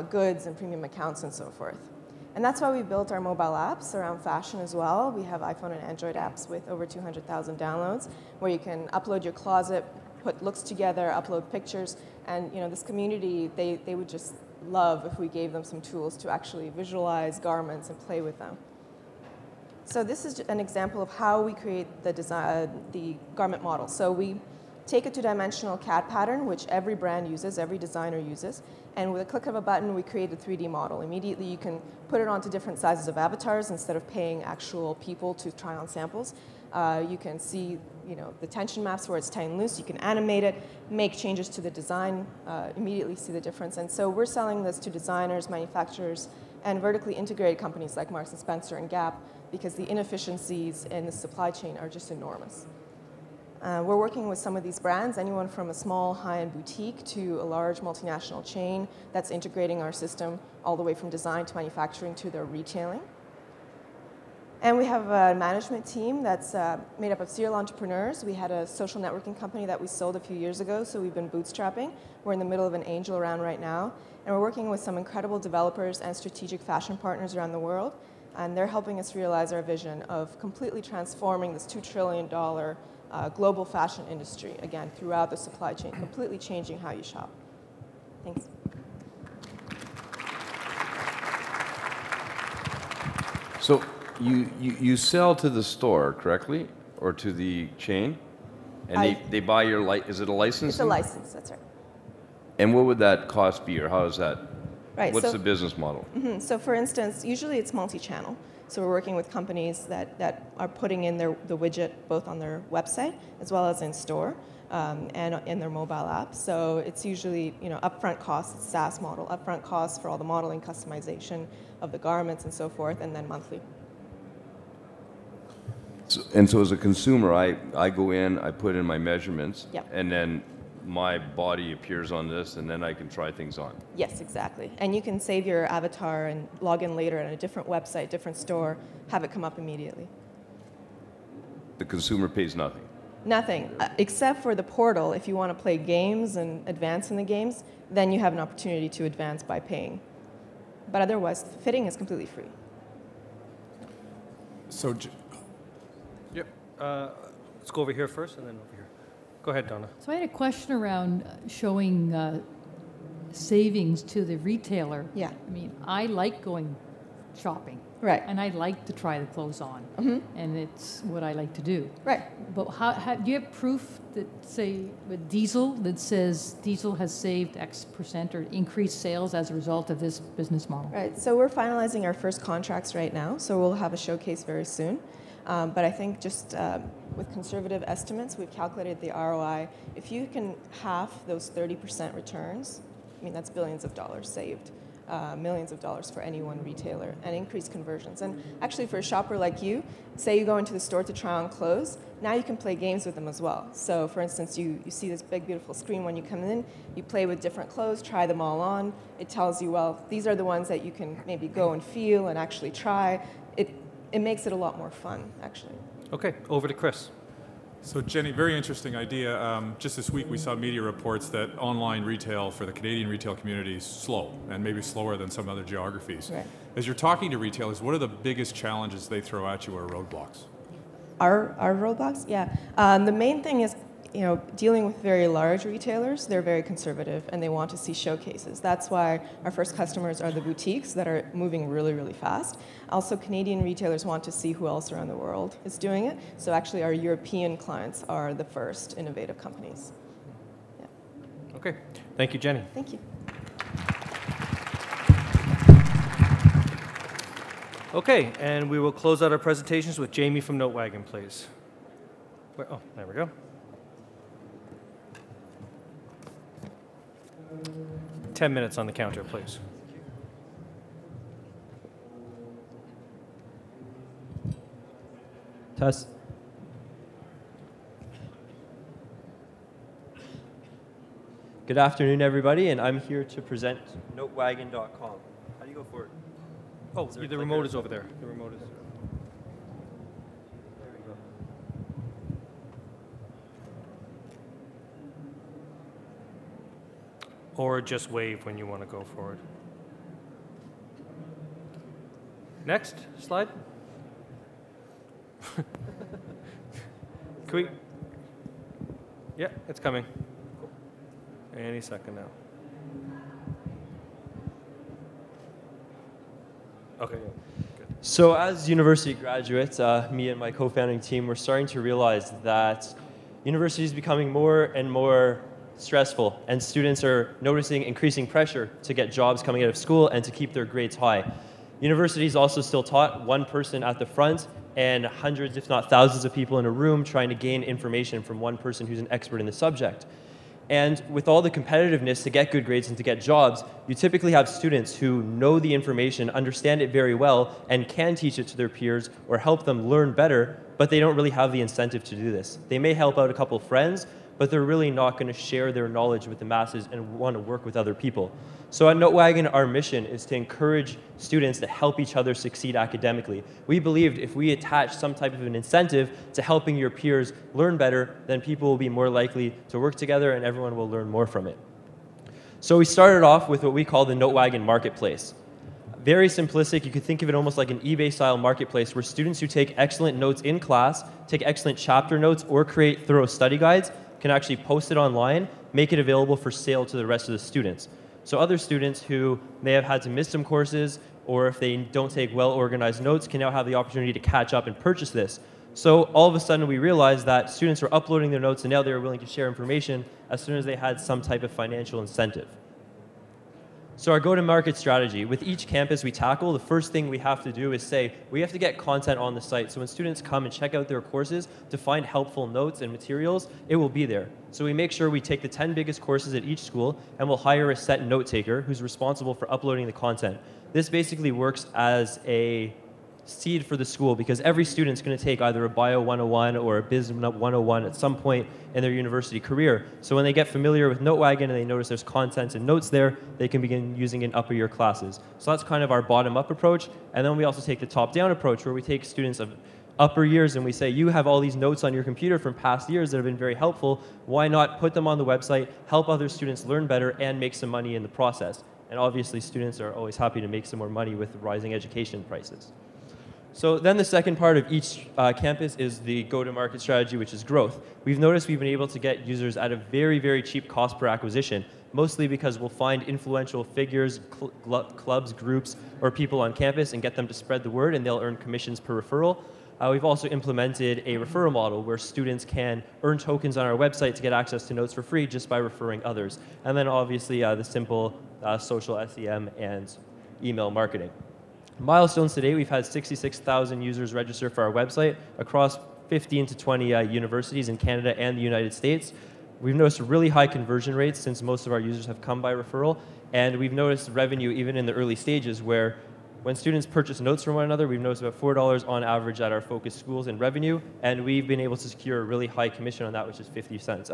goods, and premium accounts, and so forth. And that's why we built our mobile apps around fashion as well. We have iPhone and Android apps with over 200,000 downloads, where you can upload your closet, put looks together, upload pictures, and this community, they would just love if we gave them some tools to actually visualize garments and play with them. So this is an example of how we create the garment model. So we take a two-dimensional CAD pattern, which every brand uses, every designer uses, and with a click of a button, we create a 3D model. Immediately, you can put it onto different sizes of avatars instead of paying actual people to try on samples. You can see the tension maps where it's tight and loose. You can animate it, make changes to the design, immediately see the difference. And so we're selling this to designers, manufacturers, and vertically integrated companies like Marks & Spencer and Gap, because the inefficiencies in the supply chain are just enormous. We're working with some of these brands, anyone from a small high-end boutique to a large multinational chain that's integrating our system all the way from design to manufacturing to their retailing. And we have a management team that's made up of serial entrepreneurs. We had a social networking company that we sold a few years ago, so we've been bootstrapping. We're in the middle of an angel round right now. And we're working with some incredible developers and strategic fashion partners around the world. And they're helping us realize our vision of completely transforming this $2 trillion global fashion industry, again, throughout the supply chain, completely changing how you shop. Thanks. So you sell to the store, correctly? Or to the chain? And they buy your, is it a license? It's a license, that's right. And what would that cost be, or how is that? Right. What's the business model? So for instance, usually it's multi-channel. So we're working with companies that are putting in the widget both on their website as well as in store and in their mobile app. So it's usually upfront costs, SaaS model, upfront costs for all the modeling, customization of the garments and so forth, and then monthly. So as a consumer, I go in, I put in my measurements, Yep. and then my body appears on this, and then I can try things on. Yes, exactly. And you can save your avatar and log in later at a different website, different store, have it come up immediately. The consumer pays nothing. Nothing, except for the portal. If you want to play games and advance in the games, then you have an opportunity to advance by paying. But otherwise, fitting is completely free. So, yep. Let's go over here first, and then over here. Go ahead, Donna. So I had a question around showing savings to the retailer. Yeah. I mean, I like going shopping. Right. And I like to try the clothes on. Mm-hmm. And it's what I like to do. Right. But how do you have proof that, say, with diesel, that says diesel has saved X percent or increased sales as a result of this business model? Right. So we're finalizing our first contracts right now, so we'll have a showcase very soon. But I think just with conservative estimates, we've calculated the ROI. If you can half those 30% returns, I mean, that's billions of dollars saved, millions of dollars for any one retailer, and increased conversions. And actually, for a shopper like you, say you go into the store to try on clothes, now you can play games with them as well. So for instance, you see this big, beautiful screen when you come in, you play with different clothes, try them all on. It tells you, well, these are the ones that you can maybe go and feel and actually try. It makes it a lot more fun, actually. Okay, over to Chris. So Jenny, very interesting idea. Just this week we saw media reports that online retail for the Canadian retail community is slow and maybe slower than some other geographies. Right. As you're talking to retailers, what are the biggest challenges they throw at you or roadblocks? Our roadblocks? Yeah. The main thing is, dealing with very large retailers, they're very conservative and they want to see showcases. That's why our first customers are the boutiques that are moving really, really fast. Also, Canadian retailers want to see who else around the world is doing it. So actually, our European clients are the first innovative companies. Yeah. Okay. Thank you, Jenny. Thank you. Okay, and we will close out our presentations with Jamie from NoteWagon, please. Oh, there we go. $10 minutes on the counter, please. Test. Good afternoon, everybody, and I'm here to present notewagon.com. How do you go forward? Oh, the remote is over there. The remote is. There we go. Or just wave when you want to go forward. Next slide. Can we? Yeah, it's coming. Any second now. Okay. So as university graduates, me and my co-founding team, we're starting to realize that university is becoming more and more stressful, and students are noticing increasing pressure to get jobs coming out of school and to keep their grades high. Universities also still taught one person at the front and hundreds, if not thousands of people in a room trying to gain information from one person who's an expert in the subject. And with all the competitiveness to get good grades and to get jobs, you typically have students who know the information, understand it very well, and can teach it to their peers or help them learn better, but they don't really have the incentive to do this. They may help out a couple friends, but they're really not going to share their knowledge with the masses and want to work with other people. So at NoteWagon, our mission is to encourage students to help each other succeed academically. We believed if we attach some type of an incentive to helping your peers learn better, then people will be more likely to work together and everyone will learn more from it. So we started off with what we call the NoteWagon Marketplace. Very simplistic. You could think of it almost like an eBay-style marketplace where students who take excellent notes in class, take excellent chapter notes, or create thorough study guides can actually post it online, make it available for sale to the rest of the students. So other students who may have had to miss some courses, or if they don't take well-organized notes, can now have the opportunity to catch up and purchase this. So all of a sudden we realized that students were uploading their notes and now they were willing to share information as soon as they had some type of financial incentive. So our go-to-market strategy, with each campus we tackle, the first thing we have to do is say, we have to get content on the site. So when students come and check out their courses to find helpful notes and materials, it will be there. So we make sure we take the 10 biggest courses at each school and we'll hire a set note taker who's responsible for uploading the content. This basically works as a seed for the school because every student's going to take either a Bio 101 or a Biz 101 at some point in their university career. So when they get familiar with NoteWagon and they notice there's content and notes there, they can begin using it in upper year classes. So that's kind of our bottom-up approach. And then we also take the top-down approach where we take students of upper years and we say, you have all these notes on your computer from past years that have been very helpful. Why not put them on the website, help other students learn better, and make some money in the process? And obviously, students are always happy to make some more money with rising education prices. So then the second part of each campus is the go-to-market strategy, which is growth. We've noticed we've been able to get users at a very, very cheap cost per acquisition, mostly because we'll find influential figures, clubs, groups, or people on campus and get them to spread the word, and they'll earn commissions per referral. We've also implemented a referral model where students can earn tokens on our website to get access to notes for free just by referring others. And then obviously the simple social SEM and email marketing. Milestones today, we've had 66,000 users register for our website across 15 to 20 universities in Canada and the United States. We've noticed really high conversion rates since most of our users have come by referral, and we've noticed revenue even in the early stages where when students purchase notes from one another, we've noticed about $4 on average at our focus schools in revenue, and we've been able to secure a really high commission on that, which is 50 cents.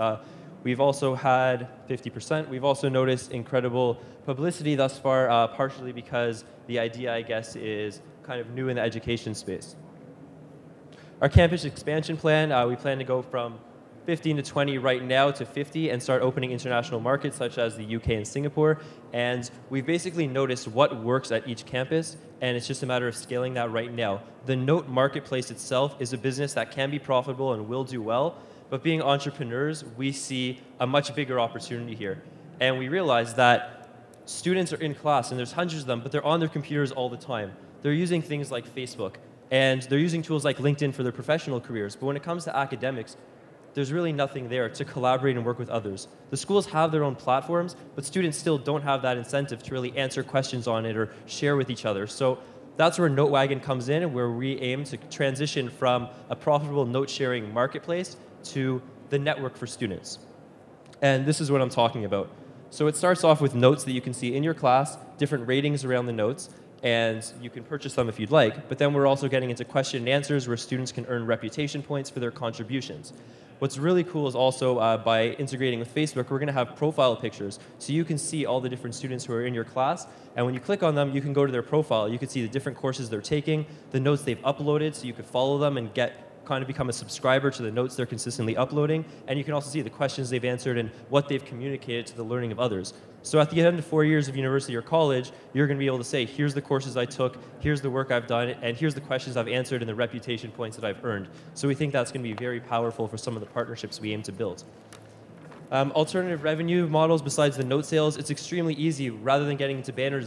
We've also had 50%. We've also noticed incredible publicity thus far, partially because the idea, I guess, is kind of new in the education space. Our campus expansion plan, we plan to go from 15 to 20 right now to 50 and start opening international markets such as the UK and Singapore. And we've basically noticed what works at each campus, and it's just a matter of scaling that right now. The Note marketplace itself is a business that can be profitable and will do well, but being entrepreneurs, we see a much bigger opportunity here. And we realize that students are in class, and there's hundreds of them, but they're on their computers all the time. They're using things like Facebook, and they're using tools like LinkedIn for their professional careers. But when it comes to academics, there's really nothing there to collaborate and work with others. The schools have their own platforms, but students still don't have that incentive to really answer questions on it or share with each other. So that's where NoteWagon comes in, and where we aim to transition from a profitable note-sharing marketplace to the network for students. And this is what I'm talking about. So it starts off with notes that you can see in your class, different ratings around the notes, and you can purchase them if you'd like. But then we're also getting into question and answers where students can earn reputation points for their contributions. What's really cool is also by integrating with Facebook, we're going to have profile pictures. So you can see all the different students who are in your class. And when you click on them, you can go to their profile. You can see the different courses they're taking, the notes they've uploaded, so you could follow them and kind of become a subscriber to the notes they're consistently uploading. And you can also see the questions they've answered and what they've communicated to the learning of others. So at the end of 4 years of university or college, you're going to be able to say, here's the courses I took, here's the work I've done, and here's the questions I've answered and the reputation points that I've earned. So we think that's going to be very powerful for some of the partnerships we aim to build. Alternative revenue models besides the note sales, it's extremely easy. Rather than getting into banner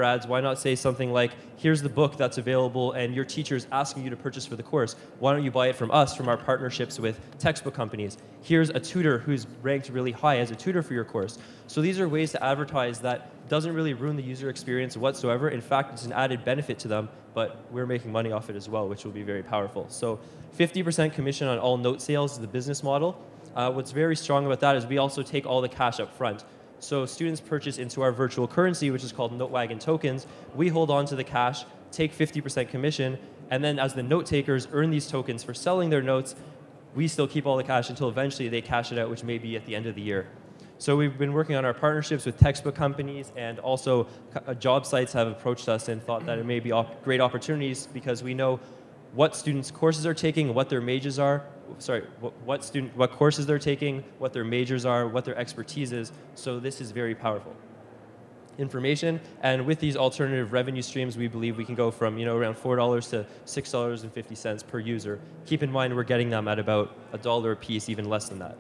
ads, why not say something like, here's the book that's available and your teacher's asking you to purchase for the course. Why don't you buy it from us, from our partnerships with textbook companies? Here's a tutor who's ranked really high as a tutor for your course. So these are ways to advertise that doesn't really ruin the user experience whatsoever. In fact, it's an added benefit to them, but we're making money off it as well, which will be very powerful. So 50% commission on all note sales is the business model. What's very strong about that is we also take all the cash up front. So students purchase into our virtual currency, which is called NoteWagon tokens. We hold on to the cash, take 50% commission, and then as the note takers earn these tokens for selling their notes, we still keep all the cash until eventually they cash it out, which may be at the end of the year. So we've been working on our partnerships with textbook companies, and also job sites have approached us and thought that it may be great opportunities because we know what students' courses are taking, what their majors are, what courses they're taking, what their majors are, what their expertise is. So this is very powerful information. And with these alternative revenue streams, we believe we can go from around $4 to $6.50 per user. Keep in mind we're getting them at about $1 a piece, even less than that.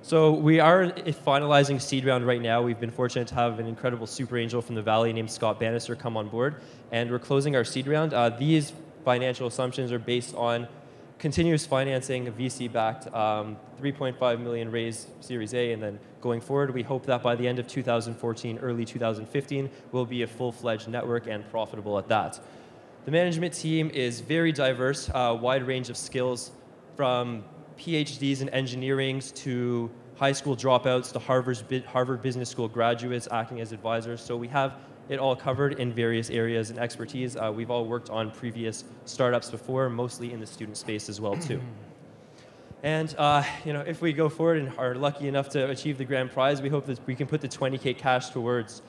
So we are finalizing seed round right now. We've been fortunate to have an incredible super angel from the Valley named Scott Bannister come on board, and we're closing our seed round. These financial assumptions are based on continuous financing, VC-backed, 3.5 million raised Series A, and then going forward, we hope that by the end of 2014, early 2015, we'll be a full-fledged network and profitable at that. The management team is very diverse, wide range of skills, from PhDs in engineering to high school dropouts to Harvard Business School graduates acting as advisors. So we have it all covered in various areas and expertise. We've all worked on previous startups before, mostly in the student space as well too. And if we go forward and are lucky enough to achieve the grand prize, we hope that we can put the 20K cash towards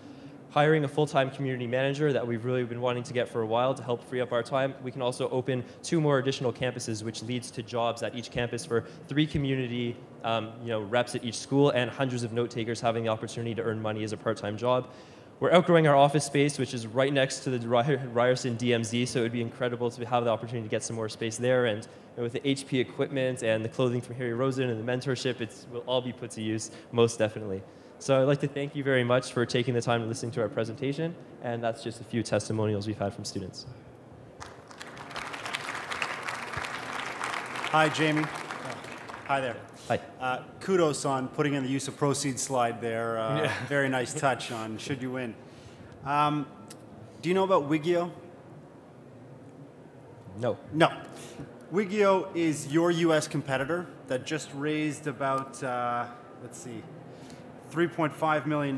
hiring a full-time community manager that we've really been wanting to get for a while to help free up our time. We can also open 2 more additional campuses, which leads to jobs at each campus for 3 community reps at each school and hundreds of note takers having the opportunity to earn money as a part-time job. We're outgrowing our office space, which is right next to the Ryerson DMZ, so it would be incredible to have the opportunity to get some more space there. And with the HP equipment and the clothing from Harry Rosen and the mentorship, it will all be put to use, most definitely. So I'd like to thank you very much for taking the time to listen to our presentation, and that's just a few testimonials we've had from students. Hi, Jamie. Hi there. Hi. Kudos on putting in the use of proceeds slide there. Yeah. Very nice touch on should you win. Do you know about Wigio? No. No. Wigio is your US competitor that just raised about, let's see, $3.5 million.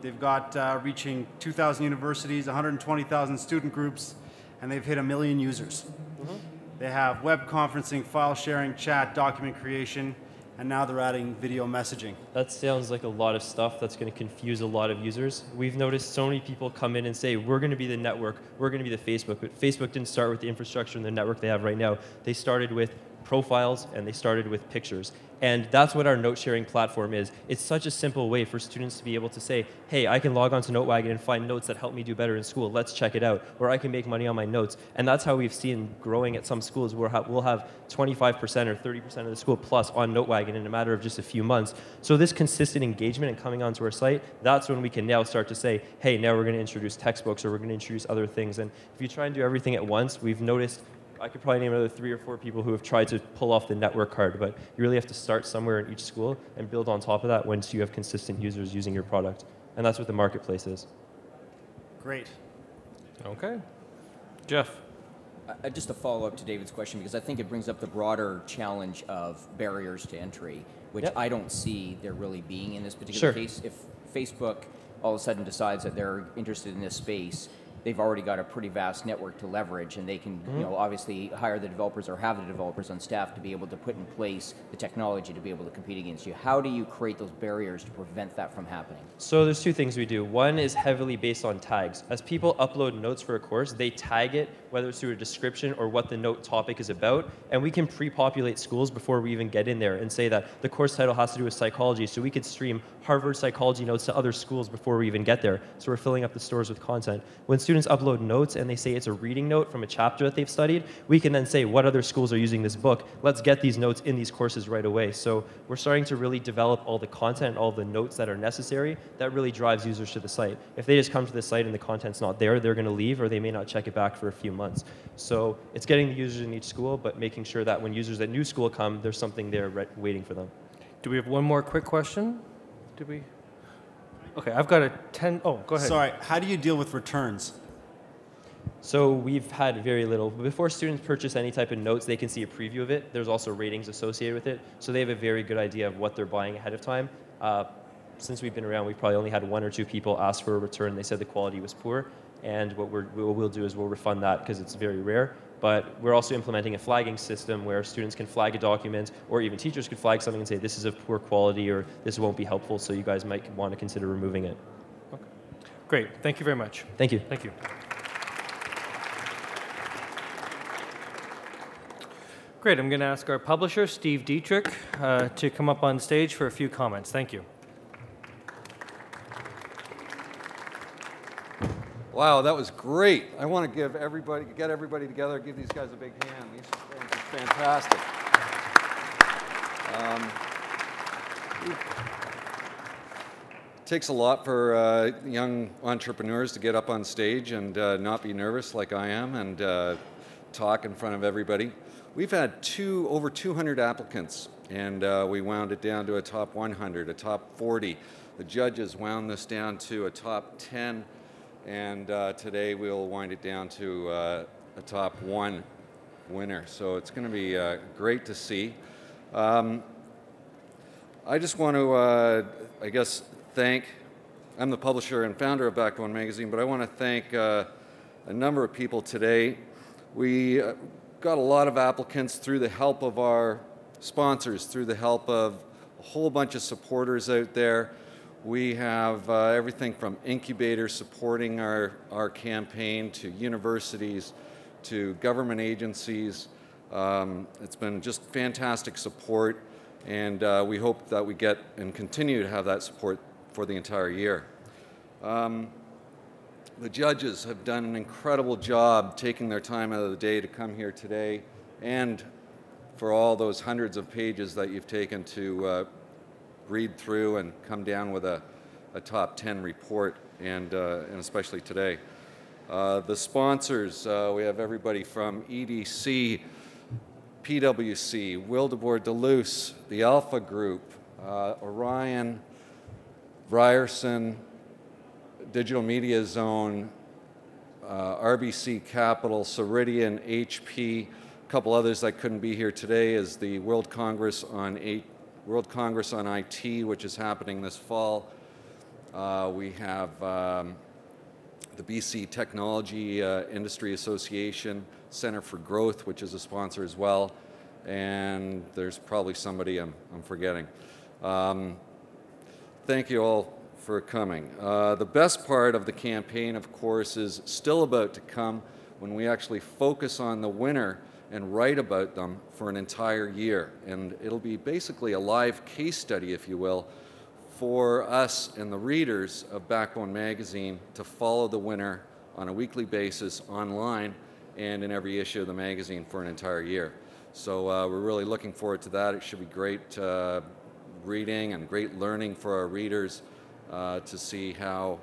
They've got reaching 2,000 universities, 120,000 student groups, and they've hit 1 million users. Mm-hmm. They have web conferencing, file sharing, chat, document creation, and now they're adding video messaging. That sounds like a lot of stuff that's going to confuse a lot of users. We've noticed so many people come in and say, we're going to be the network, we're going to be the Facebook, but Facebook didn't start with the infrastructure and the network they have right now. They started with profiles and they started with pictures. And that's what our note sharing platform is. It's such a simple way for students to be able to say, hey, I can log on to NoteWagon and find notes that help me do better in school. Let's check it out. Or I can make money on my notes. And that's how we've seen growing at some schools where we'll have 25% or 30% of the school plus on NoteWagon in a matter of just a few months. So this consistent engagement and coming onto our site, that's when we can now start to say, hey, now we're going to introduce textbooks or we're going to introduce other things. And if you try and do everything at once, we've noticed I could probably name another 3 or 4 people who have tried to pull off the network card, but you really have to start somewhere in each school and build on top of that once you have consistent users using your product. And that's what the marketplace is. Great. Okay. Geoff. Just a follow-up to David's question, because I think it brings up the broader challenge of barriers to entry, which I don't see there really being in this particular case. If Facebook all of a sudden decides that they're interested in this space, they've already got a pretty vast network to leverage, and they can, you know, obviously hire the developers or have the developers on staff to be able to put in place the technology to be able to compete against you. How do you create those barriers to prevent that from happening? So there's 2 things we do. One is heavily based on tags. As people upload notes for a course, they tag it, whether it's through a description or what the note topic is about, and we can pre-populate schools before we even get in there and say that the course title has to do with psychology, so we could stream Harvard psychology notes to other schools before we even get there. So we're filling up the stores with content. When students upload notes and they say it's a reading note from a chapter that they've studied, we can then say what other schools are using this book. Let's get these notes in these courses right away. So we're starting to really develop all the content, all the notes that are necessary. That really drives users to the site. If they just come to the site and the content's not there, they're going to leave, or they may not check it back for a few months. So it's getting the users in each school, but making sure that when users at new school come, there's something there waiting for them. Do we have one more quick question? Did we? Okay, I've got a 10. Oh, go ahead. Sorry, how do you deal with returns? So we've had very little. Before students purchase any type of notes, they can see a preview of it. There's also ratings associated with it. So they have a very good idea of what they're buying ahead of time. Since we've been around, we've probably only had 1 or 2 people ask for a return. They said the quality was poor. And what we'll do is we'll refund that because it's very rare. But we're also implementing a flagging system where students can flag a document, or even teachers could flag something and say, this is of poor quality, or this won't be helpful, so you guys might want to consider removing it. Okay. Great. Thank you very much. Thank you. Thank you. Great. I'm going to ask our publisher, Steve Dietrich, to come up on stage for a few comments. Thank you. Wow, that was great. I want to get everybody together, give these guys a big hand. These things are fantastic. It takes a lot for young entrepreneurs to get up on stage and not be nervous like I am and talk in front of everybody. We've had over 200 applicants, and we wound it down to a top 100, a top 40. The judges wound this down to a top 10. And today we'll wind it down to a top 1 winner. So it's going to be great to see. I just want to, I guess, I'm the publisher and founder of Backbone Magazine, but I want to thank a number of people today. We got a lot of applicants through the help of our sponsors, through the help of a whole bunch of supporters out there. We have everything from incubators supporting our campaign, to universities, to government agencies. It's been just fantastic support, and we hope that we get and continue to have that support for the entire year. The judges have done an incredible job taking their time out of the day to come here today, and for all those hundreds of pages that you've taken to read through and come down with a top 10 report, and especially today. The sponsors, we have everybody from EDC, PwC, Wildeboer, Dulney, the Alpha Group, ORION, Ryerson, Digital Media Zone, RBC Capital, Ceridian, HP. A couple others that couldn't be here today is the World Congress on IT, which is happening this fall. We have the BC Technology Industry Association, Center for Growth, which is a sponsor as well, and there's probably somebody I'm forgetting. Thank you all for coming. The best part of the campaign, of course, is still about to come when we actually focus on the winner and write about them for an entire year. And it'll be basically a live case study, if you will, for us and the readers of Backbone Magazine to follow the winner on a weekly basis online and in every issue of the magazine for an entire year. So we're really looking forward to that. It should be great reading and great learning for our readers to see how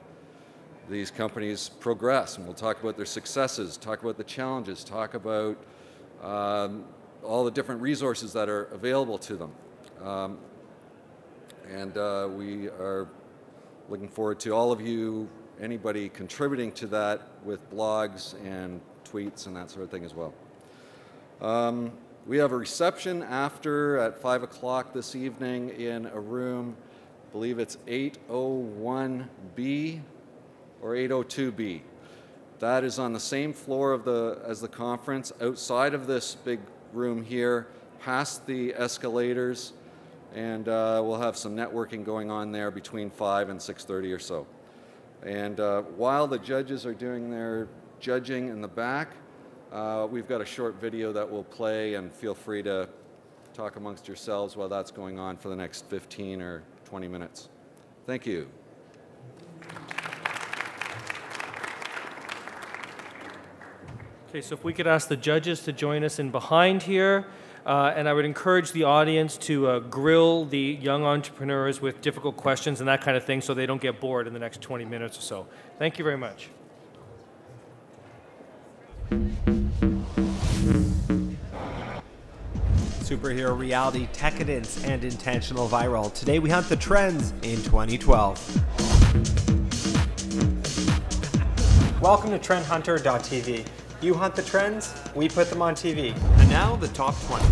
these companies progress. And we'll talk about their successes, talk about the challenges, talk about all the different resources that are available to them. We are looking forward to all of you, anybody contributing to that with blogs and tweets and that sort of thing as well. We have a reception after at 5 o'clock this evening in a room, I believe it's 801B or 802B. That is on the same floor of as the conference, outside of this big room here, past the escalators, and we'll have some networking going on there between 5 and 6:30 or so. And while the judges are doing their judging in the back, we've got a short video that we'll play, and feel free to talk amongst yourselves while that's going on for the next 15 or 20 minutes. Thank you. Okay, so if we could ask the judges to join us in behind here, and I would encourage the audience to grill the young entrepreneurs with difficult questions and that kind of thing so they don't get bored in the next 20 minutes or so. Thank you very much. Superhero reality, decadence, and intentional viral. Today we hunt the trends in 2012. Welcome to TrendHunter.tv. You hunt the trends, we put them on TV. And now the top 20.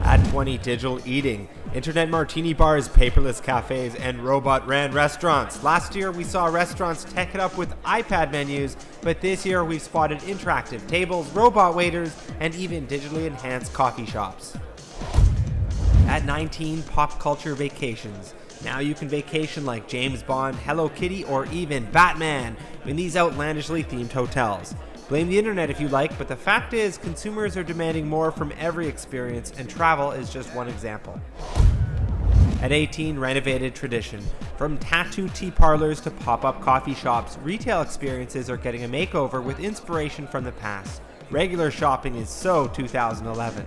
At 20, digital eating, internet martini bars, paperless cafes, and robot-ran restaurants. Last year we saw restaurants tech it up with iPad menus, but this year we've spotted interactive tables, robot waiters, and even digitally enhanced coffee shops. At 19, pop culture vacations. Now you can vacation like James Bond, Hello Kitty, or even Batman in these outlandishly themed hotels. Blame the internet if you like, but the fact is consumers are demanding more from every experience, and travel is just one example. At 18, renovated tradition. From tattoo tea parlors to pop-up coffee shops, retail experiences are getting a makeover with inspiration from the past. Regular shopping is so 2011.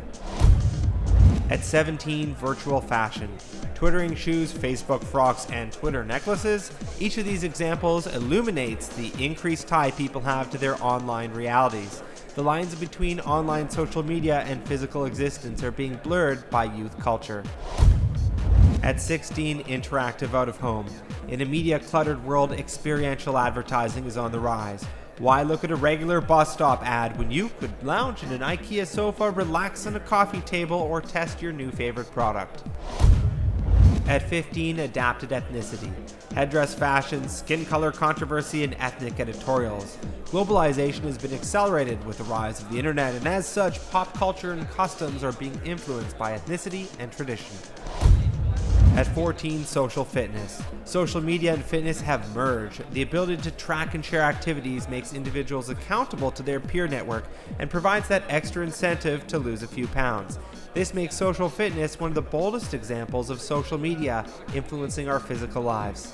At 17, virtual fashion. Twittering shoes, Facebook frocks, and Twitter necklaces. Each of these examples illuminates the increased tie people have to their online realities. The lines between online social media and physical existence are being blurred by youth culture. At 16, interactive out of home. In a media-cluttered world, experiential advertising is on the rise. Why look at a regular bus stop ad when you could lounge in an IKEA sofa, relax on a coffee table, or test your new favorite product? At 15, adapted ethnicity. Headdress fashion, skin color controversy, and ethnic editorials. Globalization has been accelerated with the rise of the internet, and as such, pop culture and customs are being influenced by ethnicity and tradition. At 14, social fitness. Social media and fitness have merged. The ability to track and share activities makes individuals accountable to their peer network and provides that extra incentive to lose a few pounds. This makes social fitness one of the boldest examples of social media influencing our physical lives.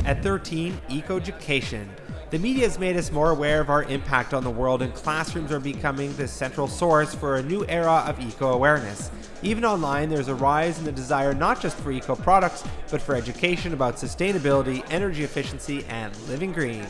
At 13, eco-education. The media has made us more aware of our impact on the world, and classrooms are becoming the central source for a new era of eco-awareness. Even online, there's a rise in the desire not just for eco-products, but for education about sustainability, energy efficiency, and living green.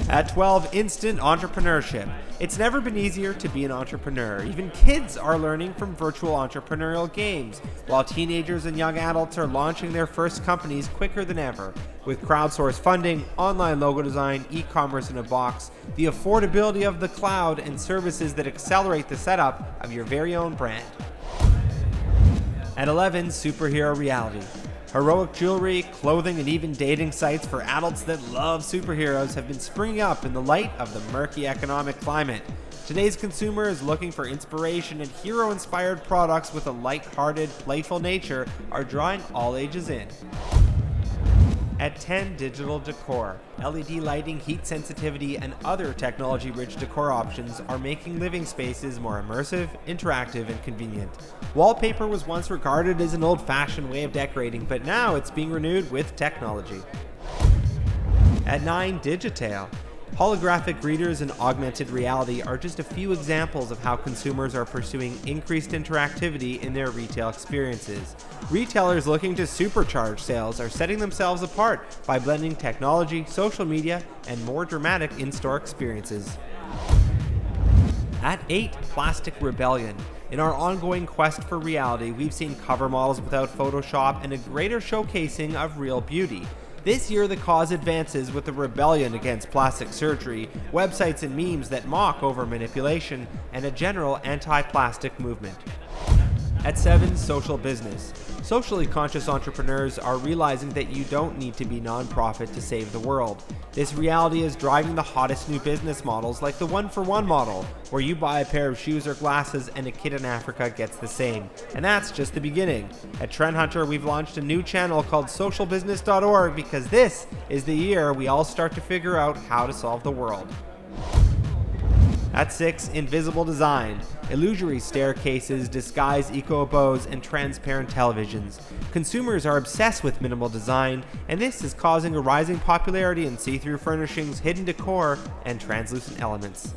At 12, instant entrepreneurship. It's never been easier to be an entrepreneur. Even kids are learning from virtual entrepreneurial games, while teenagers and young adults are launching their first companies quicker than ever. With crowdsourced funding, online logo design, e-commerce in a box, the affordability of the cloud, and services that accelerate the setup of your very own brand. At 11, superhero reality. Heroic jewelry, clothing, and even dating sites for adults that love superheroes have been springing up in the light of the murky economic climate. Today's consumer is looking for inspiration, and hero-inspired products with a light-hearted, playful nature are drawing all ages in. At 10 Digital Decor, LED lighting, heat sensitivity, and other technology-rich decor options are making living spaces more immersive, interactive, and convenient. Wallpaper was once regarded as an old-fashioned way of decorating, but now it's being renewed with technology. At 9 Digitail, holographic readers and augmented reality are just a few examples of how consumers are pursuing increased interactivity in their retail experiences. Retailers looking to supercharge sales are setting themselves apart by blending technology, social media, and more dramatic in-store experiences. At 8, Plastic Rebellion. In our ongoing quest for reality, we've seen cover models without Photoshop and a greater showcasing of real beauty. This year, the cause advances with a rebellion against plastic surgery, websites and memes that mock over manipulation, and a general anti-plastic movement. At 7, Social Business. Socially conscious entrepreneurs are realizing that you don't need to be nonprofit to save the world. This reality is driving the hottest new business models like the one-for-one model, where you buy a pair of shoes or glasses and a kid in Africa gets the same. And that's just the beginning. At Trend Hunter, we've launched a new channel called socialbusiness.org because this is the year we all start to figure out how to solve the world. At 6, Invisible Design. Illusory staircases, disguised eco-bows, and transparent televisions. Consumers are obsessed with minimal design, and this is causing a rising popularity in see-through furnishings, hidden decor, and translucent elements.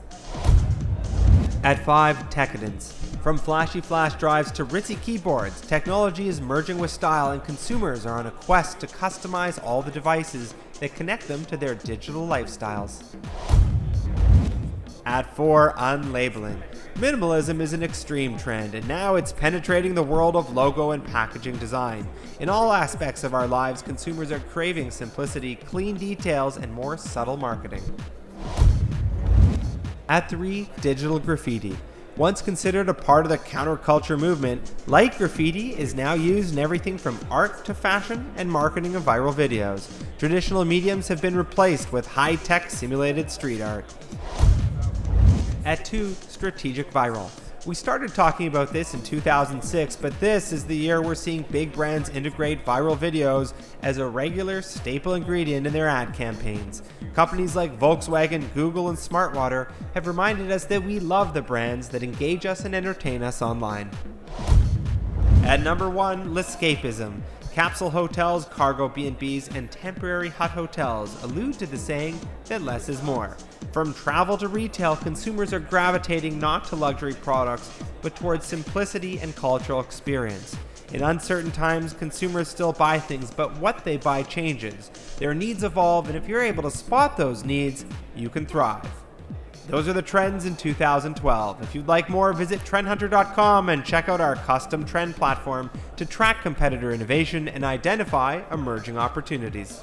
At 5, Decadence. From flashy flash drives to ritzy keyboards, technology is merging with style, and consumers are on a quest to customize all the devices that connect them to their digital lifestyles. At 4, Unlabeling. Minimalism is an extreme trend, and now it's penetrating the world of logo and packaging design. In all aspects of our lives, consumers are craving simplicity, clean details, and more subtle marketing. At 3, Digital Graffiti. Once considered a part of the counterculture movement, light graffiti is now used in everything from art to fashion and marketing of viral videos. Traditional mediums have been replaced with high-tech simulated street art. At 2, Strategic Viral. We started talking about this in 2006, but this is the year we're seeing big brands integrate viral videos as a regular staple ingredient in their ad campaigns. Companies like Volkswagen, Google, and Smartwater have reminded us that we love the brands that engage us and entertain us online. At number 1, L'escapism. Capsule hotels, cargo B&Bs, and temporary hut hotels allude to the saying that less is more. From travel to retail, consumers are gravitating not to luxury products, but towards simplicity and cultural experience. In uncertain times, consumers still buy things, but what they buy changes. Their needs evolve, and if you're able to spot those needs, you can thrive. Those are the trends in 2012. If you'd like more, visit trendhunter.com and check out our custom trend platform to track competitor innovation and identify emerging opportunities.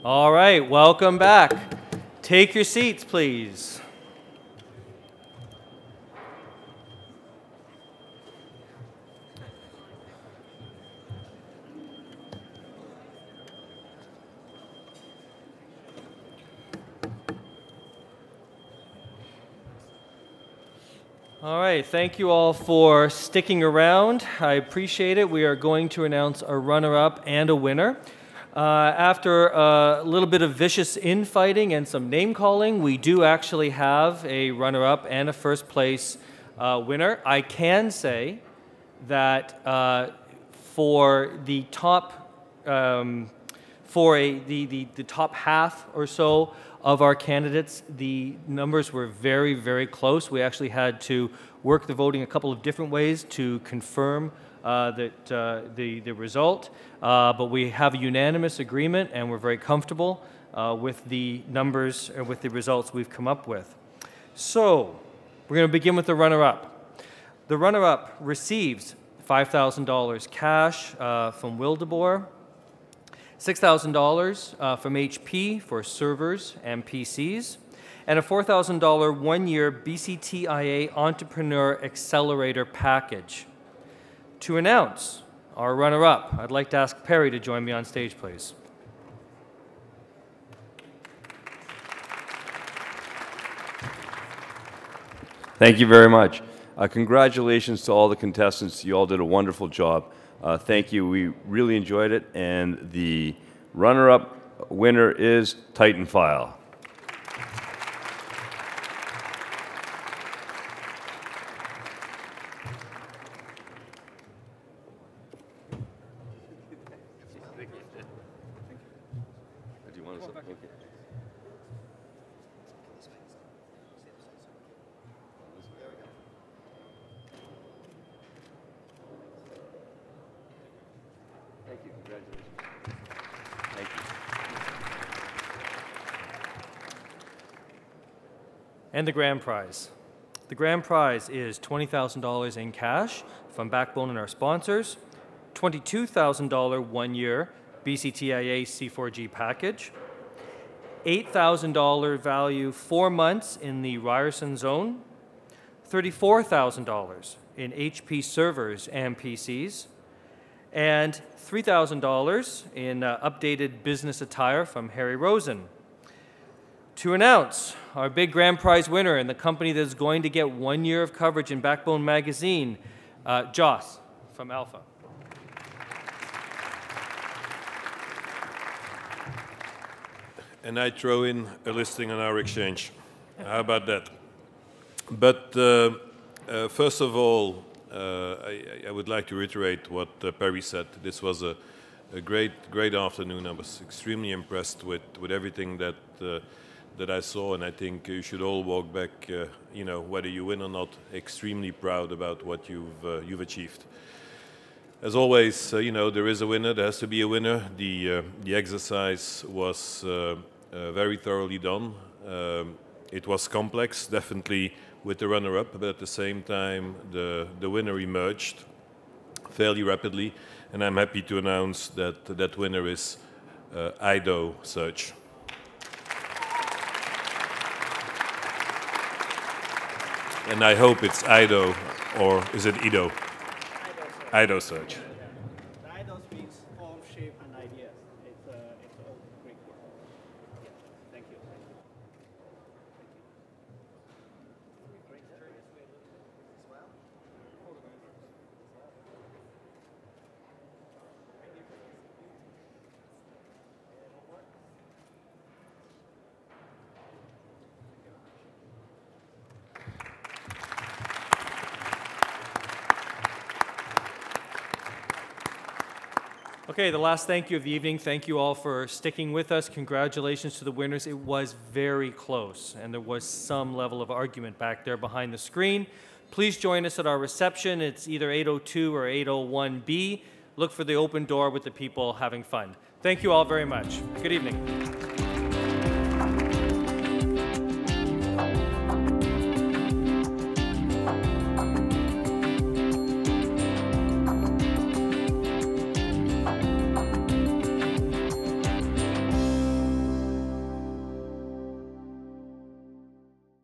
All right, welcome back. Take your seats, please. All right, thank you all for sticking around. I appreciate it. We are going to announce a runner-up and a winner. After a little bit of vicious infighting and some name-calling, we do actually have a runner-up and a first-place winner. I can say that for the top, the top half or so of our candidates, the numbers were very, very close. We actually had to work the voting a couple of different ways to confirm the result. But we have a unanimous agreement, and we're very comfortable with the numbers and with the results we've come up with. So we're going to begin with the runner-up. The runner-up receives $5,000 cash from Wildeboer, $6,000 from HP for servers and PCs, and a $4,000 one-year BCTIA Entrepreneur Accelerator package. To announce our runner-up, I'd like to ask Perry to join me on stage, please. Thank you very much. Congratulations to all the contestants. You all did a wonderful job. Thank you. We really enjoyed it. And the runner-up winner is Titanfile. And the grand prize. The grand prize is $20,000 in cash from Backbone and our sponsors, $22,000 one-year BCTIA C4G package, $8,000 value 4 months in the Ryerson zone, $34,000 in HP servers and PCs, and $3,000 in updated business attire from Harry Rosen. To announce our big grand prize winner and the company that is going to get 1 year of coverage in Backbone magazine, Geoff from Alpha. And I throw in a listing on our exchange. How about that? But first of all, I would like to reiterate what Perry said. This was a great afternoon. I was extremely impressed with everything that I saw, and I think you should all walk back, you know, whether you win or not, extremely proud about what you've achieved. As always, you know, there is a winner. There has to be a winner. The exercise was very thoroughly done. It was complex, definitely with the runner-up, but at the same time, the winner emerged fairly rapidly, and I'm happy to announce that that winner is IDO Search. And I hope it's IDO, or is it IDO? IDO Search. IDO speaks form, shape, and ideas. It's all Greek word. Yeah. Thank you. Okay, the last thank you of the evening. Thank you all for sticking with us. Congratulations to the winners. It was very close, and there was some level of argument back there behind the screen. Please join us at our reception. It's either 802 or 801B. Look for the open door with the people having fun. Thank you all very much. Good evening.